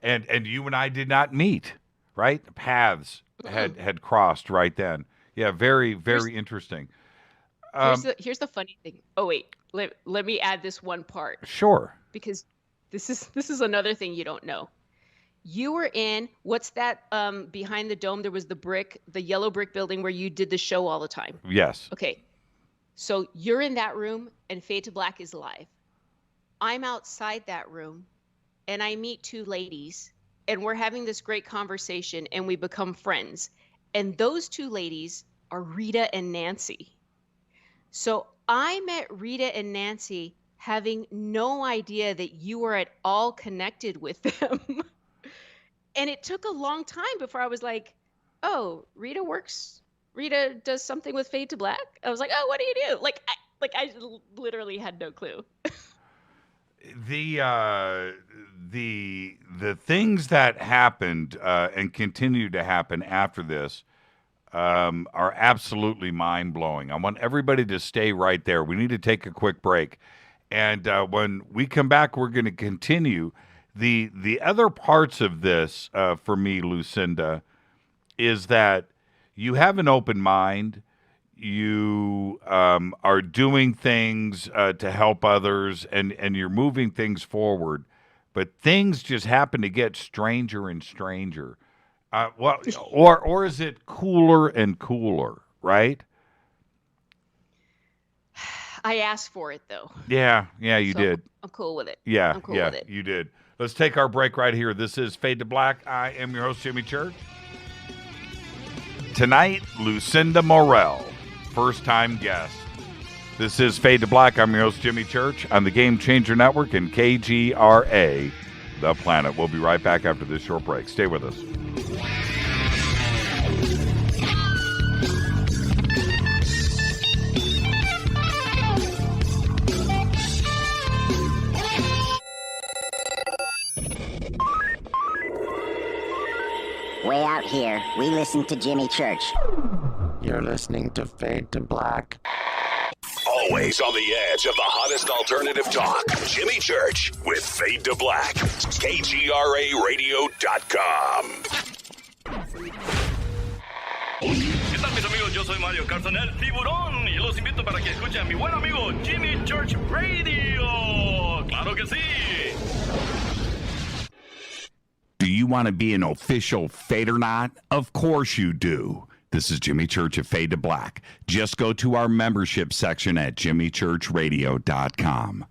and you and I did not meet, right? Paths had crossed right then. Yeah, very, very interesting. Here's the funny thing. Oh wait, let me add this one part. Sure. Because this is another thing you don't know. You were in, what's that behind the dome? There was the yellow brick building where you did the show all the time. Yes. Okay. So you're in that room and Fade to Black is live. I'm outside that room and I meet two ladies and we're having this great conversation and we become friends. And those two ladies are Rita and Nancy. So I met Rita and Nancy having no idea that you were at all connected with them. And it took a long time before I was like, oh, Rita does something with Fade to Black. I was like, oh, what do you do? I literally had no clue. The things that happened and continue to happen after this are absolutely mind-blowing. I want everybody to stay right there. We need to take a quick break. And when we come back, we're going to continue. The other parts of this, for me, Lucinda, is that you have an open mind. You are doing things to help others, and you're moving things forward. But things just happen to get stranger and stranger. Or is it cooler and cooler, right? I asked for it, though. Yeah, you did. I'm cool with it. Yeah, I'm cool with it. You did. Let's take our break right here. This is Fade to Black. I am your host, Jimmy Church. Tonight, Lucinda Morel, first-time guest. This is Fade to Black. I'm your host, Jimmy Church, on the Game Changer Network and KGRA, The Planet. We'll be right back after this short break. Stay with us. Way out here, we listen to Jimmy Church. You're listening to Fade to Black. Always on the edge of the hottest alternative talk. Jimmy Church with Fade to Black. KGRARadio.com. ¿Qué tal, mis amigos? Yo soy Mario Carson, el tiburón, y los invito para que escuchen a mi buen amigo Jimmy Church Radio. ¡Claro que sí! Do you want to be an official fadernaut? Of course you do. This is Jimmy Church of Fade to Black. Just go to our membership section at jimmychurchradio.com.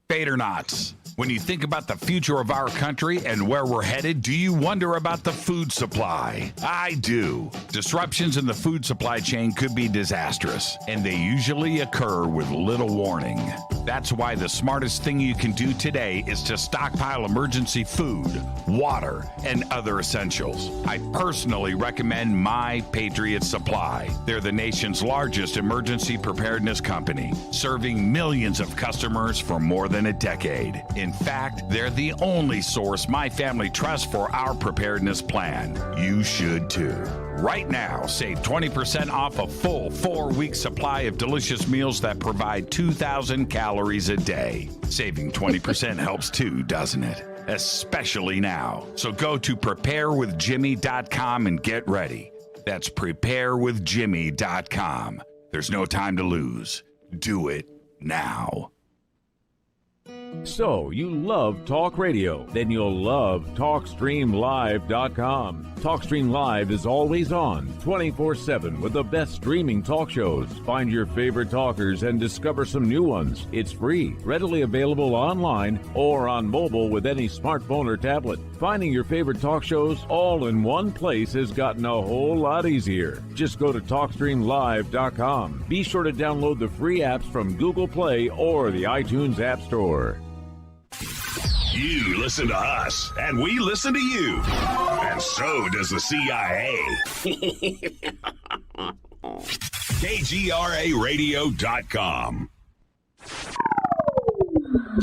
Fadernauts. When you think about the future of our country and where we're headed, do you wonder about the food supply? I do. Disruptions in the food supply chain could be disastrous, and they usually occur with little warning. That's why the smartest thing you can do today is to stockpile emergency food, water, and other essentials. I personally recommend My Patriot Supply. They're the nation's largest emergency preparedness company, serving millions of customers for more than a decade. In fact, they're the only source my family trusts for our preparedness plan. You should too. Right now, save 20% off a full 4-week supply of delicious meals that provide 2,000 calories a day. Saving 20% helps too, doesn't it? Especially now. So go to preparewithjimmy.com and get ready. That's preparewithjimmy.com. There's no time to lose. Do it now. So, you love talk radio? Then you'll love TalkStreamLive.com. TalkStream Live is always on, 24/7, with the best streaming talk shows. Find your favorite talkers and discover some new ones. It's free, readily available online or on mobile with any smartphone or tablet. Finding your favorite talk shows all in one place has gotten a whole lot easier. Just go to TalkStreamLive.com. Be sure to download the free apps from Google Play or the iTunes App Store. You listen to us, and we listen to you. And so does the CIA. KGRARadio.com.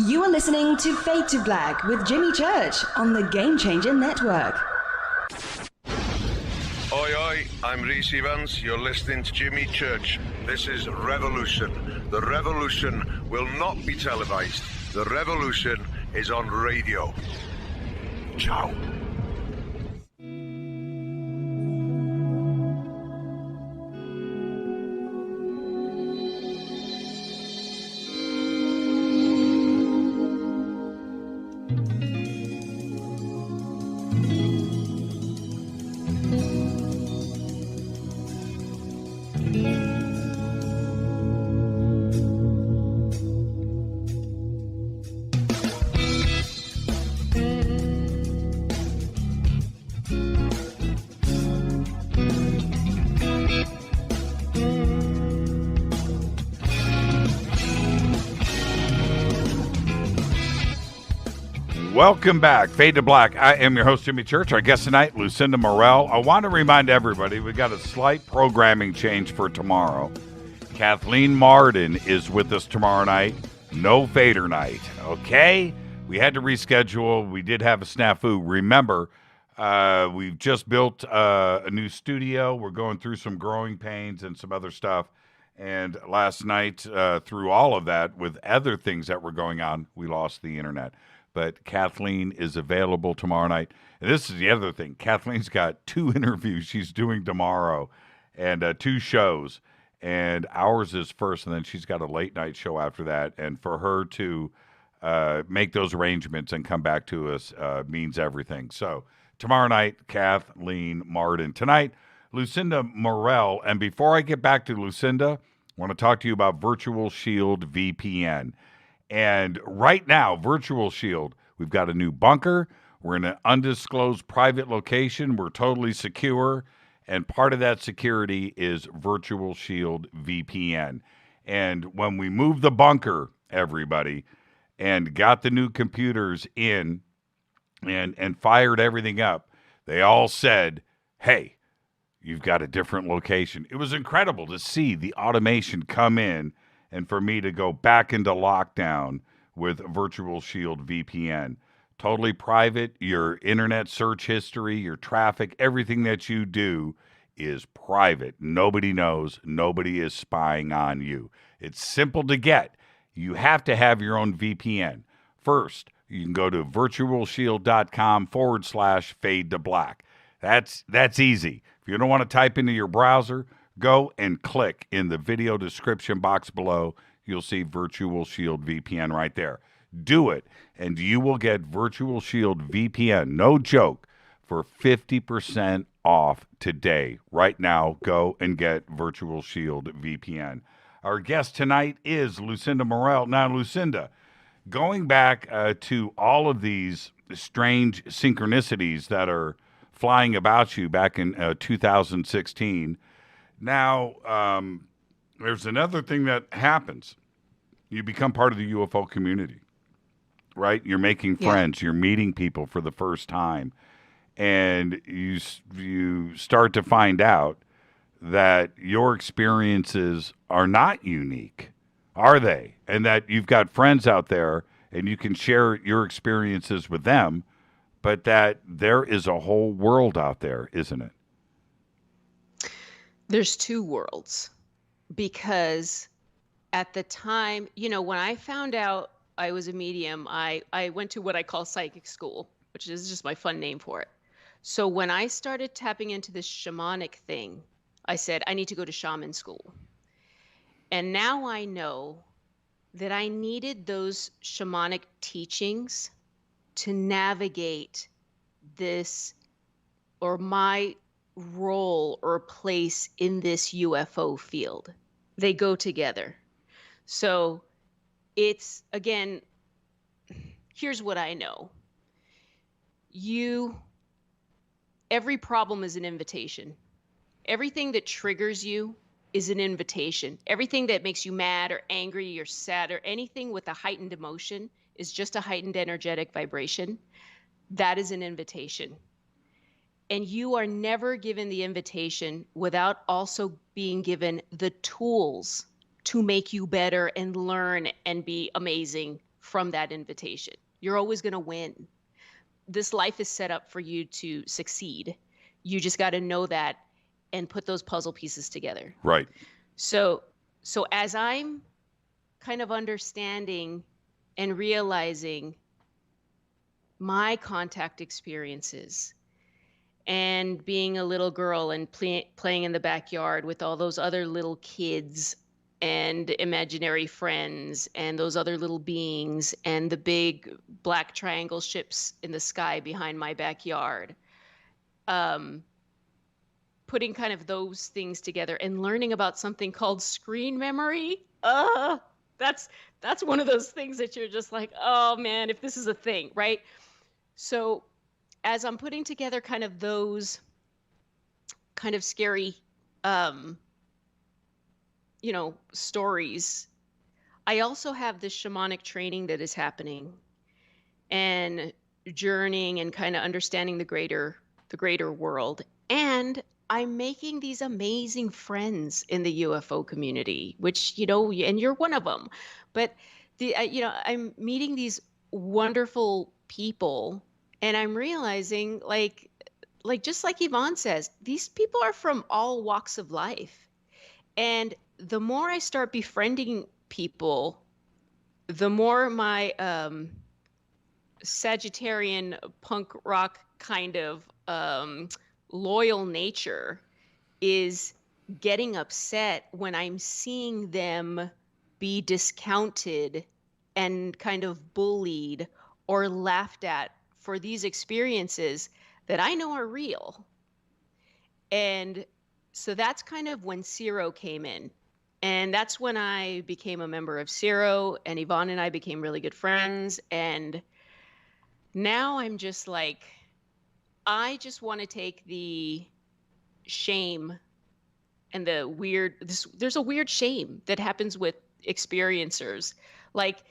You are listening to Fade to Black with Jimmy Church on the Game Changer Network. Oi, oi, I'm Reese Evans. You're listening to Jimmy Church. This is Revolution. The revolution will not be televised. The revolution is on radio. Ciao. Welcome back, Fade to Black. I am your host, Jimmy Church. Our guest tonight, Lucinda Morel. I want to remind everybody we got a slight programming change for tomorrow. Kathleen Martin is with us tomorrow night. No Fader night, okay? We had to reschedule. We did have a snafu. Remember, we've just built a new studio. We're going through some growing pains and some other stuff. And last night, through all of that, with other things that were going on, we lost the internet. But Kathleen is available tomorrow night. And this is the other thing. Kathleen's got 2 interviews she's doing tomorrow and 2 shows. And ours is first, and then she's got a late night show after that. And for her to make those arrangements and come back to us means everything. So tomorrow night, Kathleen Martin. Tonight, Lucinda Morel. And before I get back to Lucinda, I want to talk to you about Virtual Shield VPN. And right now, Virtual Shield, we've got a new bunker. We're in an undisclosed private location. We're totally secure. And part of that security is Virtual Shield VPN. And when we moved the bunker, everybody, and got the new computers in and fired everything up, they all said, hey, you've got a different location. It was incredible to see the automation come in and for me to go back into lockdown with Virtual Shield VPN. Totally private. Your internet search history, your traffic, everything that you do is private. Nobody knows. Nobody is spying on you. It's simple to get. You have to have your own VPN. First, you can go to virtualshield.com/fade to black. That's easy. If you don't want to type into your browser, go and click in the video description box below. You'll see Virtual Shield VPN right there. Do it, and you will get Virtual Shield VPN, no joke, for 50% off today. Right now, go and get Virtual Shield VPN. Our guest tonight is Lucinda Morel. Now, Lucinda, going back to all of these strange synchronicities that are flying about you back in 2016, now, there's another thing that happens. You become part of the UFO community, right? You're making friends. You're meeting people for the first time. And you start to find out that your experiences are not unique, are they? And that you've got friends out there and you can share your experiences with them, but that there is a whole world out there, isn't it? There's 2 worlds, because at the time, when I found out I was a medium, I went to what I call psychic school, which is just my fun name for it. So when I started tapping into this shamanic thing, I said, I need to go to shaman school. And now I know that I needed those shamanic teachings to navigate this, or my role or place in this UFO field. They go together. So it's, again, here's what I know. Every problem is an invitation. Everything that triggers you is an invitation. Everything that makes you mad or angry or sad or anything with a heightened emotion is just a heightened energetic vibration. That is an invitation. And you are never given the invitation without also being given the tools to make you better and learn and be amazing from that invitation. You're always going to win. This life is set up for you to succeed. You just got to know that and put those puzzle pieces together. Right. So as I'm kind of understanding and realizing my contact experiences and being a little girl and playing in the backyard with all those other little kids and imaginary friends and those other little beings and the big black triangle ships in the sky behind my backyard, putting kind of those things together and learning about something called screen memory. That's one of those things that you're just like, oh man, if this is a thing, right? So as I'm putting together kind of those kind of scary, stories, I also have this shamanic training that is happening and journeying and kind of understanding the greater world. And I'm making these amazing friends in the UFO community, which, and you're one of them, but I'm meeting these wonderful people, and I'm realizing like just like Yvonne says, these people are from all walks of life. And the more I start befriending people, the more my Sagittarian punk rock kind of loyal nature is getting upset when I'm seeing them be discounted and kind of bullied or laughed at for these experiences that I know are real. And so that's kind of when Zero came in. And that's when I became a member of Zero, and Yvonne and I became really good friends. And now I'm just like, I just want to take the shame and the weird, there's a weird shame that happens with experiencers. Like,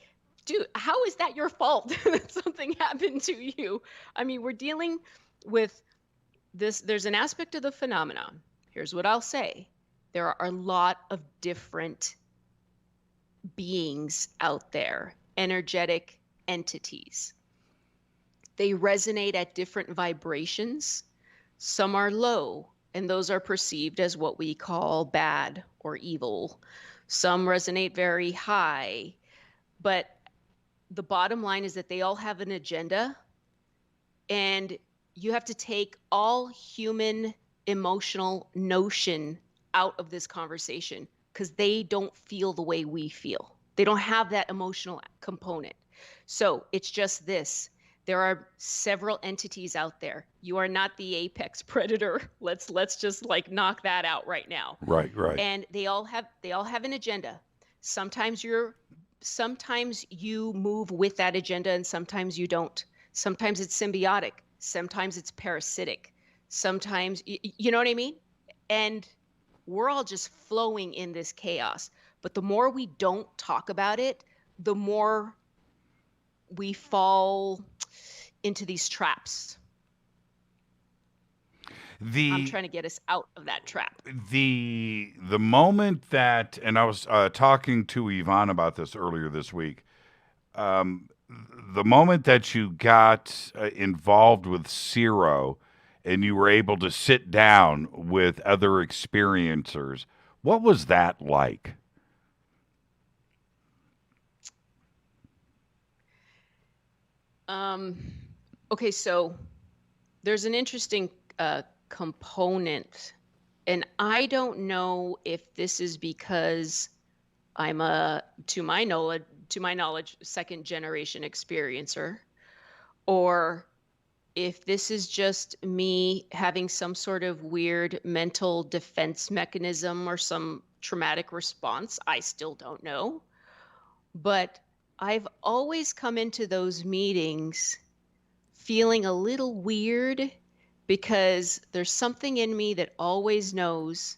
dude, how is that your fault that something happened to you? I mean, we're dealing with this. There's an aspect of the phenomenon. Here's what I'll say. There are a lot of different beings out there, energetic entities. They resonate at different vibrations. Some are low, and those are perceived as what we call bad or evil. Some resonate very high, but the bottom line is that they all have an agenda, and you have to take all human emotional notion out of this conversation because they don't feel the way we feel. They don't have that emotional component. So it's just this. There are several entities out there. You are not the apex predator. Let's just like knock that out right now. Right. And they all have an agenda. Sometimes you move with that agenda and sometimes you don't. Sometimes it's symbiotic. Sometimes it's parasitic. Sometimes, you know what I mean? And we're all just flowing in this chaos. But the more we don't talk about it, the more we fall into these traps. I'm trying to get us out of that trap. The moment that, and I was talking to Yvonne about this earlier this week, the moment that you got involved with Zero and you were able to sit down with other experiencers, what was that like? Okay, so there's an interesting component, and I don't know if this is because I'm to my knowledge, to my knowledge, second generation experiencer, or if this is just me having some sort of weird mental defense mechanism or some traumatic response, I still don't know. But I've always come into those meetings feeling a little weird because there's something in me that always knows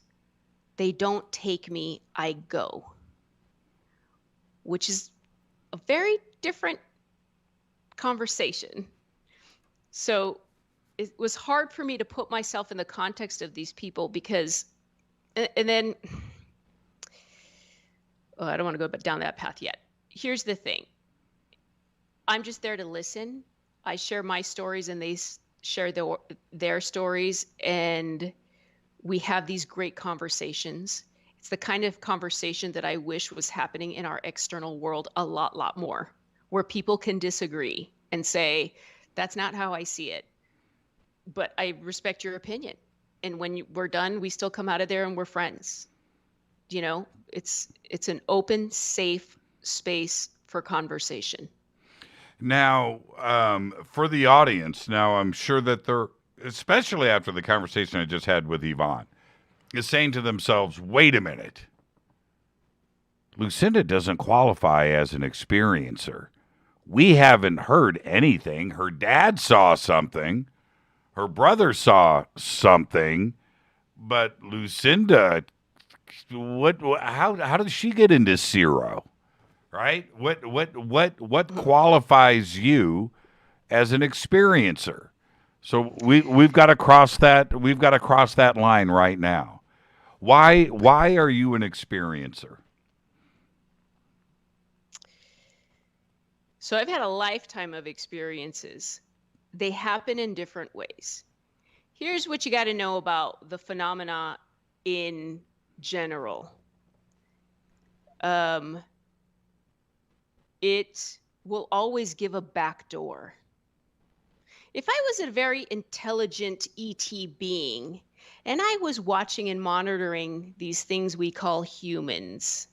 they don't take me, I go, which is a very different conversation. So it was hard for me to put myself in the context of these people because, and then, I don't want to go down that path yet. Here's the thing. I'm just there to listen. I share my stories and they share their stories, and we have these great conversations. It's the kind of conversation that I wish was happening in our external world a lot more, where people can disagree and say, that's not how I see it, but I respect your opinion. And when we're done, we still come out of there and we're friends. You know, it's an open, safe space for conversation. Now, for the audience, now I'm sure that they're, especially after the conversation I just had with Yvonne, is saying to themselves, wait a minute. Lucinda doesn't qualify as an experiencer. We haven't heard anything. Her dad saw something. Her brother saw something. But Lucinda, how does she get into zero? Right? What qualifies you as an experiencer? So we've got to cross that. We've got to cross that line right now. Why are you an experiencer? So I've had a lifetime of experiences. They happen in different ways. Here's what you got to know about the phenomena in general. It will always give a back door. If I was a very intelligent ET being and I was watching and monitoring these things we call humans,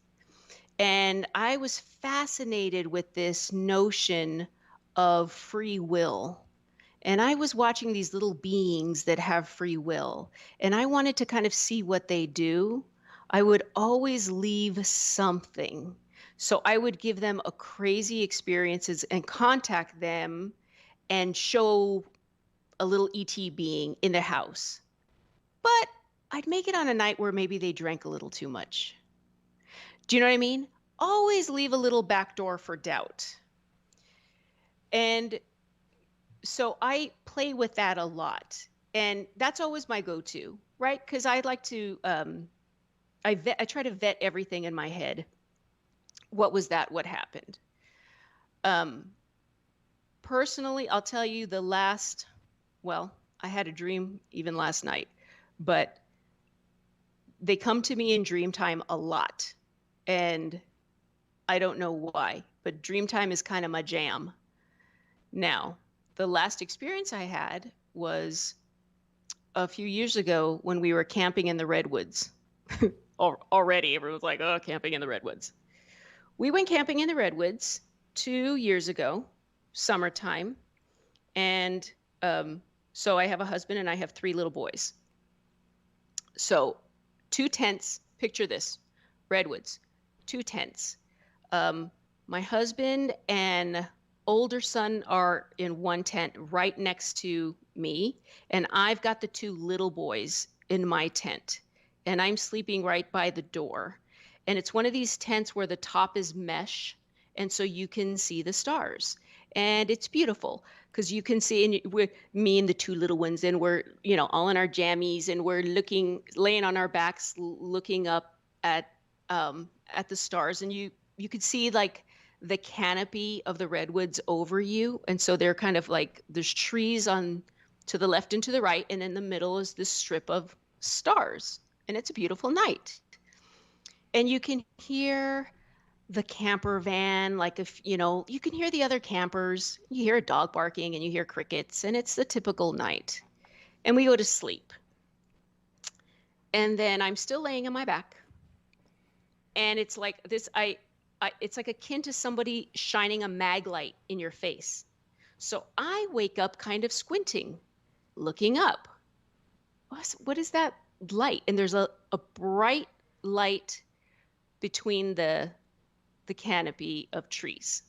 and I was fascinated with this notion of free will, and I was watching these little beings that have free will, and I wanted to kind of see what they do, I would always leave something. So I would give them a crazy experiences and contact them and show a little ET being in the house. But I'd make it on a night where maybe they drank a little too much. Do you know what I mean? Always leave a little back door for doubt. And so I play with that a lot. And that's always my go-to, right? Because I like to, I try to vet everything in my head. What was that? What happened? Personally, I'll tell you I had a dream even last night, but they come to me in dream time a lot. And I don't know why, but dream time is kind of my jam. Now, the last experience I had was a few years ago when we were camping in the Redwoods. Already, everyone's like, oh, camping in the Redwoods. We went camping in the Redwoods 2 years ago, summertime. And so I have a husband and I have 3 little boys. So 2 tents, picture this, Redwoods, 2 tents. My husband and older son are in one tent right next to me. And I've got the 2 little boys in my tent. And I'm sleeping right by the door. And it's one of these tents where the top is mesh, and so you can see the stars. And it's beautiful because you can see, and we're me and the 2 little ones, and we're, all in our jammies, and we're laying on our backs, looking up at the stars, and you could see like the canopy of the redwoods over you. And so they're kind of like, there's trees on to the left and to the right, and in the middle is this strip of stars, and it's a beautiful night. And you can hear the camper van, like if, you can hear the other campers, you hear a dog barking and you hear crickets, and it's the typical night. And we go to sleep. And then I'm still laying on my back. And it's like this, it's like akin to somebody shining a mag light in your face. So I wake up kind of squinting, looking up. What is that light? And there's a bright light between the canopy of trees.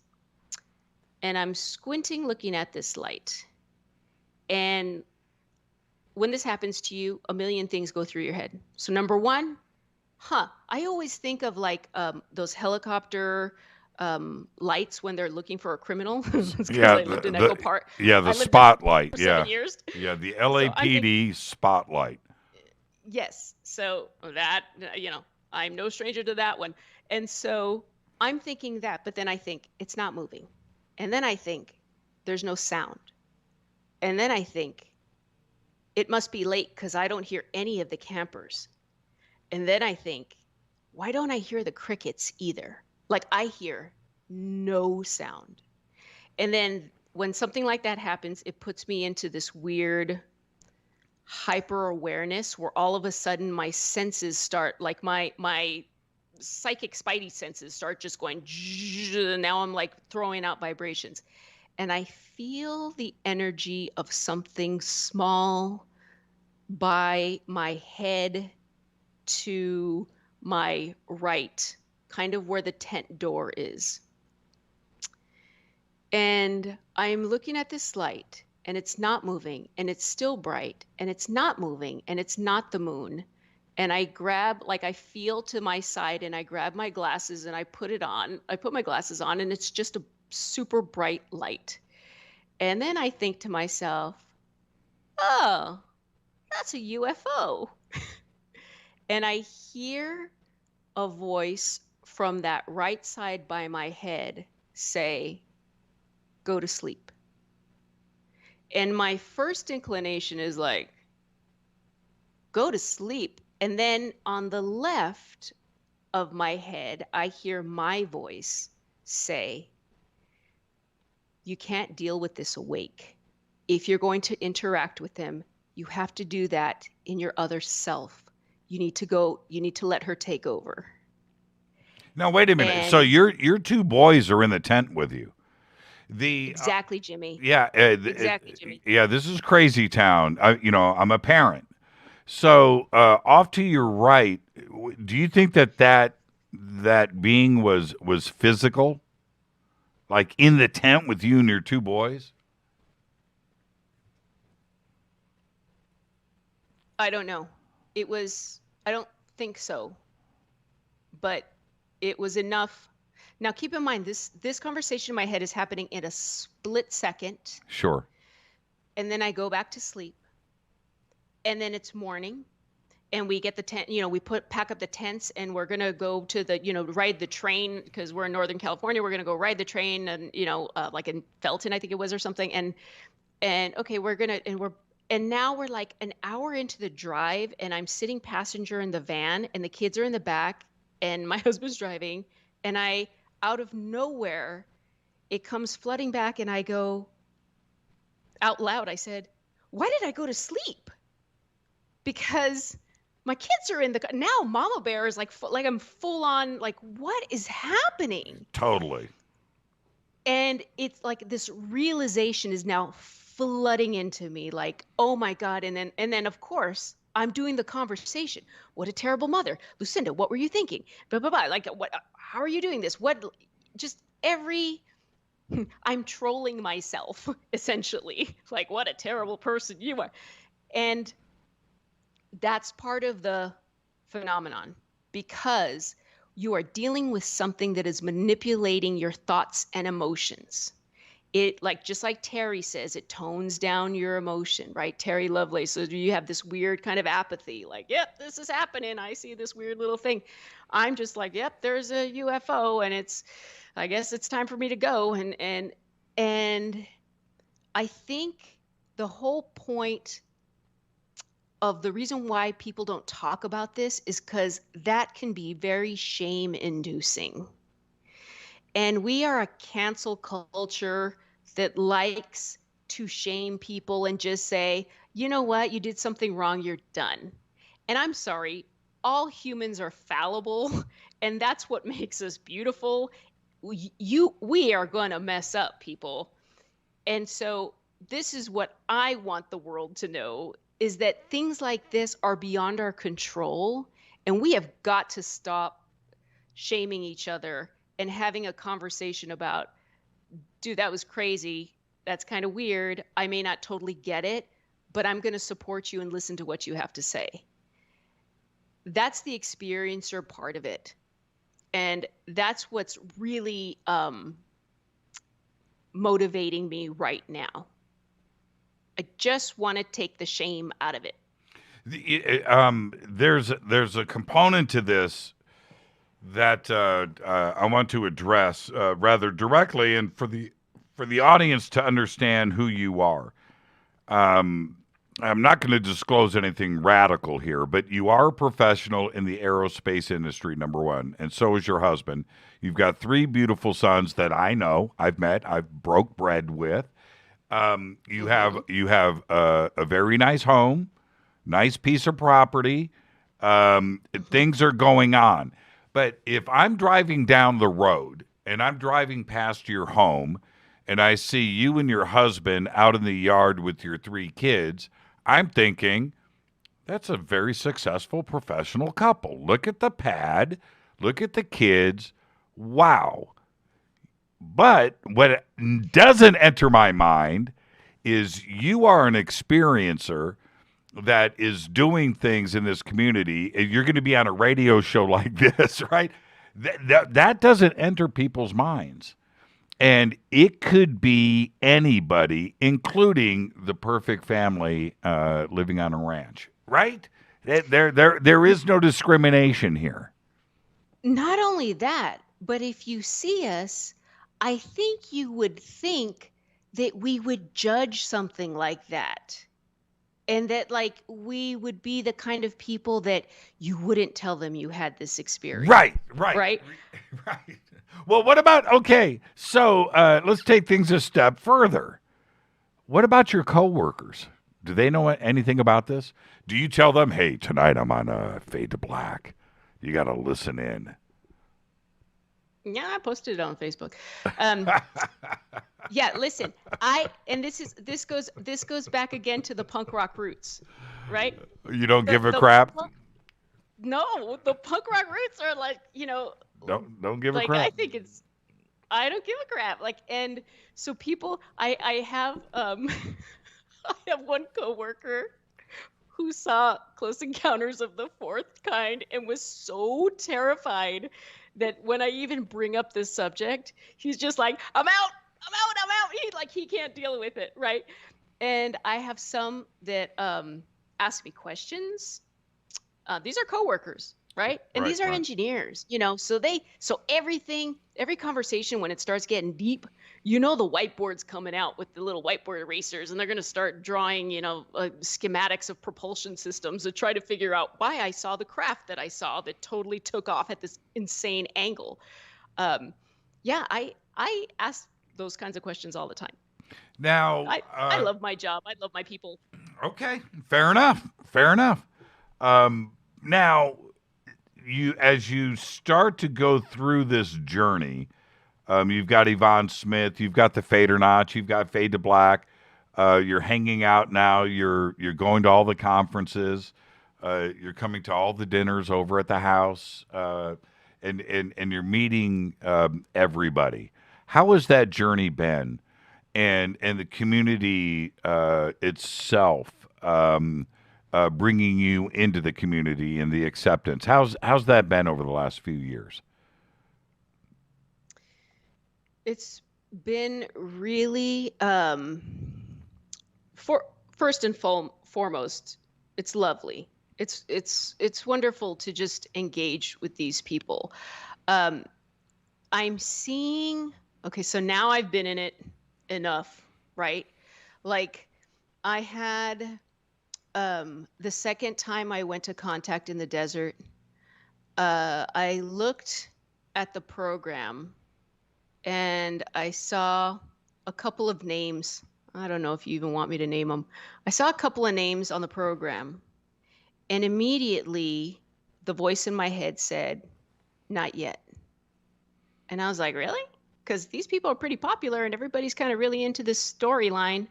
And I'm squinting looking at this light. And when this happens to you, a million things go through your head. So number one, I always think of like those helicopter lights when they're looking for a criminal. Yeah, I lived in Echo Park. Yeah, the I lived spotlight. for Yeah, 7 years. yeah, the LAPD spotlight. Yes. So that, I'm no stranger to that one. And so I'm thinking that, but then I think it's not moving. And then I think there's no sound. And then I think it must be late because I don't hear any of the campers. And then I think, why don't I hear the crickets either? Like I hear no sound. And then when something like that happens, it puts me into this weird hyper awareness where all of a sudden my senses start, like my psychic spidey senses start just going, and now I'm like throwing out vibrations. And I feel the energy of something small by my head to my right, kind of where the tent door is. And I'm looking at this light and it's not moving and it's still bright and it's not moving and it's not the moon. And I grab, like I feel to my side and I grab my glasses and I put it on. I put my glasses on and it's just a super bright light. And then I think to myself, oh, that's a UFO. And I hear a voice from that right side by my head say, go to sleep. And my first inclination is like, go to sleep. And then on the left of my head, I hear my voice say, you can't deal with this awake. If you're going to interact with them, you have to do that in your other self. You need to let her take over. Now, wait a minute. So your two boys are in the tent with you. Exactly, Jimmy. Yeah. Exactly, Jimmy. Yeah, this is crazy town. I'm a parent. So off to your right, do you think that being was physical? Like in the tent with you and your two boys? I don't know. I don't think so. But it was enough. Now, keep in mind, this conversation in my head is happening in a split second. Sure. And then I go back to sleep. And then it's morning. And we get the tent, we pack up the tents and we're going to go to ride the train because we're in Northern California. We're going to go ride the train and, like in Felton, I think it was, or something. And okay, and now we're like an hour into the drive and I'm sitting passenger in the van and the kids are in the back and my husband's driving. And out of nowhere, it comes flooding back and I go out loud. I said, why did I go to sleep? Because my kids are in now Mama Bear is like I'm full on, like, what is happening? Totally. And it's like this realization is now flooding into me, like, oh my God. And then of course I'm doing the conversation. What a terrible mother. Lucinda, what were you thinking? Blah, blah, blah. Like, how are you doing this? I'm trolling myself, essentially. Like, what a terrible person you are. And that's part of the phenomenon because you are dealing with something that is manipulating your thoughts and emotions. It, just like Terry says, it tones down your emotion, right? Terry Lovelace. So you have this weird kind of apathy, like, yep, this is happening. I see this weird little thing. I'm just like, yep, there's a UFO and I guess it's time for me to go. And I think the whole point of the reason why people don't talk about this is because that can be very shame-inducing. And we are a cancel culture that likes to shame people and just say, you know what, you did something wrong, you're done. And I'm sorry, all humans are fallible, and that's what makes us beautiful. We are going to mess up, people. And so this is what I want the world to know, is that things like this are beyond our control, and we have got to stop shaming each other and having a conversation about, dude, that was crazy. That's kind of weird. I may not totally get it, but I'm going to support you and listen to what you have to say. That's the experiencer part of it. And that's what's really motivating me right now. I just want to take the shame out of it. There's a component to this that I want to address rather directly, and for the audience to understand who you are. I'm not going to disclose anything radical here, but you are a professional in the aerospace industry, number one, and so is your husband. You've got 3 beautiful sons that I know, I've met, I've broke bread with. You have a very nice home, nice piece of property. Things are going on. But if I'm driving down the road and I'm driving past your home and I see you and your husband out in the yard with your 3 kids, I'm thinking, that's a very successful professional couple. Look at the pad. Look at the kids. Wow. But what doesn't enter my mind is you are an experiencer that is doing things in this community. You're going to be on a radio show like this, right? That doesn't enter people's minds. And it could be anybody, including the perfect family living on a ranch, right? There is no discrimination here. Not only that, but if you see us, I think you would think that we would judge something like that. And that, like, we would be the kind of people that you wouldn't tell them you had this experience. Right. Well, what about, okay, so let's take things a step further. What about your coworkers? Do they know anything about this? Do you tell them, hey, tonight I'm on Fade to Black. You got to listen in. Yeah, I posted it on Facebook. Yeah, listen, this goes back again to the punk rock roots, right? You don't give a crap? No, the punk rock roots are like, don't give like, a crap. I don't give a crap. Like, and so people, I have I have one coworker who saw Close Encounters of the Fourth Kind and was so terrified that when I even bring up this subject, he's just like, I'm out. He can't deal with it, right? And I have some that ask me questions. These are coworkers, right? And these are engineers, so every conversation, when it starts getting deep, the whiteboard's coming out with the little whiteboard erasers, and they're going to start drawing, schematics of propulsion systems to try to figure out why I saw the craft that I saw that totally took off at this insane angle. I ask those kinds of questions all the time. Now, I love my job. I love my people. Okay, fair enough. Now, as you start to go through this journey, you've got Yvonne Smith, you've got the fadernaut, you've got Fade to Black. You're hanging out now. You're going to all the conferences. You're coming to all the dinners over at the house, and you're meeting everybody. How has that journey been, and the community itself? Bringing you into the community and the acceptance. How's that been over the last few years? It's been really, first and foremost, it's lovely. It's wonderful to just engage with these people. I'm seeing, okay, so now I've been in it enough, right? Like, I had the second time I went to Contact in the Desert, I looked at the program and I saw a couple of names. I don't know if you even want me to name them. I saw a couple of names on the program, and immediately the voice in my head said, "Not yet." And I was like, really? Because these people are pretty popular and everybody's kind of really into this storyline.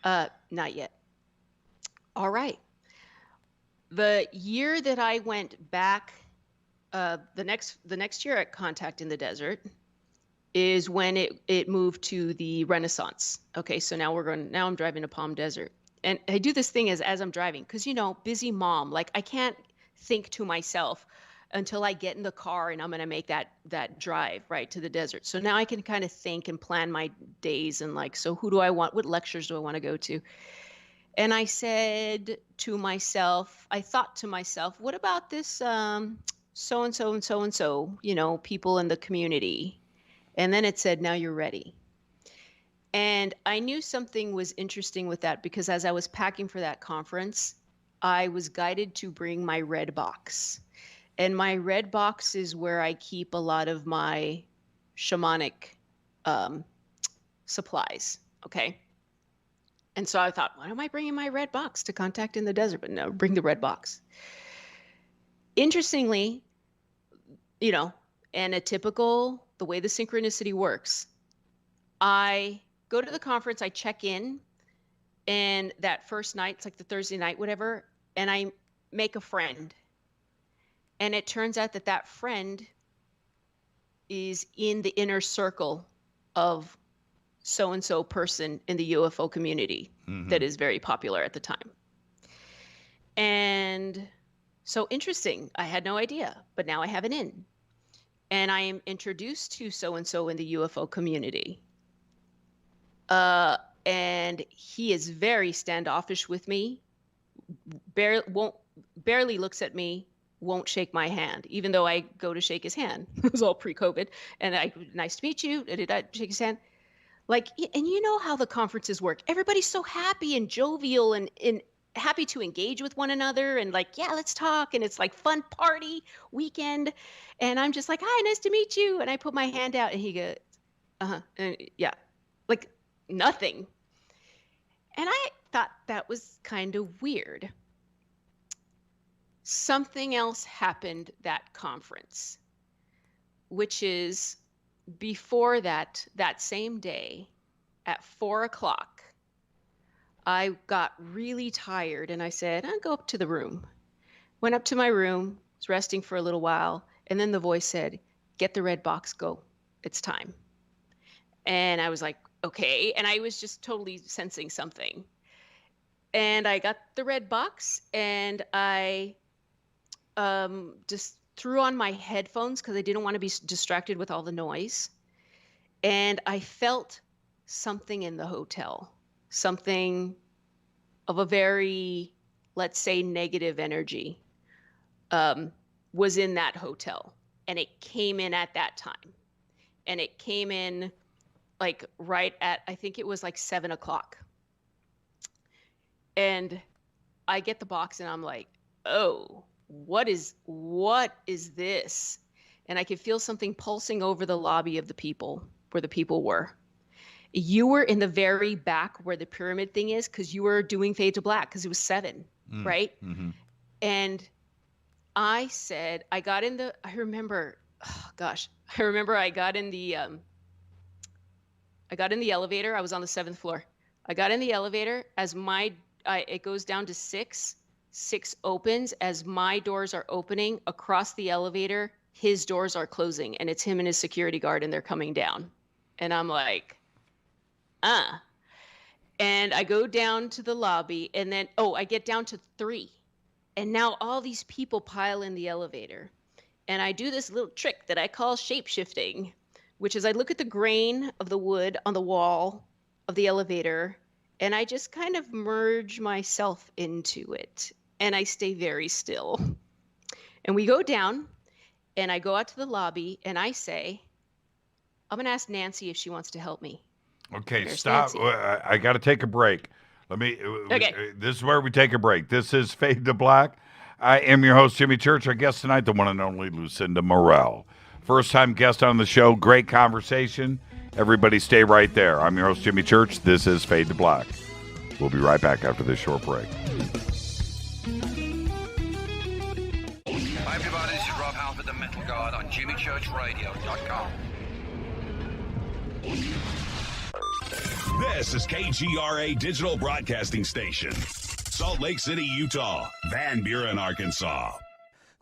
Not yet. All right. The year that I went back, the next year at Contact in the Desert is when it moved to the Renaissance. Okay, so now I'm driving to Palm Desert. And I do this thing as I'm driving, because, busy mom, like I can't think to myself until I get in the car and I'm going to make that drive right to the desert. So now I can kind of think and plan my days and so who do I want? What lectures do I want to go to? And I said to myself, I thought to myself, what about this so-and-so and so-and-so, people in the community? And then it said, now you're ready. And I knew something was interesting with that because as I was packing for that conference, I was guided to bring my red box. And my red box is where I keep a lot of my shamanic supplies, okay? And so I thought, why am I bringing my red box to Contact in the Desert? But no, bring the red box. Interestingly, and the way the synchronicity works, I go to the conference, I check in, and that first night, it's like the Thursday night, whatever, and I make a friend. And it turns out that friend is in the inner circle of so-and-so person in the UFO community that is very popular at the time. And so interesting. I had no idea, but now I have an in. And I am introduced to so-and-so in the UFO community. And he is very standoffish with me, barely looks at me, won't shake my hand, even though I go to shake his hand. It was all pre-COVID. And nice to meet you. Did I shake his hand? And you know how the conferences work. Everybody's so happy and jovial and happy to engage with one another and yeah, let's talk. And it's fun party weekend. And I'm just hi, nice to meet you. And I put my hand out and he goes, and yeah, nothing. And I thought that was kind of weird. Something else happened that conference, which is before that same day at 4:00, I got really tired and I said, I'll go up to the room. Went up to my room, was resting for a little while. And then the voice said, get the red box, go. It's time. And I was like, okay. And I was just totally sensing something. And I got the red box and I just threw on my headphones because I didn't want to be distracted with all the noise. And I felt something in the hotel, something of a very, let's say, negative energy was in that hotel. And it came in at that time. And it came in right at, I think it was 7:00. And I get the box and I'm like, oh, what is this? And I could feel something pulsing over the lobby of the people, where the people were. You were in the very back where the pyramid thing is, because you were doing Fade to Black, because it was 7, right? Mm-hmm. And I said, I remember I got in the elevator. I was on the 7th floor. I got in the elevator as it goes down to 6. 6 opens. As my doors are opening across the elevator, his doors are closing, and it's him and his security guard, and they're coming down. And I'm like, And I go down to the lobby, and then, I get down to 3. And now all these people pile in the elevator. And I do this little trick that I call shape-shifting, which is I look at the grain of the wood on the wall of the elevator, and I just kind of merge myself into it. And I stay very still. And we go down, and I go out to the lobby, and I say, I'm going to ask Nancy if she wants to help me. Okay, There's stop. I got to take a break. Okay. This is where we take a break. This is Fade to Black. I am your host, Jimmy Church. Our guest tonight, the one and only Lucinda Morel. First-time guest on the show. Great conversation. Everybody stay right there. I'm your host, Jimmy Church. This is Fade to Black. We'll be right back after this short break. I everybody, this is Rob Halford, the Metal God, on jimmychurchradio.com. This is KGRA Digital Broadcasting Station. Salt Lake City, Utah. Van Buren, Arkansas.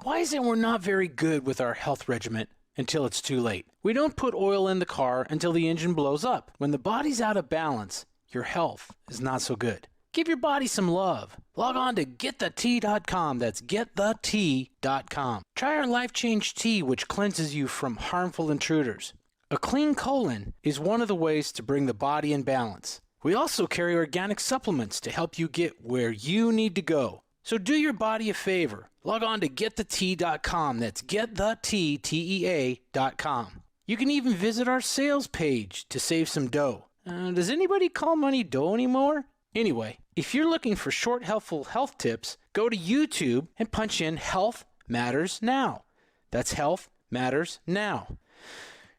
Why is it we're not very good with our health regimen until it's too late? We don't put oil in the car until the engine blows up. When the body's out of balance, your health is not so good. Give your body some love. Log on to wtih.com. That's wtih.com. Try our Life Change Tea, which cleanses you from harmful intruders. A clean colon is one of the ways to bring the body in balance. We also carry organic supplements to help you get where you need to go. So do your body a favor. Log on to getthetih.com. That's getthetih.com. You can even visit our sales page to save some dough. Does anybody call money dough anymore? Anyway, if you're looking for short, helpful health tips, go to YouTube and punch in Health Matters Now. That's Health Matters Now.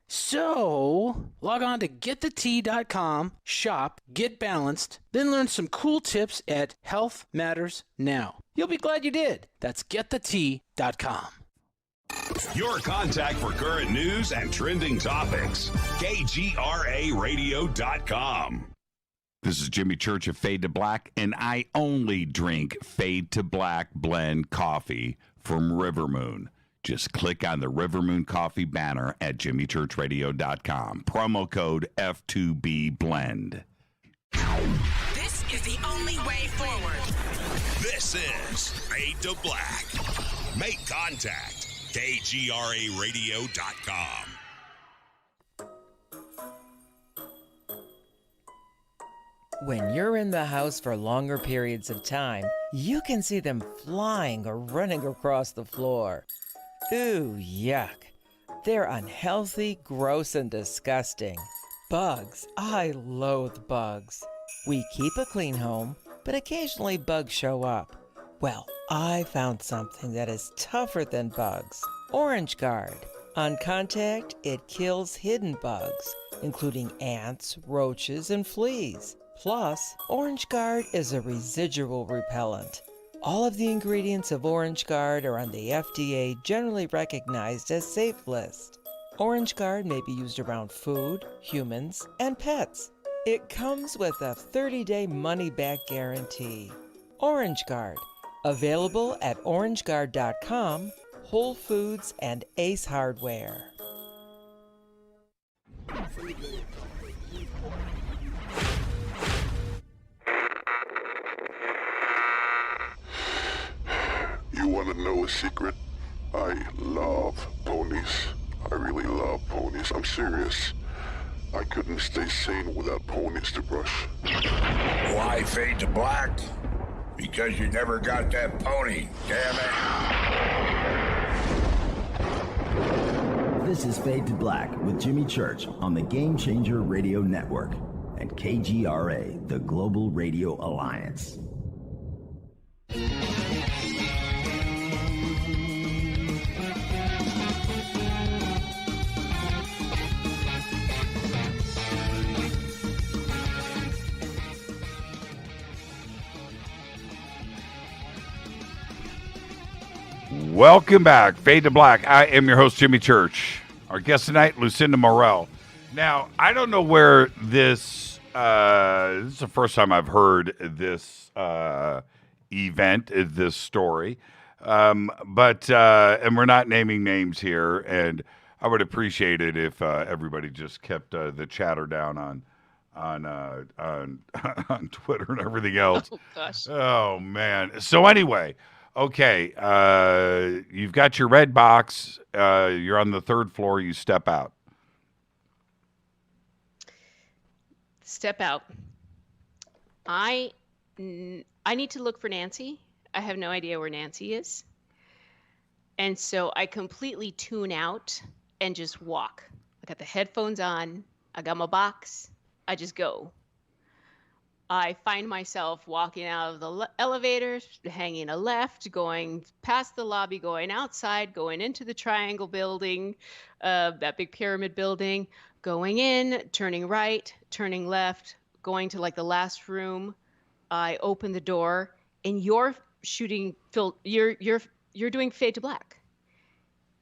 So, log on to getthetih.com, shop, get balanced, then learn some cool tips at Health Matters Now. You'll be glad you did. That's getthetih.com. Your contact for current news and trending topics. KGRAradio.com. This is Jimmy Church of Fade to Black, and I only drink Fade to Black blend coffee from Rivermoon. Just click on the Rivermoon Coffee banner at jimmychurchradio.com. Promo code F2B This is the only way forward. This is Fade to Black. Make contact. KGRAradio.com. When you're in the house for longer periods of time, you can see them flying or running across the floor. Ooh, yuck. They're unhealthy, gross, and disgusting. Bugs. I loathe bugs. We keep a clean home, but occasionally bugs show up. Well, I found something that is tougher than bugs. Orange Guard. On contact, it kills hidden bugs, including ants, roaches, and fleas. Plus, Orange Guard is a residual repellent. All of the ingredients of Orange Guard are on the FDA generally recognized as safe list. Orange Guard may be used around food, humans, and pets. It comes with a 30-day money-back guarantee. Orange Guard, available at orangeguard.com, Whole Foods, and Ace Hardware. You want to know a secret? I love ponies. I really love ponies. I'm serious. I couldn't stay sane without ponies to brush. Why Fade to Black? Because you never got that pony, damn it. This is Fade to Black with Jimmy Church on the Game Changer Radio Network and KGRA, the Global Radio Alliance. Welcome back, Fade to Black. I am your host, Jimmy Church. Our guest tonight, Lucinda Morel. Now, I don't know where this is the first time I've heard this event, this story. But we're not naming names here, and I would appreciate it if everybody just kept the chatter down on Twitter and everything else. Oh, gosh. Oh, man. So anyway, okay, you've got your red box. You're on the third floor. You step out. Step out. I need to look for Nancy. I have no idea where Nancy is. And so I completely tune out and just walk. I got the headphones on. I got my box. I just go. I find myself walking out of the elevator, hanging a left, going past the lobby, going outside, going into the triangle building, that big pyramid building, going in, turning right, turning left, going to like the last room. I open the door, and you're shooting. You're doing Fade to Black,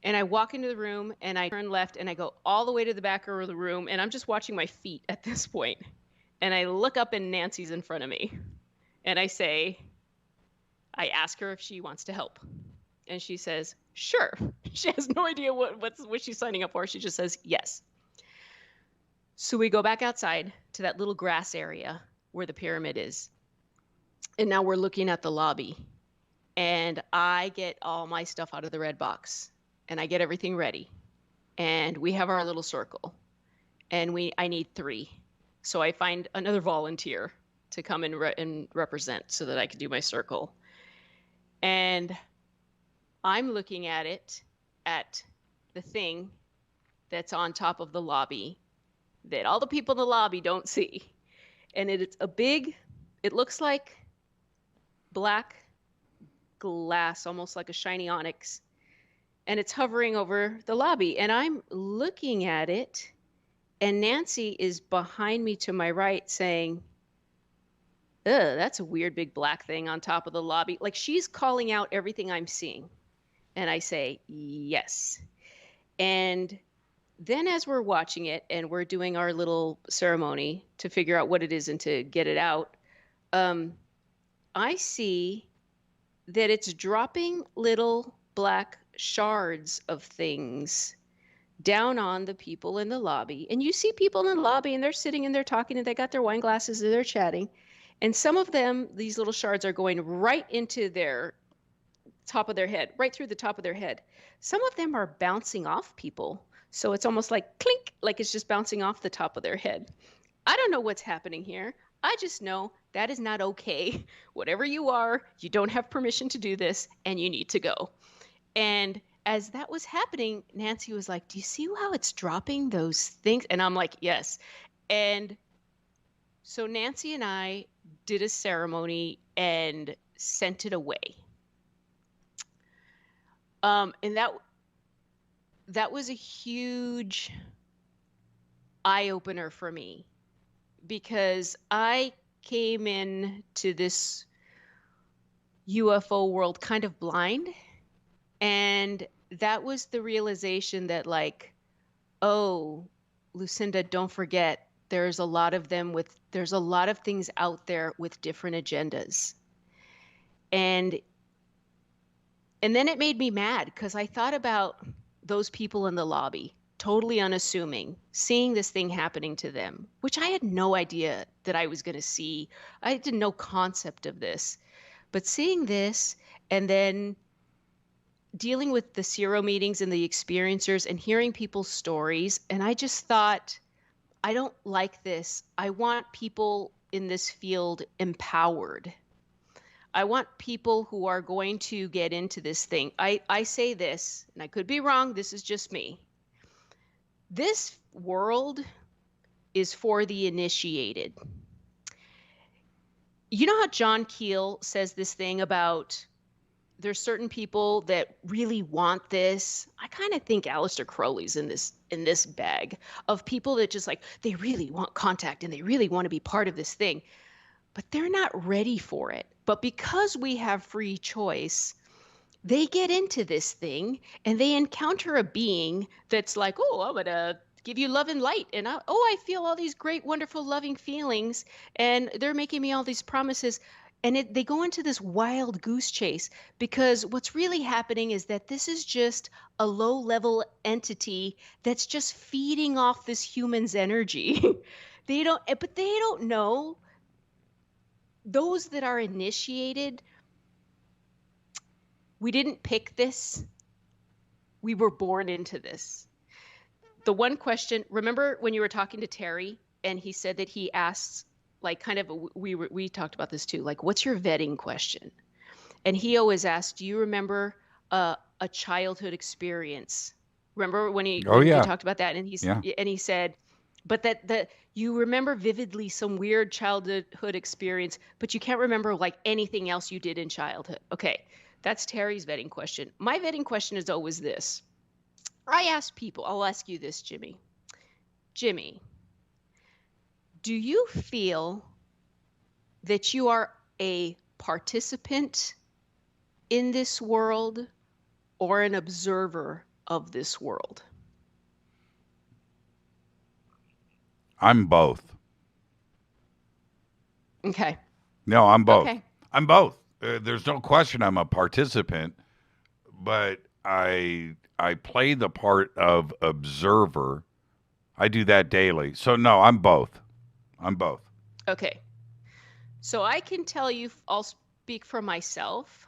And I walk into the room and I turn left and I go all the way to the back of the room, and I'm just watching my feet at this point. And I look up and Nancy's in front of me. And I I ask her if she wants to help. And she says, sure. She has no idea what she's signing up for. She just says yes. So we go back outside to that little grass area where the pyramid is. And now we're looking at the lobby. And I get all my stuff out of the red box. And I get everything ready. And we have our little circle. And I need 3. So I find another volunteer to come and represent so that I can do my circle. And I'm looking at the thing that's on top of the lobby that all the people in the lobby don't see. And it's it looks like black glass, almost like a shiny onyx. And it's hovering over the lobby. And I'm looking at it, and Nancy is behind me to my right saying, ugh, that's a weird big black thing on top of the lobby. Like, she's calling out everything I'm seeing. And I say, yes. And then as we're watching it and we're doing our little ceremony to figure out what it is and to get it out, I see that it's dropping little black shards of things down on the people in the lobby. And you see people in the lobby and they're sitting and they're talking and they got their wine glasses and they're chatting. And some of them, these little shards are going right into their top of their head, right through the top of their head. Some of them are bouncing off people. So it's almost like clink, like it's just bouncing off the top of their head. I don't know what's happening here. I just know that is not okay. Whatever you are, you don't have permission to do this and you need to go. And as that was happening, Nancy was like, do you see how it's dropping those things? And I'm like, yes. And so Nancy and I did a ceremony and sent it away. And that was a huge eye-opener for me, because I came into this UFO world kind of blind. And that was the realization that, like, oh, Lucinda, don't forget, there's a lot of things out there with different agendas. And then it made me mad, because I thought about those people in the lobby, totally unassuming, seeing this thing happening to them, which I had no idea that I was going to see. I had no concept of this. But seeing this and then dealing with the Zero meetings and the experiencers and hearing people's stories, and I just thought, I don't like this. I want people in this field empowered. I want people who are going to get into this thing. I say this, and I could be wrong, this is just me. This world is for the initiated. You know how John Keel says this thing about there's certain people that really want this? I kind of think Aleister Crowley's in this bag of people that just, like, they really want contact and they really want to be part of this thing, but they're not ready for it. But because we have free choice, they get into this thing and they encounter a being that's like, oh, I'm going to give you love and light. And I feel all these great, wonderful, loving feelings. And they're making me all these promises. And they go into this wild goose chase, because what's really happening is that this is just a low-level entity that's just feeding off this human's energy. They don't know. Those that are initiated, we didn't pick this. We were born into this. The one question, remember when you were talking to Terry and he said that he asks, like, kind of, we talked about this too, like, what's your vetting question? And he always asked, do you remember a childhood experience? Remember when he talked about that? And he said, but that you remember vividly some weird childhood experience, but you can't remember, like, anything else you did in childhood. Okay, that's Terry's vetting question. My vetting question is always this. I ask people, I'll ask you this, Jimmy. Jimmy, do you feel that you are a participant in this world or an observer of this world? I'm both. Okay. No, I'm both. Okay. I'm both. There's no question I'm a participant, but I play the part of observer. I do that daily. So no, I'm both. I'm both. Okay. So I can tell you, I'll speak for myself.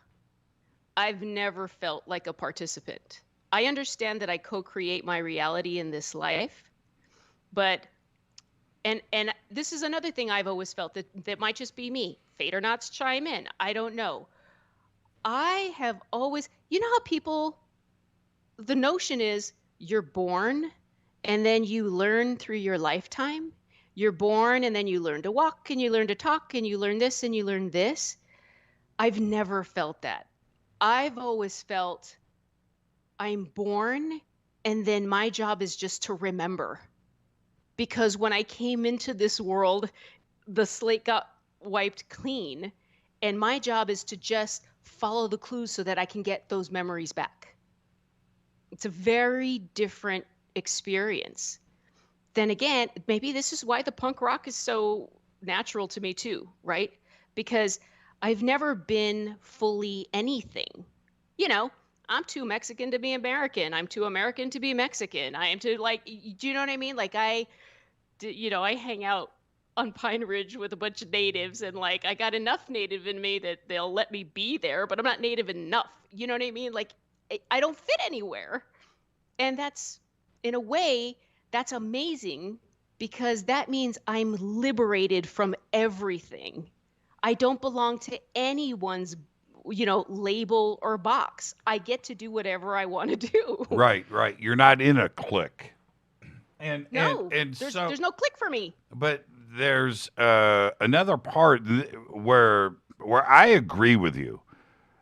I've never felt like a participant. I understand that I co-create my reality in this life, but and this is another thing I've always felt that might just be me. Fadernauts chime in. I don't know. I have always, you know how people, the notion is you're born and then you learn through your lifetime. You're born and then you learn to walk and you learn to talk and you learn this and you learn this. I've never felt that. I've always felt I'm born and then my job is just to remember. Because when I came into this world, the slate got wiped clean, and my job is to just follow the clues so that I can get those memories back. It's a very different experience. Then again, maybe this is why the punk rock is so natural to me too, right? Because I've never been fully anything. You know, I'm too Mexican to be American. I'm too American to be Mexican. I am too, like, do you know what I mean? Like I hang out on Pine Ridge with a bunch of natives, and like I got enough native in me that they'll let me be there, but I'm not native enough. You know what I mean? Like I don't fit anywhere. And that's, in a way, that's amazing, because that means I'm liberated from everything. I don't belong to anyone's, label or box. I get to do whatever I want to do. Right. You're not in a clique. And there's no click for me. But there's another part where I agree with you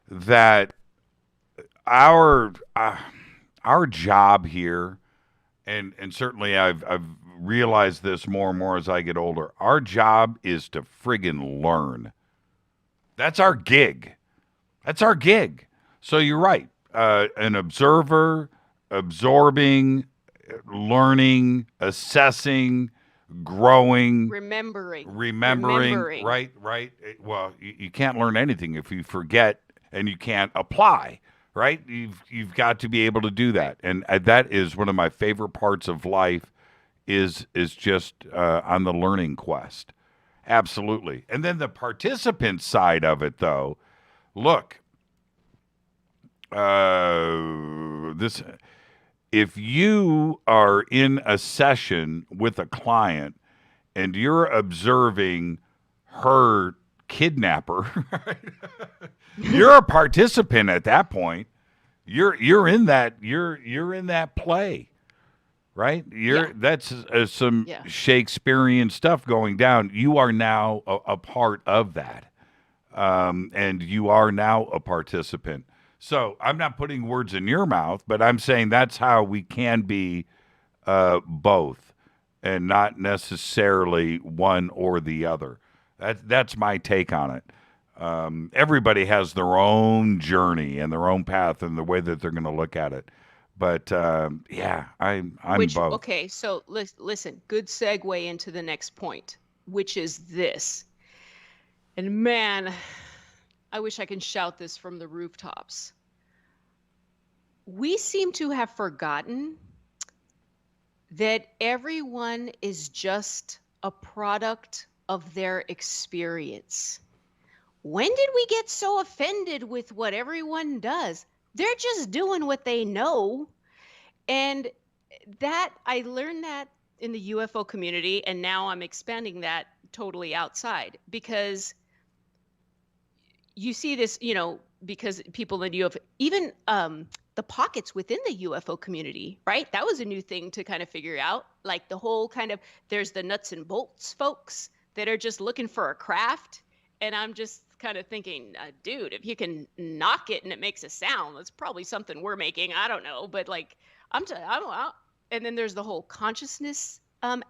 that our job here, and certainly I've realized this more and more as I get older. Our job is to friggin' learn. That's our gig. So you're right. An observer, absorbing, learning, assessing, growing, remembering. Right. Well, you can't learn anything if you forget and you can't apply. Right? You've got to be able to do that, and that is one of my favorite parts of life. Is just on the learning quest. Absolutely. And then the participant side of it, though. Look, if you are in a session with a client and you're observing her kidnapper, you're a participant at that point. You're in that play, right? That's some Shakespearean stuff going down. You are now a part of that, and you are now a participant. So I'm not putting words in your mouth, but I'm saying that's how we can be both, and not necessarily one or the other. That's my take on it. Everybody has their own journey and their own path and the way that they're going to look at it. But I'm both. Okay, so listen, good segue into the next point, which is this. And man, I wish I can shout this from the rooftops. We seem to have forgotten that everyone is just a product of their experience. When did we get so offended with what everyone does? They're just doing what they know. And that, I learned that in the UFO community, and now I'm expanding that totally outside, because you see this, because people in UFO, even the pockets within the UFO community, right? That was a new thing to kind of figure out. Like the whole kind of, there's the nuts and bolts folks that are just looking for a craft. And I'm just kind of thinking, dude, if you can knock it and it makes a sound, that's probably something we're making. I don't know. But like, and then there's the whole consciousness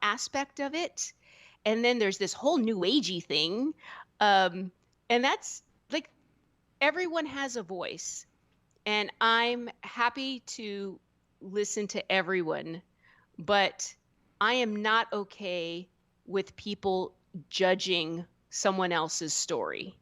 aspect of it. And then there's this whole new agey thing. And that's like, everyone has a voice. And I'm happy to listen to everyone, but I am not okay with people judging someone else's story.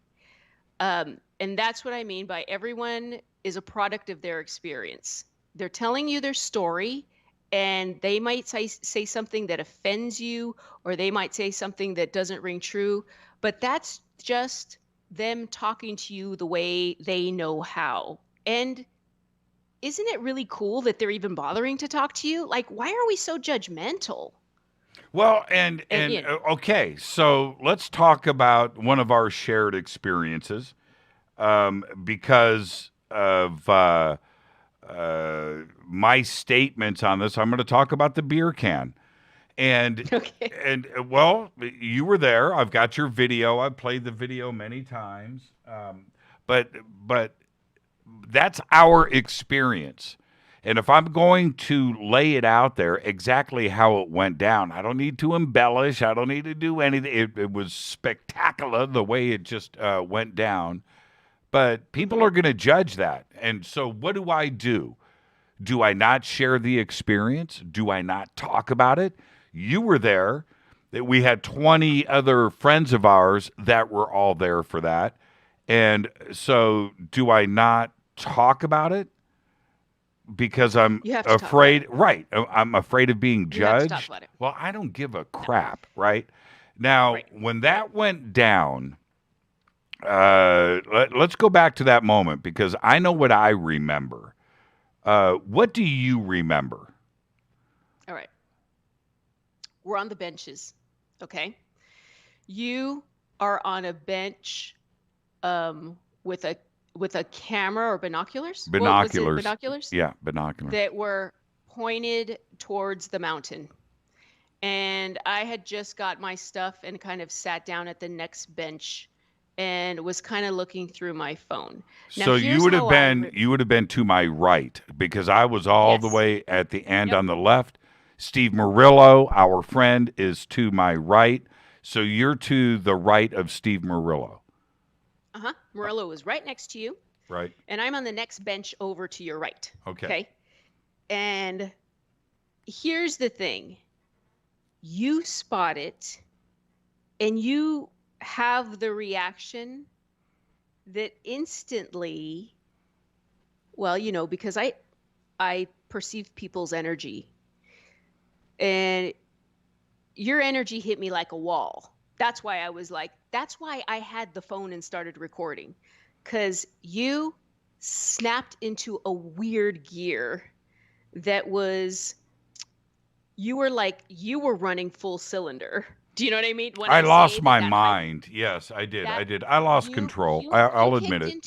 And that's what I mean by everyone is a product of their experience. They're telling you their story, and they might say something that offends you, or they might say something that doesn't ring true, but that's just them talking to you the way they know how. And isn't it really cool that they're even bothering to talk to you? Like, why are we so judgmental? Well, and okay, so let's talk about one of our shared experiences, because of my statements on this. I'm going to talk about the beer can, and well, you were there. I've got your video. I've played the video many times, but that's our experience. And if I'm going to lay it out there exactly how it went down, I don't need to embellish. I don't need to do anything. It was spectacular the way it just went down. But people are going to judge that. And so what do? Do I not share the experience? Do I not talk about it? You were there. We had 20 other friends of ours that were all there for that. And so do I not talk about it? Because I'm afraid, right? I'm afraid of being judged. Well, I don't give a crap, right? Now, when that went down, let's go back to that moment, because I know what I remember. What do you remember? All right. We're on the benches, okay? You are on a bench with a camera or binoculars? Binoculars. Binoculars? Yeah, binoculars. That were pointed towards the mountain. And I had just got my stuff and kind of sat down at the next bench and was kind of looking through my phone. Now, so you would have been to my right, because I was all the way at the end on the left. Steve Murillo, our friend, is to my right. So you're to the right of Steve Murillo. Murillo was right next to you. Right. And I'm on the next bench over to your right. Okay. And here's the thing. You spot it, and you have the reaction that instantly, well, you know, because I perceive people's energy, and your energy hit me like a wall. That's why I was like, that's why I had the phone and started recording, because you snapped into a weird gear that was, you were running full cylinder. Do you know what I mean? When I lost my mind. Yes, I did. I lost control. I'll admit it.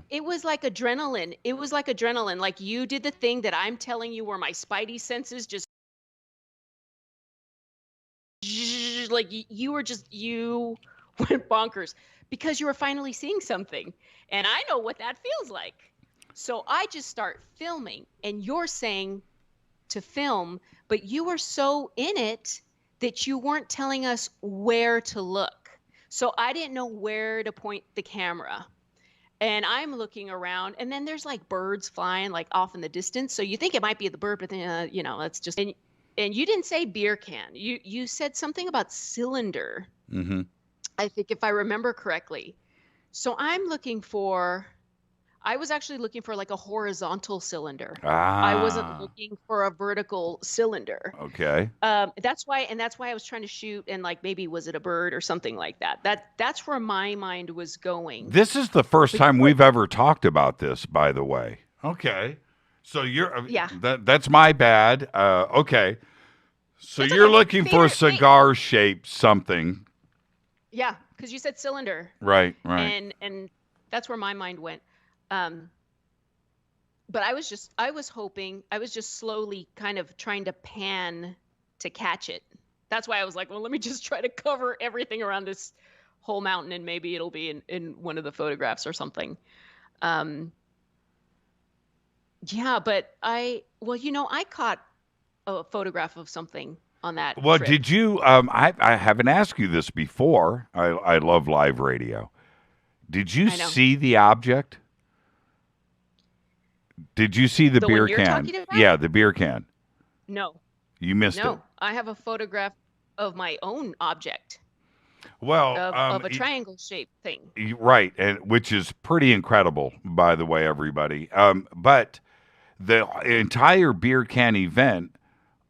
It was like adrenaline. It was like adrenaline. Like, you did the thing that I'm telling you where my spidey senses just, like, you went bonkers because you were finally seeing something. And I know what that feels like. So I just start filming, and you're saying to film, but you were so in it that you weren't telling us where to look. So I didn't know where to point the camera. And I'm looking around, and then there's like birds flying like off in the distance. So you think it might be the bird, but then, you know, it's just, and you didn't say beer can. You said something about cylinder. Mm-hmm. I think, if I remember correctly. So I was actually looking for like a horizontal cylinder. I wasn't looking for a vertical cylinder. Okay. That's why I was trying to shoot, and like, maybe was it a bird or something like that. That's where my mind was going. This is the first time we've ever talked about this, by the way. Okay. So that's my bad. Okay. So you're looking for a cigar-shaped something. Yeah, because you said cylinder. Right. And that's where my mind went. But I was just slowly kind of trying to pan to catch it. That's why I was like, well, let me just try to cover everything around this whole mountain, and maybe it'll be in one of the photographs or something. Yeah, but I caught a photograph of something on that trip. Did you, I haven't asked you this before. I love live radio. Did you see the object? Did you see the The beer one you're can? talking about? Yeah, the beer can. No. You missed it. No, I have a photograph of my own object. Well, of a triangle-shaped thing. Right, and which is pretty incredible, by the way, everybody. But the entire beer can event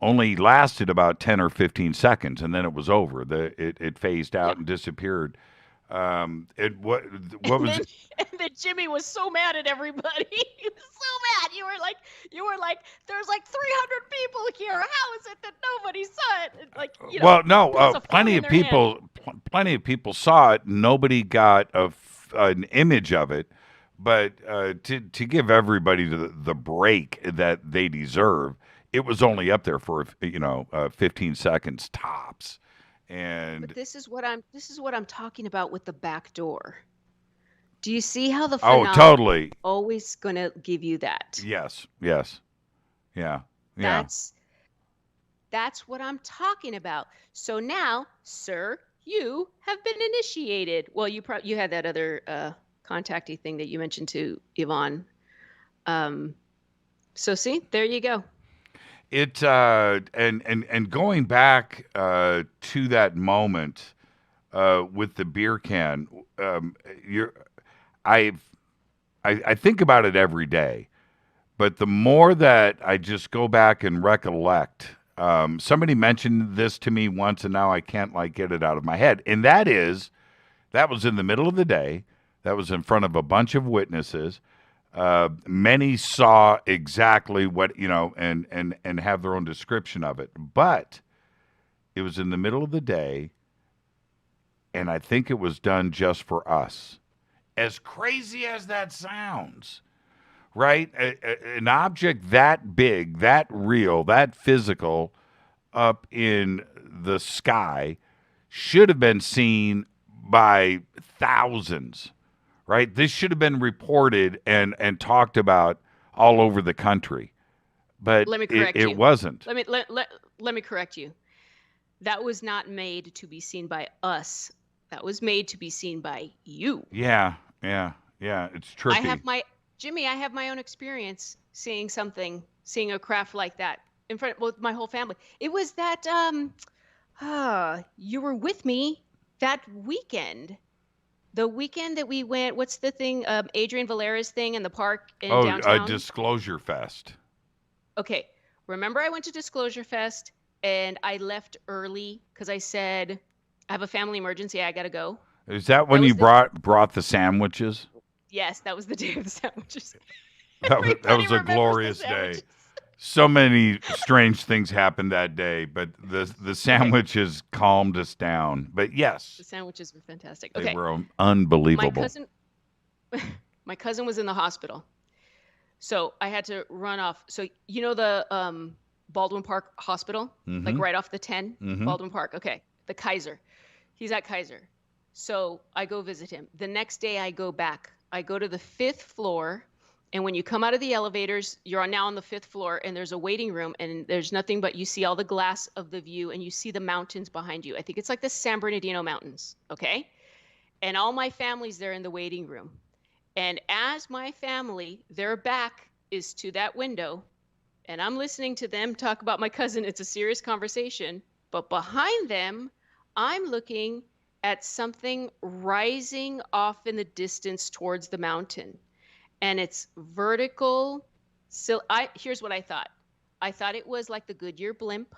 only lasted about 10 or 15 seconds, and then it was over. It phased out and disappeared. What was it? And then Jimmy was so mad at everybody. He was so mad. You were like, there's like 300 people here. How is it that nobody saw it? And like, you know, Well, no, there was a plenty phone of in their people, hand. plenty of people saw it. Nobody got an image of it, but to give everybody the break that they deserve, it was only up there for 15 seconds tops. And But this is what I'm talking about with the back door. Do you see how the phenomenon totally always going to give you that? Yes, yeah. That's what I'm talking about. So now, sir, you have been initiated. Well, you had that other contactee thing that you mentioned to Yvonne. So see, there you go. It and going back to that moment with the beer can, I think about it every day, but the more that I just go back and recollect, somebody mentioned this to me once, and now I can't get it out of my head. And that was in the middle of the day. That was in front of a bunch of witnesses. Many saw exactly what, and have their own description of it. But it was in the middle of the day, and I think it was done just for us. As crazy as that sounds, right? An object that big, that real, that physical up in the sky should have been seen by thousands. Right? This should have been reported and talked about all over the country, but Let me correct you. It wasn't. Let me correct you. That was not made to be seen by us. That was made to be seen by you. Yeah. It's trippy. I have my own experience seeing a craft like that in front with my whole family. It was that you were with me that weekend. The weekend that we went, what's the thing? Adrian Valera's thing in the park in downtown? Disclosure Fest. Okay. Remember I went to Disclosure Fest and I left early because I said, I have a family emergency. I got to go. Is that when you brought the sandwiches? Yes, that was the day of the sandwiches. That was a glorious day. So many strange things happened that day, but the sandwiches calmed us down. But yes, the sandwiches were fantastic. They were unbelievable. My cousin was in the hospital, so I had to run off. So you know the Baldwin Park Hospital, like right off the 10, Baldwin Park. Okay, the Kaiser. He's at Kaiser. So I go visit him. The next day I go back. I go to the 5th floor. And when you come out of the elevators, you're now on the 5th floor, and there's a waiting room, and there's nothing but you see all the glass of the view, and you see the mountains behind you. I think it's like the San Bernardino Mountains, okay? And all my family's there in the waiting room. And as my family, their back is to that window, and I'm listening to them talk about my cousin. It's a serious conversation. But behind them, I'm looking at something rising off in the distance towards the mountain. And it's vertical. So here's what I thought. I thought it was like the Goodyear blimp.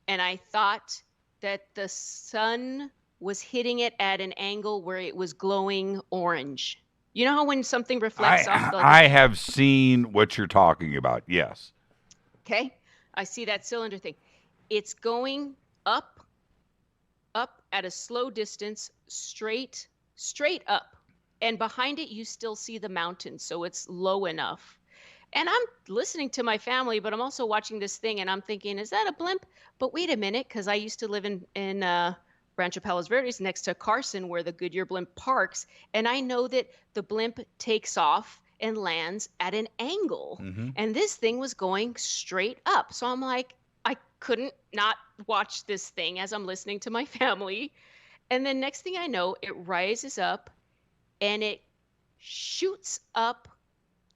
And I thought that the sun was hitting it at an angle where it was glowing orange. You know how when something reflects off the... I have seen what you're talking about, yes. Okay. I see that cylinder thing. It's going up at a slow distance, straight up. And behind it, you still see the mountains, so it's low enough. And I'm listening to my family, but I'm also watching this thing, and I'm thinking, is that a blimp? But wait a minute, because I used to live in Rancho Palos Verdes next to Carson, where the Goodyear blimp parks, and I know that the blimp takes off and lands at an angle. And this thing was going straight up. So I'm like, I couldn't not watch this thing as I'm listening to my family. And then next thing I know, it rises up, and it shoots up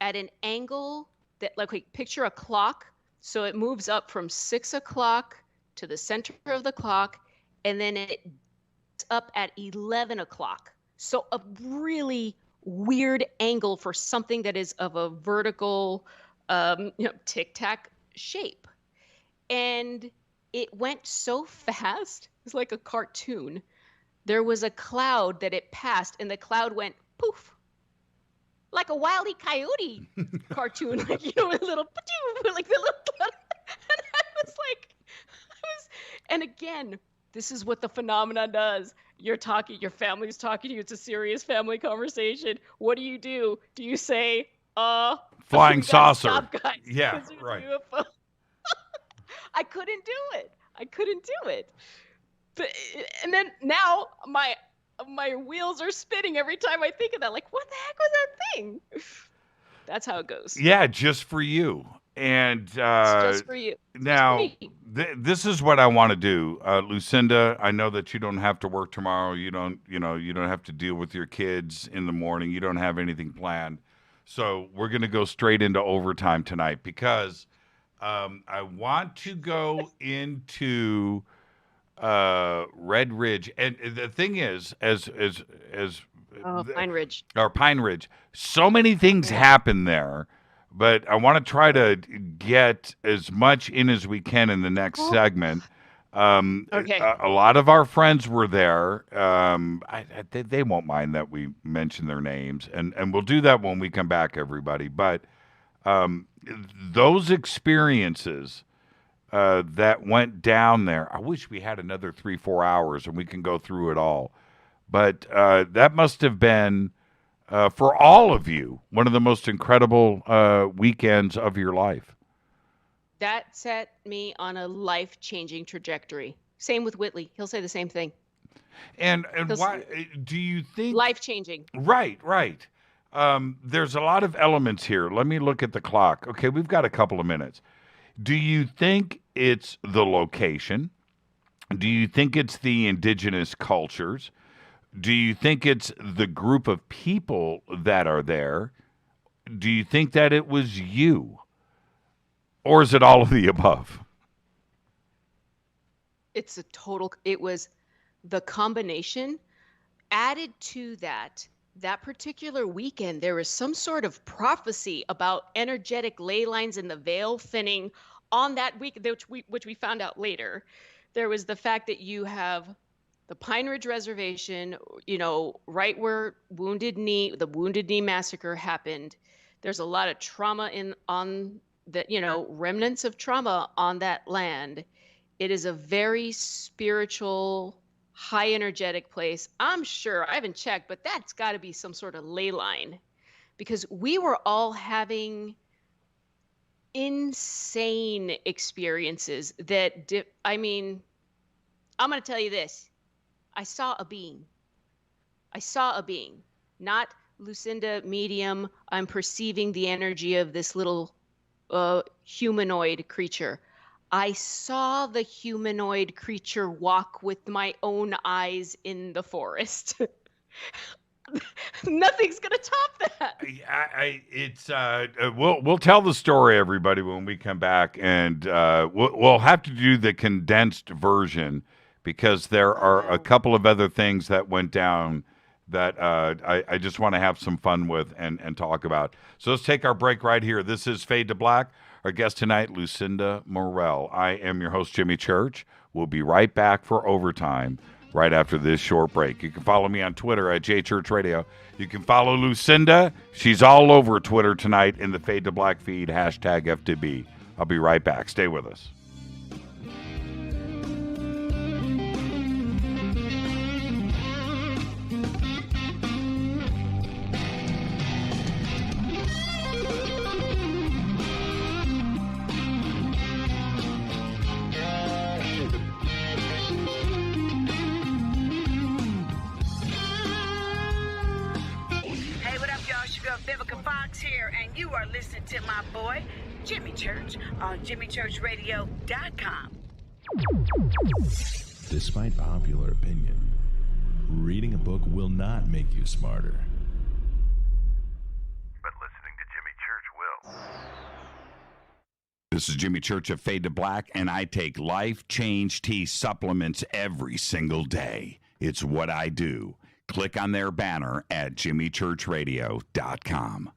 at an angle that, like, picture a clock. So it moves up from 6 o'clock to the center of the clock, and then it's up at 11 o'clock. So a really weird angle for something that is of a vertical, tic-tac shape. And it went so fast. It was like a cartoon. There was a cloud that it passed, and the cloud went poof, like a Wile E. Coyote cartoon, like, a little, like the little cloud. And I was like, and again, this is what the phenomenon does. You're talking, your family's talking to you. It's a serious family conversation. What do? Do you say, flying saucer? Stop, guys, yeah, right. UFO. I couldn't do it. But, and then now my wheels are spinning every time I think of that. Like, what the heck was that thing? That's how it goes. Yeah, just for you. And it's just for you. Now, this is what I want to do, Lucinda. I know that you don't have to work tomorrow. You don't have to deal with your kids in the morning. You don't have anything planned. So we're going to go straight into overtime tonight because I want to go into Red Ridge, and the thing is, Pine Ridge. Or Pine Ridge. So many things happen there, but I want to try to get as much in as we can in the next segment. Okay. A lot of our friends were there. They won't mind that we mention their names, and we'll do that when we come back, everybody. But those experiences that went down there, I wish we had another 3-4 hours and we can go through it all. But that must have been, for all of you, one of the most incredible weekends of your life. That set me on a life-changing trajectory. Same with Whitley. He'll say the same thing. And why do you think... Life-changing. Right. There's a lot of elements here. Let me look at the clock. Okay, we've got a couple of minutes. Do you think it's the location? Do you think it's the indigenous cultures? Do you think it's the group of people that are there? Do you think that it was you? Or is it all of the above? It was the combination. Added to that particular weekend, there was some sort of prophecy about energetic ley lines in the veil thinning on that week, which we found out later. There was the fact that you have the Pine Ridge Reservation, right where the Wounded Knee massacre happened. There's a lot of trauma on the, remnants of trauma on that land. It is a very spiritual, high energetic place. I'm sure, I haven't checked, but that's got to be some sort of ley line, because we were all having insane experiences that, I'm going to tell you this. I saw a being, not Lucinda medium. I'm perceiving the energy of this little humanoid creature. I saw the humanoid creature walk with my own eyes in the forest. Nothing's gonna top that. We'll tell the story, everybody, when we come back, and we'll have to do the condensed version because there are a couple of other things that went down that I just want to have some fun with and talk about. So let's take our break right here. This is Fade to Black. Our guest tonight, Lucinda Morel. I am your host, Jimmy Church. We'll be right back for overtime right after this short break. You can follow me on Twitter at JChurchRadio. You can follow Lucinda. She's all over Twitter tonight in the Fade to Black feed, #FTB. I'll be right back. Stay with us. You are listening to my boy, Jimmy Church, on jimmychurchradio.com. Despite popular opinion, reading a book will not make you smarter. But listening to Jimmy Church will. This is Jimmy Church of Fade to Black, and I take Life Change Tea supplements every single day. It's what I do. Click on their banner at jimmychurchradio.com.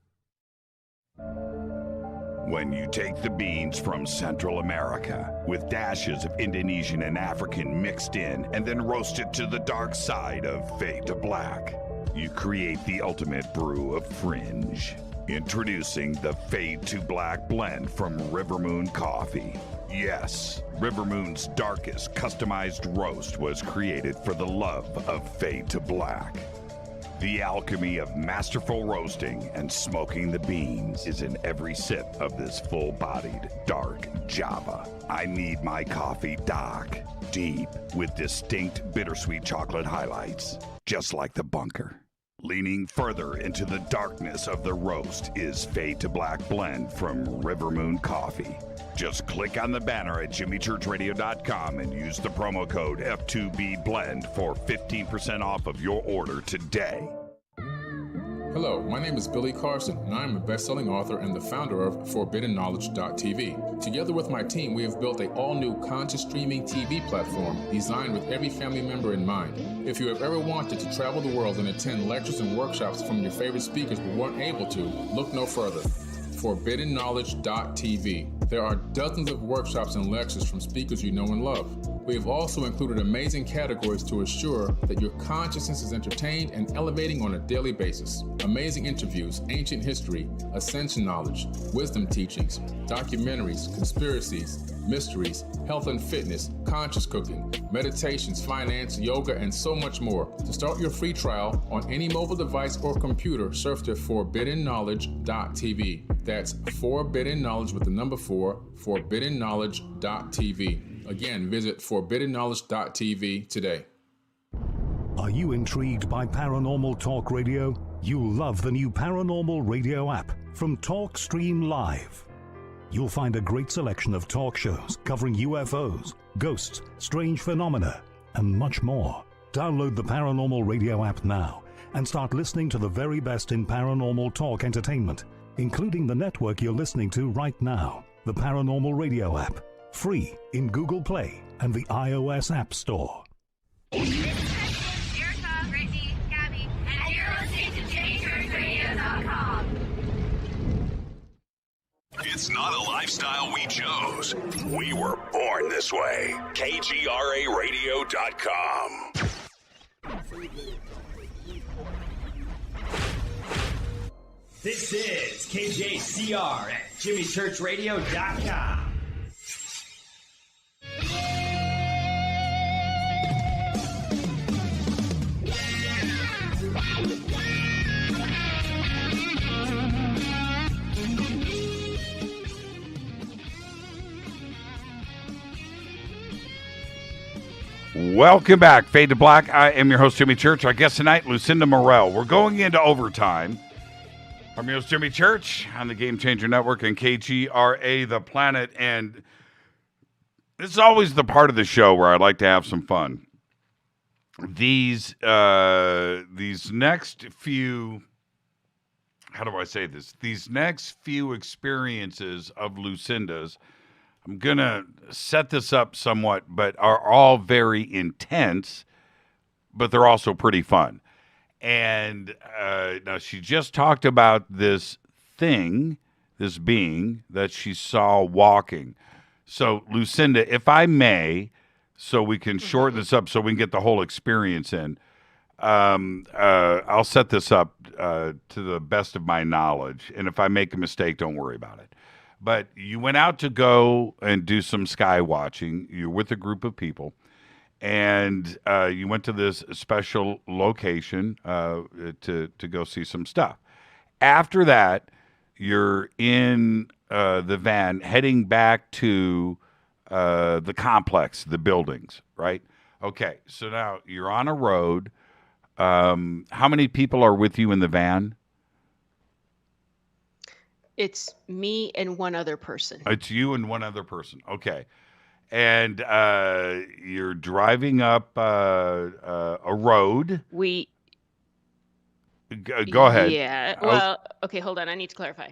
When you take the beans from Central America with dashes of Indonesian and African mixed in and then roast it to the dark side of Fade to Black, you create the ultimate brew of fringe. Introducing the Fade to Black blend from River Moon Coffee. Yes, River Moon's darkest customized roast was created for the love of Fade to Black. The alchemy of masterful roasting and smoking the beans is in every sip of this full-bodied dark Java. I need my coffee dark, deep, with distinct bittersweet chocolate highlights, just like the bunker. Leaning further into the darkness of the roast is Fade to Black blend from River Moon Coffee. Just click on the banner at jimmychurchradio.com and use the promo code F2BBLEND for 15% off of your order today. Hello, my name is Billy Carson, and I am a best-selling author and the founder of ForbiddenKnowledge.tv. Together with my team, we have built an all-new conscious streaming TV platform designed with every family member in mind. If you have ever wanted to travel the world and attend lectures and workshops from your favorite speakers but weren't able to, look no further. ForbiddenKnowledge.tv. There are dozens of workshops and lectures from speakers you know and love. We have also included amazing categories to assure that your consciousness is entertained and elevating on a daily basis. Amazing interviews, ancient history, ascension knowledge, wisdom teachings, documentaries, conspiracies, mysteries, health and fitness, conscious cooking, meditations, finance, yoga, and so much more. To start your free trial on any mobile device or computer, surf to ForbiddenKnowledge.tv. That's Forbidden Knowledge with the number 4, ForbiddenKnowledge.tv. Again, visit ForbiddenKnowledge.tv today. Are you intrigued by Paranormal Talk Radio? You'll love the new Paranormal Radio app from TalkStream Live. You'll find a great selection of talk shows covering UFOs, ghosts, strange phenomena, and much more. Download the Paranormal Radio app now and start listening to the very best in paranormal talk entertainment, including the network you're listening to right now, the Paranormal Radio app. Free in Google Play and the iOS App Store. It's not a lifestyle we chose. We were born this way. KGRAradio.com. This is KJCR at JimmyChurchRadio.com. Welcome back, Fade to Black. I am your host, Jimmy Church. Our guest tonight, Lucinda Morel. We're going into overtime. I'm your host, Jimmy Church, on the Game Changer Network and KGRA, The Planet. And this is always the part of the show where I like to have some fun. These next few, how do I say this? These next few experiences of Lucinda's, I'm going to set this up somewhat, but are all very intense, but they're also pretty fun. And now she just talked about this thing, this being that she saw walking. So, Lucinda, if I may, so we can shorten this up so we can get the whole experience in, I'll set this up to the best of my knowledge. And if I make a mistake, don't worry about it. But you went out to go and do some sky watching. You're with a group of people. And you went to this special location to go see some stuff. After that, you're in the van heading back to the complex, the buildings, right? Okay, so now you're on a road. How many people are with you in the van? It's me and one other person. It's you and one other person. Okay. And you're driving up a road. Go ahead. Yeah. Well, okay, hold on. I need to clarify.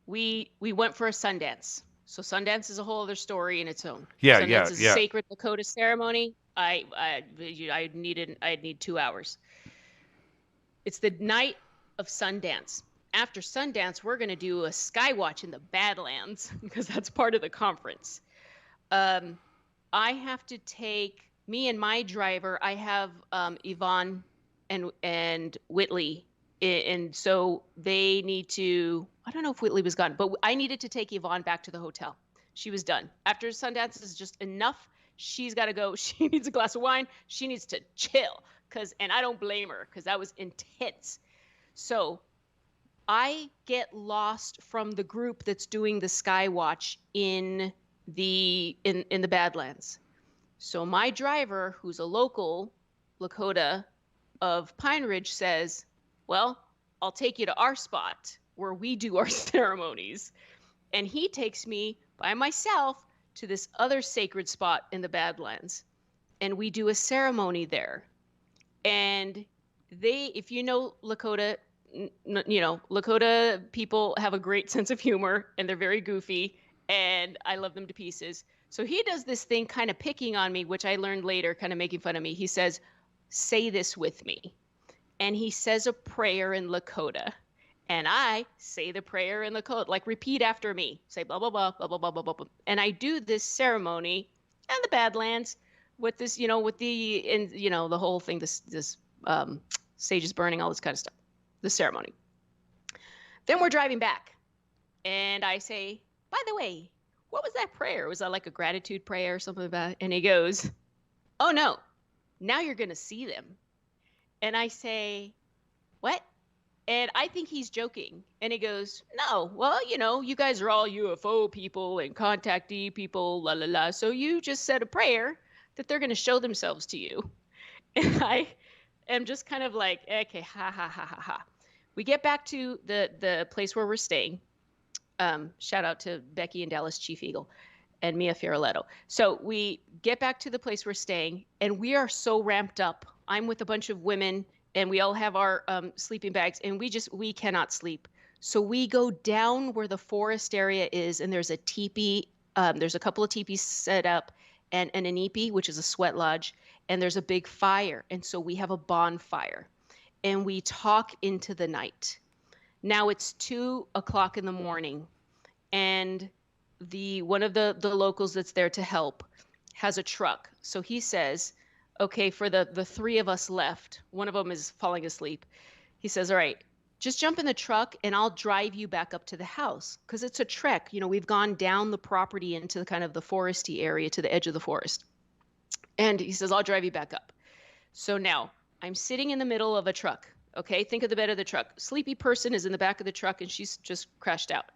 We went for a Sundance. So Sundance is a whole other story in its own. Yeah, Sundance is yeah. a sacred Lakota ceremony. I need 2 hours. It's the night of Sundance. After Sundance, we're going to do a sky watch in the Badlands because that's part of the conference. I have to take me and my driver. I have Yvonne and Whitley, and so they need to. I don't know if Whitley was gone, but I needed to take Yvonne back to the hotel. She was done. After Sundance is just enough. She's got to go. She needs a glass of wine. She needs to chill and I don't blame her because that was intense. So I get lost from the group that's doing the sky watch in the Badlands. So my driver, who's a local Lakota of Pine Ridge, says, well, I'll take you to our spot where we do our ceremonies. And he takes me by myself to this other sacred spot in the Badlands. And we do a ceremony there. And if you know Lakota, Lakota people have a great sense of humor and they're very goofy and I love them to pieces. So he does this thing kind of picking on me, which I learned later, kind of making fun of me. He says, say this with me. And he says a prayer in Lakota. And I say the prayer in Lakota, like repeat after me. Say blah, blah, blah, blah, blah, blah, blah, blah. And I do this ceremony in the Badlands with this, the whole thing, this sages burning, all this kind of stuff, the ceremony. Then we're driving back. And I say, by the way, what was that prayer? Was that like a gratitude prayer or something about it? And he goes, oh, no, now you're going to see them. And I say, what? And I think he's joking. And he goes, no, well, you guys are all UFO people and contactee people, la, la, la. So you just said a prayer that they're going to show themselves to you. And I am just kind of like, okay, ha, ha, ha, ha, ha. We get back to the place where we're staying. Shout out to Becky and Dallas Chief Eagle and Mia Fioretto. So we get back to the place we're staying, and we are so ramped up. I'm with a bunch of women, and we all have our sleeping bags, and we cannot sleep. So we go down where the forest area is, and there's a teepee. There's a couple of teepees set up, and an ipi, which is a sweat lodge, and there's a big fire. And so we have a bonfire, and we talk into the night. Now it's 2:00 in the morning, and one of the locals that's there to help has a truck. So he says, okay, for the three of us left, one of them is falling asleep. He says, all right, just jump in the truck and I'll drive you back up to the house because it's a trek. We've gone down the property into kind of the foresty area to the edge of the forest. And he says, I'll drive you back up. So now I'm sitting in the middle of a truck. Okay, think of the bed of the truck. Sleepy person is in the back of the truck and she's just crashed out.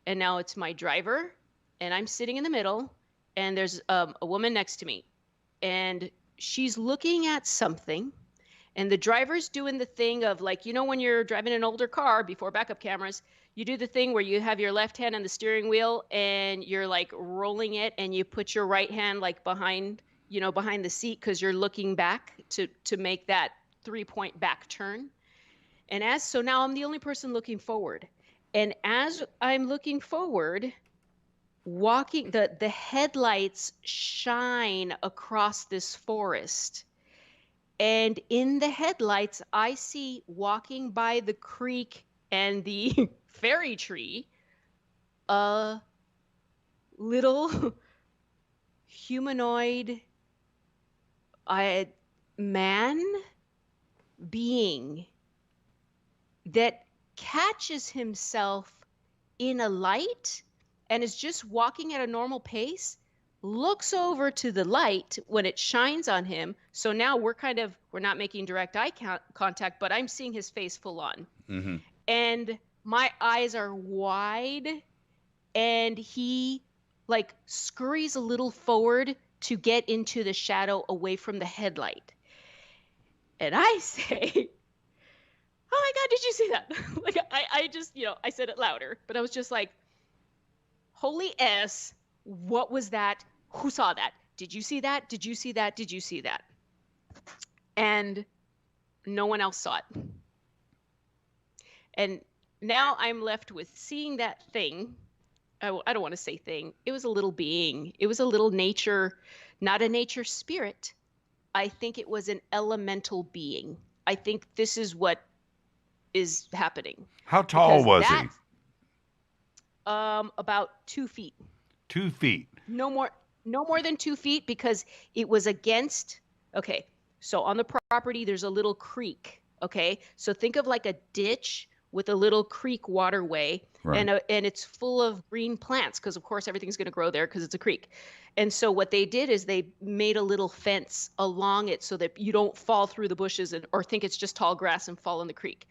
And now it's my driver and I'm sitting in the middle and there's a woman next to me and she's looking at something and the driver's doing the thing of like, when you're driving an older car before backup cameras, you do the thing where you have your left hand on the steering wheel and you're like rolling it and you put your right hand like behind the seat because you're looking back to make that 3-point back turn. And so now I'm the only person looking forward. And as I'm looking forward, walking, the headlights shine across this forest. And in the headlights, I see walking by the creek and the fairy tree, a little humanoid man being that catches himself in a light and is just walking at a normal pace, looks over to the light when it shines on him. So now we're not making direct eye contact, but I'm seeing his face full on. Mm-hmm. And my eyes are wide and he like scurries a little forward to get into the shadow away from the headlight. And I say, oh my God, did you see that? Like I just, I said it louder, but I was just like, holy S, what was that? Who saw that? Did you see that? Did you see that? Did you see that? And no one else saw it. And now I'm left with seeing that thing. I don't want to say thing. It was a little being. It was a little nature, not a nature spirit. I think it was an elemental being. I think this is what is happening. How tall was he? About 2 feet. 2 feet. No more than 2 feet, because it was against. Okay, so on the property there's a little creek. Okay, so think of like a ditch with a little creek waterway, right. and it's full of green plants, because of course everything's going to grow there because it's a creek. And so what they did is they made a little fence along it so that you don't fall through the bushes or think it's just tall grass and fall in the creek.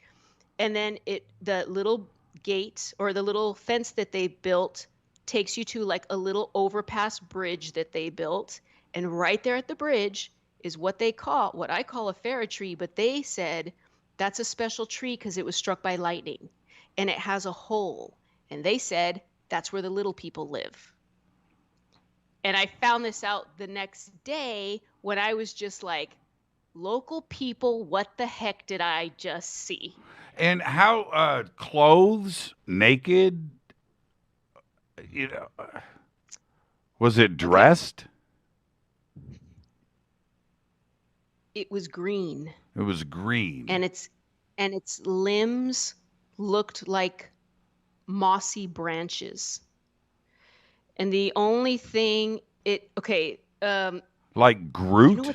And then the little gate or the little fence that they built takes you to like a little overpass bridge that they built. And right there at the bridge is what I call a fairy tree, but they said that's a special tree because it was struck by lightning and it has a hole. And they said that's where the little people live. And I found this out the next day when I was just like, local people, what the heck did I just see? And how clothes, naked, was it dressed? It was green. It was green. And its limbs looked like mossy branches. And the only thing like Groot? You know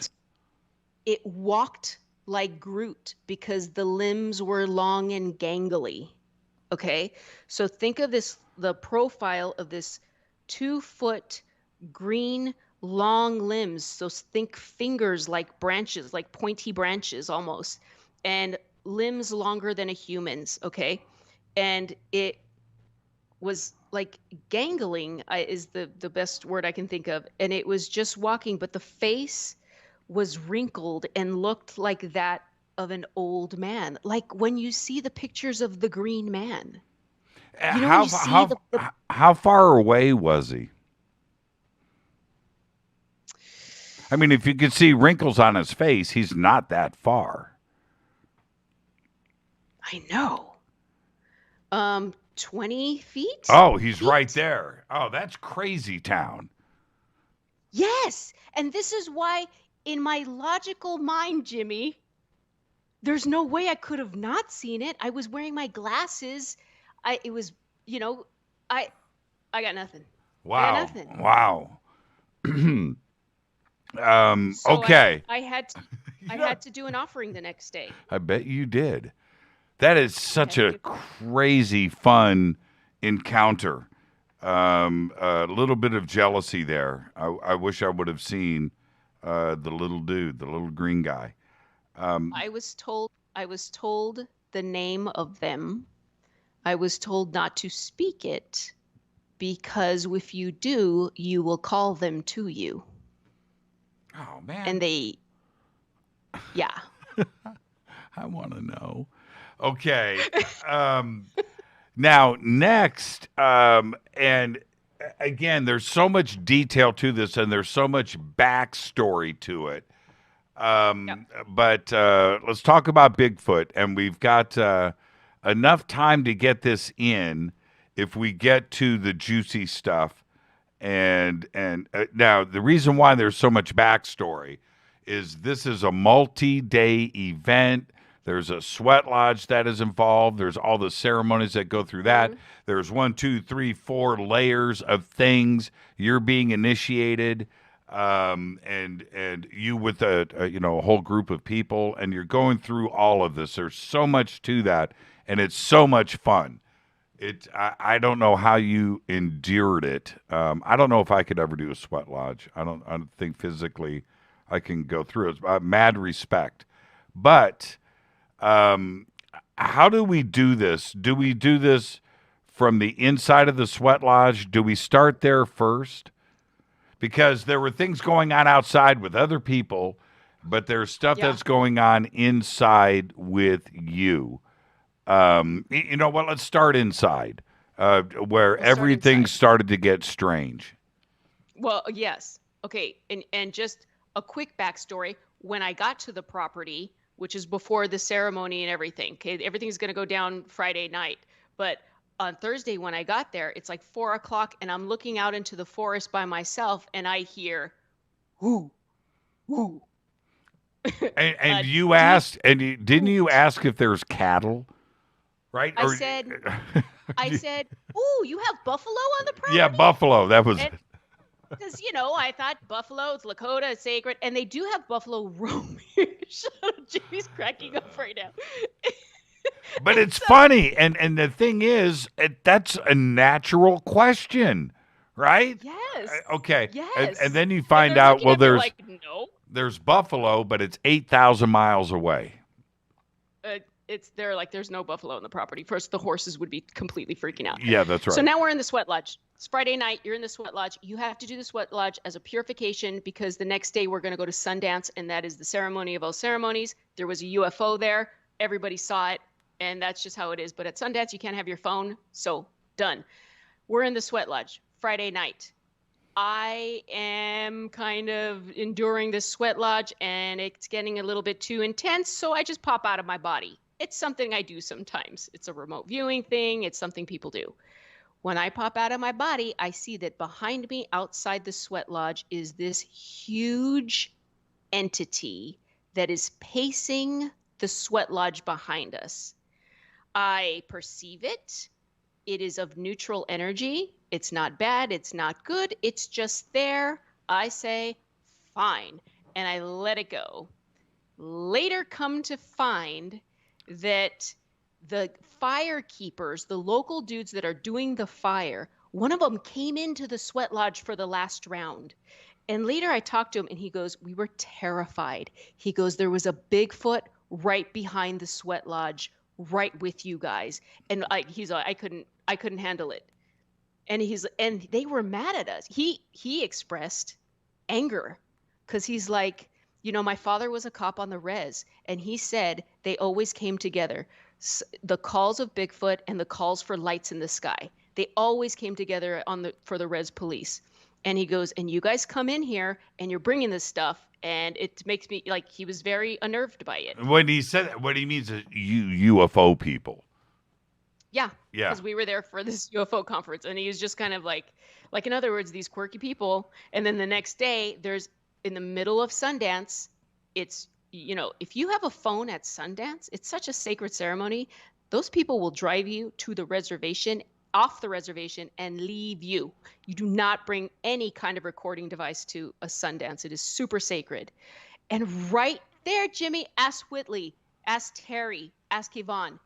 it walked like Groot because the limbs were long and gangly. Okay? So think of the profile of this 2-foot green long limbs. So think fingers like branches, like pointy branches almost, and limbs longer than a human's. Okay? And it was like gangling is the best word I can think of. And it was just walking, but the face was wrinkled and looked like that of an old man. Like when you see the pictures of the Green Man. How far away was he? I mean, if you could see wrinkles on his face, he's not that far. I know. 20 feet? Oh, he's right there. Oh, that's crazy town. Yes. And this is why in my logical mind, Jimmy, there's no way I could have not seen it. I was wearing my glasses. I got nothing. Wow. I got nothing. Wow. So okay. I had to do an offering the next day. I bet you did. That is such a crazy fun encounter. A little bit of jealousy there. I wish I would have seen the little dude, the little green guy. I was told the name of them. I was told not to speak it because if you do, you will call them to you. Oh man. And yeah. I want to know. Okay. Now, next, and again, there's so much detail to this, and there's so much backstory to it. But let's talk about Bigfoot, and we've got enough time to get this in if we get to the juicy stuff. And now, the reason why there's so much backstory is this is a multi-day event. There's a sweat lodge that is involved. There's all the ceremonies that go through that. Mm-hmm. There's 1, 2, 3, 4 layers of things. You're being initiated, and you with a whole group of people, and you're going through all of this. There's so much to that, and it's so much fun. I don't know how you endured it. I don't know if I could ever do a sweat lodge. I don't think physically I can go through it. Mad respect, but. How do we do this? Do we do this from the inside of the sweat lodge? Do we start there first? Because there were things going on outside with other people, but there's stuff that's going on inside with you. You know what? Let's start inside, where everything started to get strange. Well, yes. Okay. And just a quick backstory. When I got to the property, which is before the ceremony and everything. Okay, everything's going to go down Friday night. But on Thursday when I got there, it's like 4 o'clock and I'm looking out into the forest by myself and I hear, whoo, whoo. And you asked, and didn't you ask if there's cattle? Right? I said, ooh, you have buffalo on the property? Yeah, buffalo. That was because, I thought buffalo, it's Lakota, it's sacred, and they do have buffalo roam here. Shut up, Jimmy's cracking up right now. But it's funny, and the thing is, that's a natural question, right? Yes. Okay. Yes. And then you find out, well, no. There's buffalo, but it's 8,000 miles away. There's no buffalo on the property. First, the horses would be completely freaking out. Yeah, that's right. So now we're in the sweat lodge. It's Friday night. You're in the sweat lodge. You have to do the sweat lodge as a purification because the next day we're going to go to Sundance, and that is the ceremony of all ceremonies. There was a UFO there. Everybody saw it, and that's just how it is. But at Sundance, you can't have your phone. So done. We're in the sweat lodge Friday night. I am kind of enduring this sweat lodge, and it's getting a little bit too intense, so I just pop out of my body. It's something I do sometimes. It's a remote viewing thing. It's something people do. When I pop out of my body, I see that behind me outside the sweat lodge is this huge entity that is pacing the sweat lodge behind us. I perceive it. It is of neutral energy. It's not bad. It's not good. It's just there. I say, fine. And I let it go. Later come to find that the fire keepers, the local dudes that are doing the fire, one of them came into the sweat lodge for the last round. And later I talked to him and he goes, we were terrified. He goes, there was a Bigfoot right behind the sweat lodge, right with you guys. And he's like, I couldn't handle it. And they were mad at us. He expressed anger because he's like, my father was a cop on the res, and he said they always came together. The calls of Bigfoot and the calls for lights in the sky, they always came together for the res police. And he goes, and you guys come in here and you're bringing this stuff, and it makes me like he was very unnerved by it. When he said that, what he means is UFO people. Yeah. Yeah. Because we were there for this UFO conference, and he was just kind of like in other words, these quirky people. And then the next day, there's in the middle of Sundance, it's, if you have a phone at Sundance, it's such a sacred ceremony. Those people will drive you to the reservation, off the reservation, and leave you. You do not bring any kind of recording device to a Sundance. It is super sacred. And right there, Jimmy, ask Whitley, ask Terry, ask Yvonne.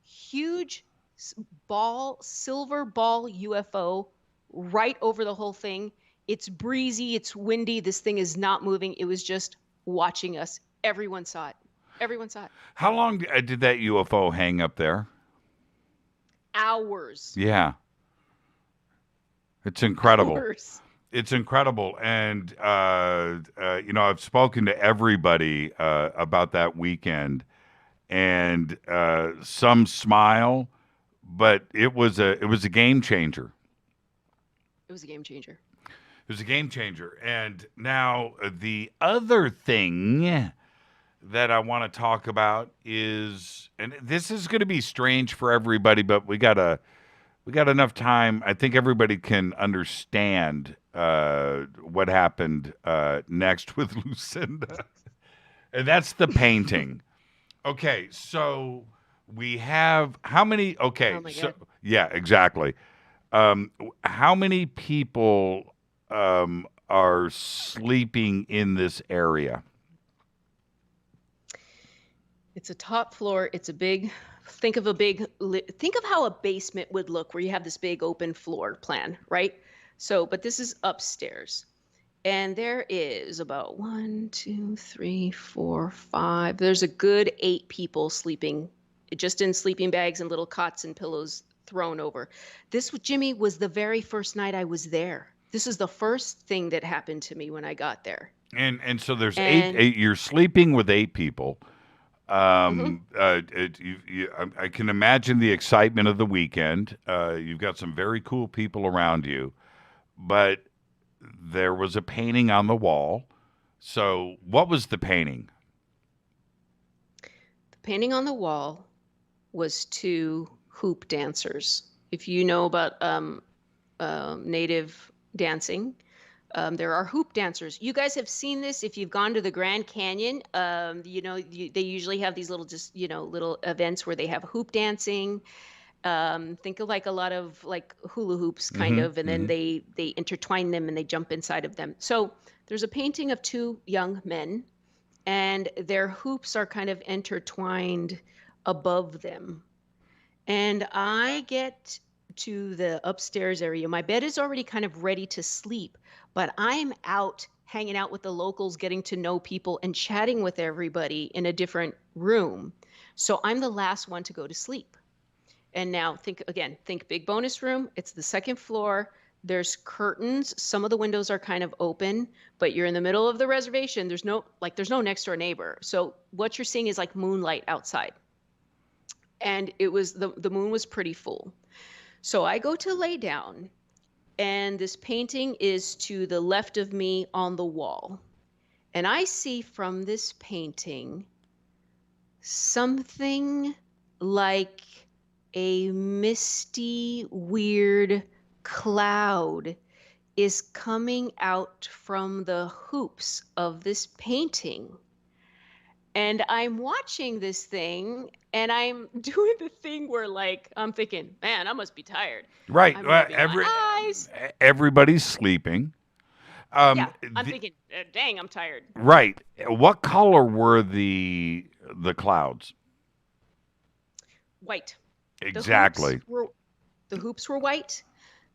Huge silver ball UFO right over the whole thing. It's breezy, it's windy. This thing is not moving. It was just watching us. Everyone saw it. Everyone saw it. How long did that UFO hang up there? Hours. Yeah. It's incredible. Hours. It's incredible. And, I've spoken to everybody about that weekend, and some smile, but it was a game changer. It was a game changer. It was a game changer. And now the other thing that I want to talk about is, and this is going to be strange for everybody, but we got enough time. I think everybody can understand what happened next with Lucinda. And that's the painting. Okay, so we have how many? Okay, oh my so God. Yeah, exactly. How many people are sleeping in this area? It's a top floor. It's a big. Think of how a basement would look, where you have this big open floor plan, right? So, but this is upstairs. And there is about 1, 2, 3, 4, 5. There's a good 8 people sleeping, just in sleeping bags and little cots and pillows thrown over. This, Jimmy, was the very first night I was there. This is the first thing that happened to me when I got there. And so there's eight. You're sleeping with 8 people. I can imagine the excitement of the weekend. You've got some very cool people around you, but there was a painting on the wall. So what was the painting? The painting on the wall was 2 hoop dancers if you know about native dancing, there are hoop dancers. You guys have seen this if you've gone to the Grand Canyon. They usually have these little little events where they have hoop dancing. Think of like a lot of like hula hoops kind of, and then they intertwine them and they jump inside of them. So there's a painting of two young men, and their hoops are kind of intertwined above them. And I get to the upstairs area. My bed is already kind of ready to sleep, but I'm out hanging out with the locals, getting to know people and chatting with everybody in a different room. So I'm the last one to go to sleep. And now think big bonus room. It's the second floor. There's curtains. Some of the windows are kind of open, but you're in the middle of the reservation. There's no next door neighbor. So what you're seeing is like moonlight outside. And it was the moon was pretty full. So I go to lay down, and this painting is to the left of me on the wall. And I see from this painting something like a misty, weird cloud is coming out from the hoops of this painting. And I'm watching this thing, and I'm doing the thing where, like, I'm thinking, man, I must be tired. Right. My eyes. Everybody's sleeping. I'm thinking, dang, I'm tired. Right. What color were the clouds? White. Exactly. The hoops were white.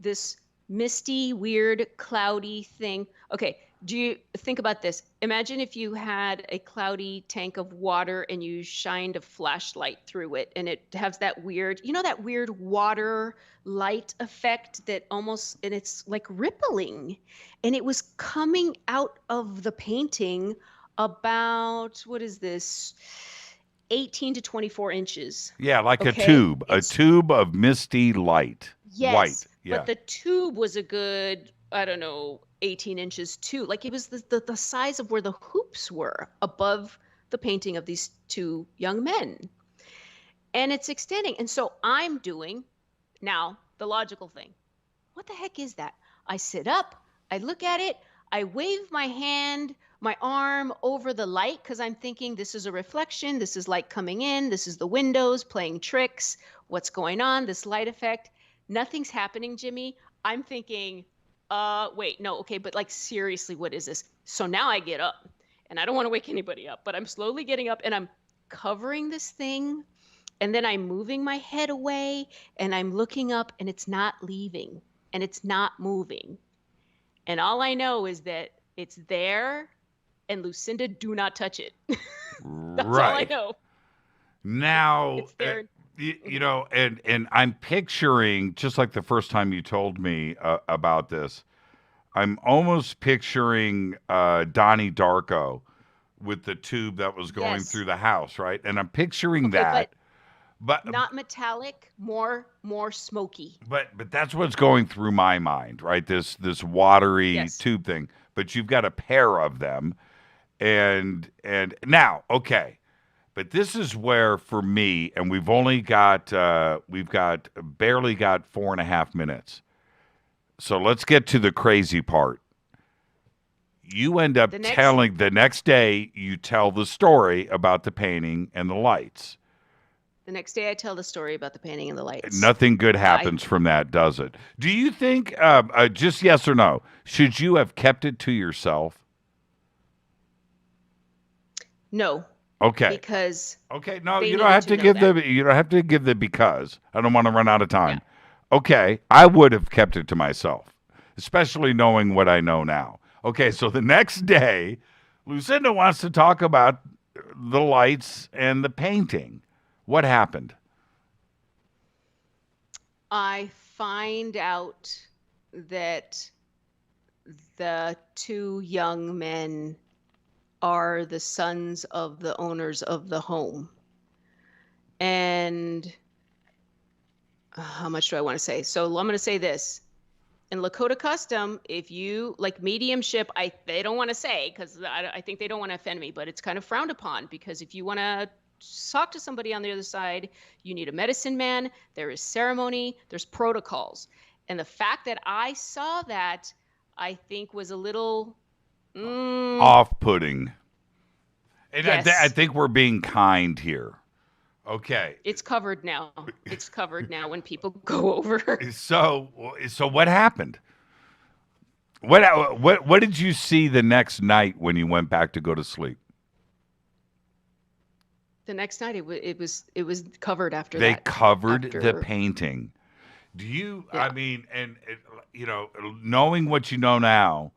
This misty, weird, cloudy thing. Okay, do you think about this? Imagine if you had a cloudy tank of water and you shined a flashlight through it, and it has that weird, that weird water light effect that almost, and it's like rippling. And it was coming out of the painting about, what is this? 18 to 24 inches. Yeah, like a tube of misty light. Yes, white. Yeah. But the tube was a good, 18 inches too. Like it was the size of where the hoops were above the painting of these two young men. And it's extending. And so I'm doing now the logical thing. What the heck is that? I sit up, I look at it, I wave my arm over the light, because I'm thinking this is a reflection, this is light coming in, this is the windows playing tricks, what's going on, this light effect. Nothing's happening, Jimmy. I'm thinking, wait, no, okay, but like seriously, what is this? So now I get up, and I don't want to wake anybody up, but I'm slowly getting up, and I'm covering this thing, and then I'm moving my head away, and I'm looking up, and it's not leaving, and it's not moving. And all I know is that it's there, and Lucinda, do not touch it. That's all I know. Now, it's there. And I'm picturing, just like the first time you told me about this, I'm almost picturing Donnie Darko with the tube that was going through the house, right? And I'm picturing that. But not metallic, more smoky. But that's what's going through my mind, right? This watery tube thing. But you've got a pair of them. And now, okay. But this is where, for me, and we've barely got 4.5 minutes. So let's get to the crazy part. You end up telling, the next day, you tell the story about the painting and the lights. The next day I tell the story about the painting and the lights. Nothing good happens from that, does it? Do you think, just yes or no, should you have kept it to yourself? No. Okay. Because no, you don't have to give the because. I don't want to run out of time. Yeah. Okay, I would have kept it to myself, especially knowing what I know now. Okay, so the next day, Lucinda wants to talk about the lights and the painting. What happened? I find out that the two young men are the sons of the owners of the home. And how much do I want to say? So I'm going to say this. In Lakota custom, if you like mediumship, they don't want to say, because I think they don't want to offend me, but it's kind of frowned upon, because if you want to talk to somebody on the other side, you need a medicine man, there is ceremony, there's protocols. And the fact that I saw that, I think was a little off-putting. And yes. I think we're being kind here. Okay. It's covered now. It's covered now when people go over. So what happened? What did you see the next night when you went back to go to sleep? The next night it was covered after they that. They covered the painting. Do you? Yeah. I mean, and you know, knowing what you know now,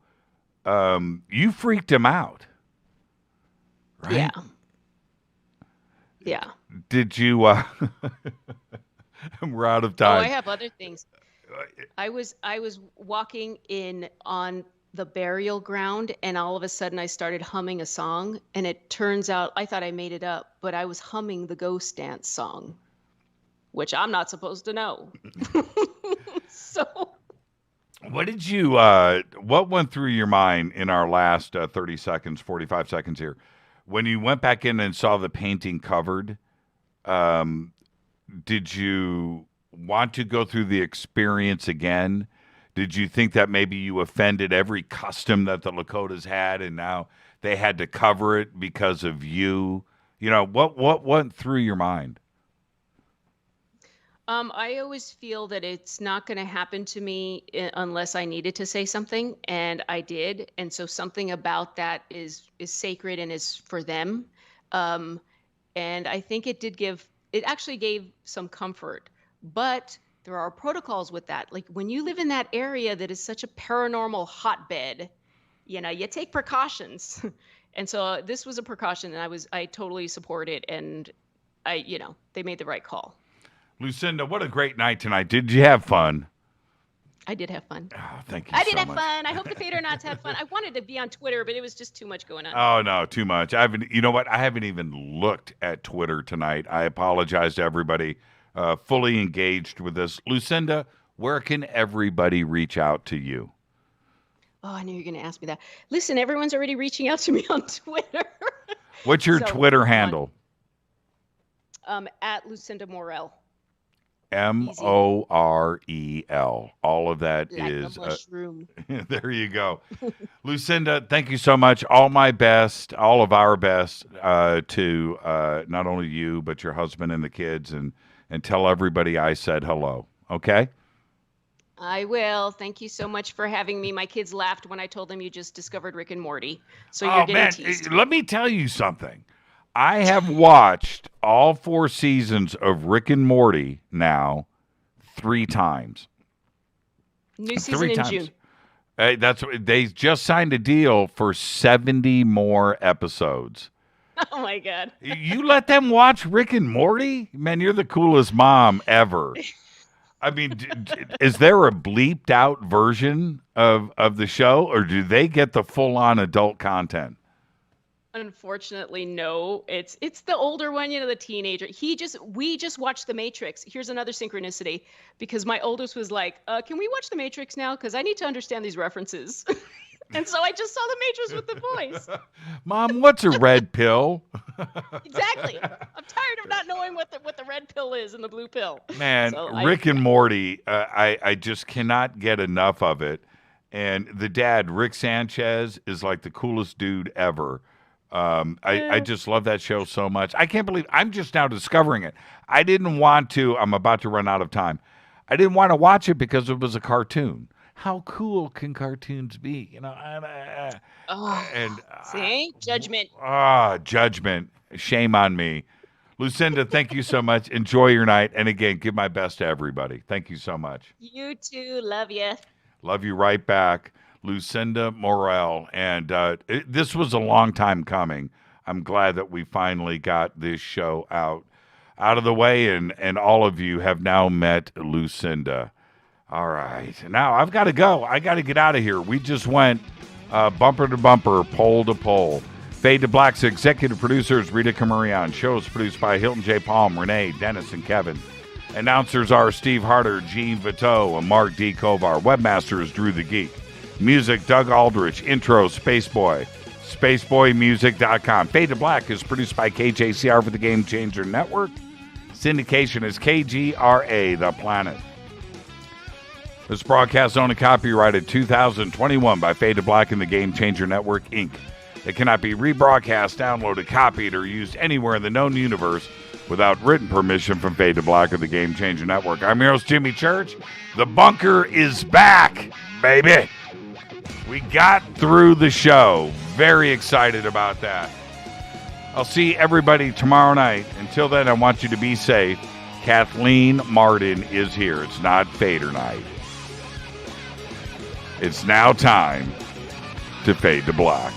you freaked him out, right? Yeah. Yeah. Did you? We're out of time. Oh, I have other things. I was walking in on the burial ground, and all of a sudden I started humming a song, and it turns out I thought I made it up, but I was humming the ghost dance song, which I'm not supposed to know. So what did you what went through your mind in our last 30 seconds, 45 seconds here, when you went back in and saw the painting covered? Did you want to go through the experience again? Did you think that maybe you offended every custom that the Lakotas had and now they had to cover it because of you? You know, what went through your mind? I always feel that it's not going to happen to me unless I needed to say something, and I did. And so something about that is sacred and is for them. And I think it actually gave some comfort. But there are protocols with that. Like when you live in that area that is such a paranormal hotbed, you know, you take precautions. And so this was a precaution, and I totally support it. And they made the right call. Lucinda, what a great night tonight. Did you have fun? I did have fun. Oh, thank you I did so have much. fun. I hope the fadernauts had fun. I wanted to be on Twitter, but it was just too much going on. Oh, no, too much. You know what? I haven't even looked at Twitter tonight. I apologize to everybody fully engaged with this. Lucinda, where can everybody reach out to you? Oh, I knew you were going to ask me that. Listen, everyone's already reaching out to me on Twitter. What's your Twitter handle? At Lucinda Morel. Morel. All of that like is a mushroom. There you go. Lucinda, thank you so much. All my best, all of our best to not only you, but your husband and the kids, and tell everybody I said hello. Okay? I will. Thank you so much for having me. My kids laughed when I told them you just discovered Rick and Morty. So you're getting teased. Let me tell you something. I have watched all 4 seasons of Rick and Morty now 3 times. New season in June. They just signed a deal for 70 more episodes. Oh my God. You let them watch Rick and Morty? Man, you're the coolest mom ever. I mean, is there a bleeped out version of the show, or do they get the full on adult content? Unfortunately, no. It's the older one, the teenager. We just watched The Matrix. Here's another synchronicity, because my oldest was like, can we watch The Matrix now? Because I need to understand these references. And so I just saw The Matrix with the voice. Mom, what's a red pill? Exactly. I'm tired of not knowing what the red pill is and the blue pill. Man, Rick and Morty, I just cannot get enough of it. And the dad, Rick Sanchez, is like the coolest dude ever. I just love that show so much. I can't believe I'm just now discovering it. I didn't want to. I'm about to run out of time. I didn't want to watch it because it was a cartoon. How cool can cartoons be? See? Judgment. Judgment. Shame on me. Lucinda, thank you so much. Enjoy your night. And again, give my best to everybody. Thank you so much. You too. Love you. Love you right back. Lucinda Morel. And this was a long time coming. I'm glad that we finally got this show out of the way, and all of you have now met Lucinda. All right. Now I've got to go. I got to get out of here. We just went bumper to bumper, pole to pole. Fade to Black's executive producers, Rita Camurian. Shows produced by Hilton J. Palm, Renee, Dennis, and Kevin. Announcers are Steve Harder, Gene Vito, and Mark D. Kovar. Webmaster is Drew the Geek. Music, Doug Aldrich. Intro, Spaceboy. spaceboymusic.com. Fade to Black is produced by KJCR for the Game Changer Network. Syndication is KGRA, The Planet. This broadcast is owned and copyrighted 2021 by Fade to Black and the Game Changer Network, Inc. It cannot be rebroadcast, downloaded, copied, or used anywhere in the known universe without written permission from Fade to Black of the Game Changer Network. I'm your host, Jimmy Church. The bunker is back, baby. We got through the show. Very excited about that. I'll see everybody tomorrow night. Until then, I want you to be safe. Kathleen Martin is here. It's not Fader night. It's now time to fade to black.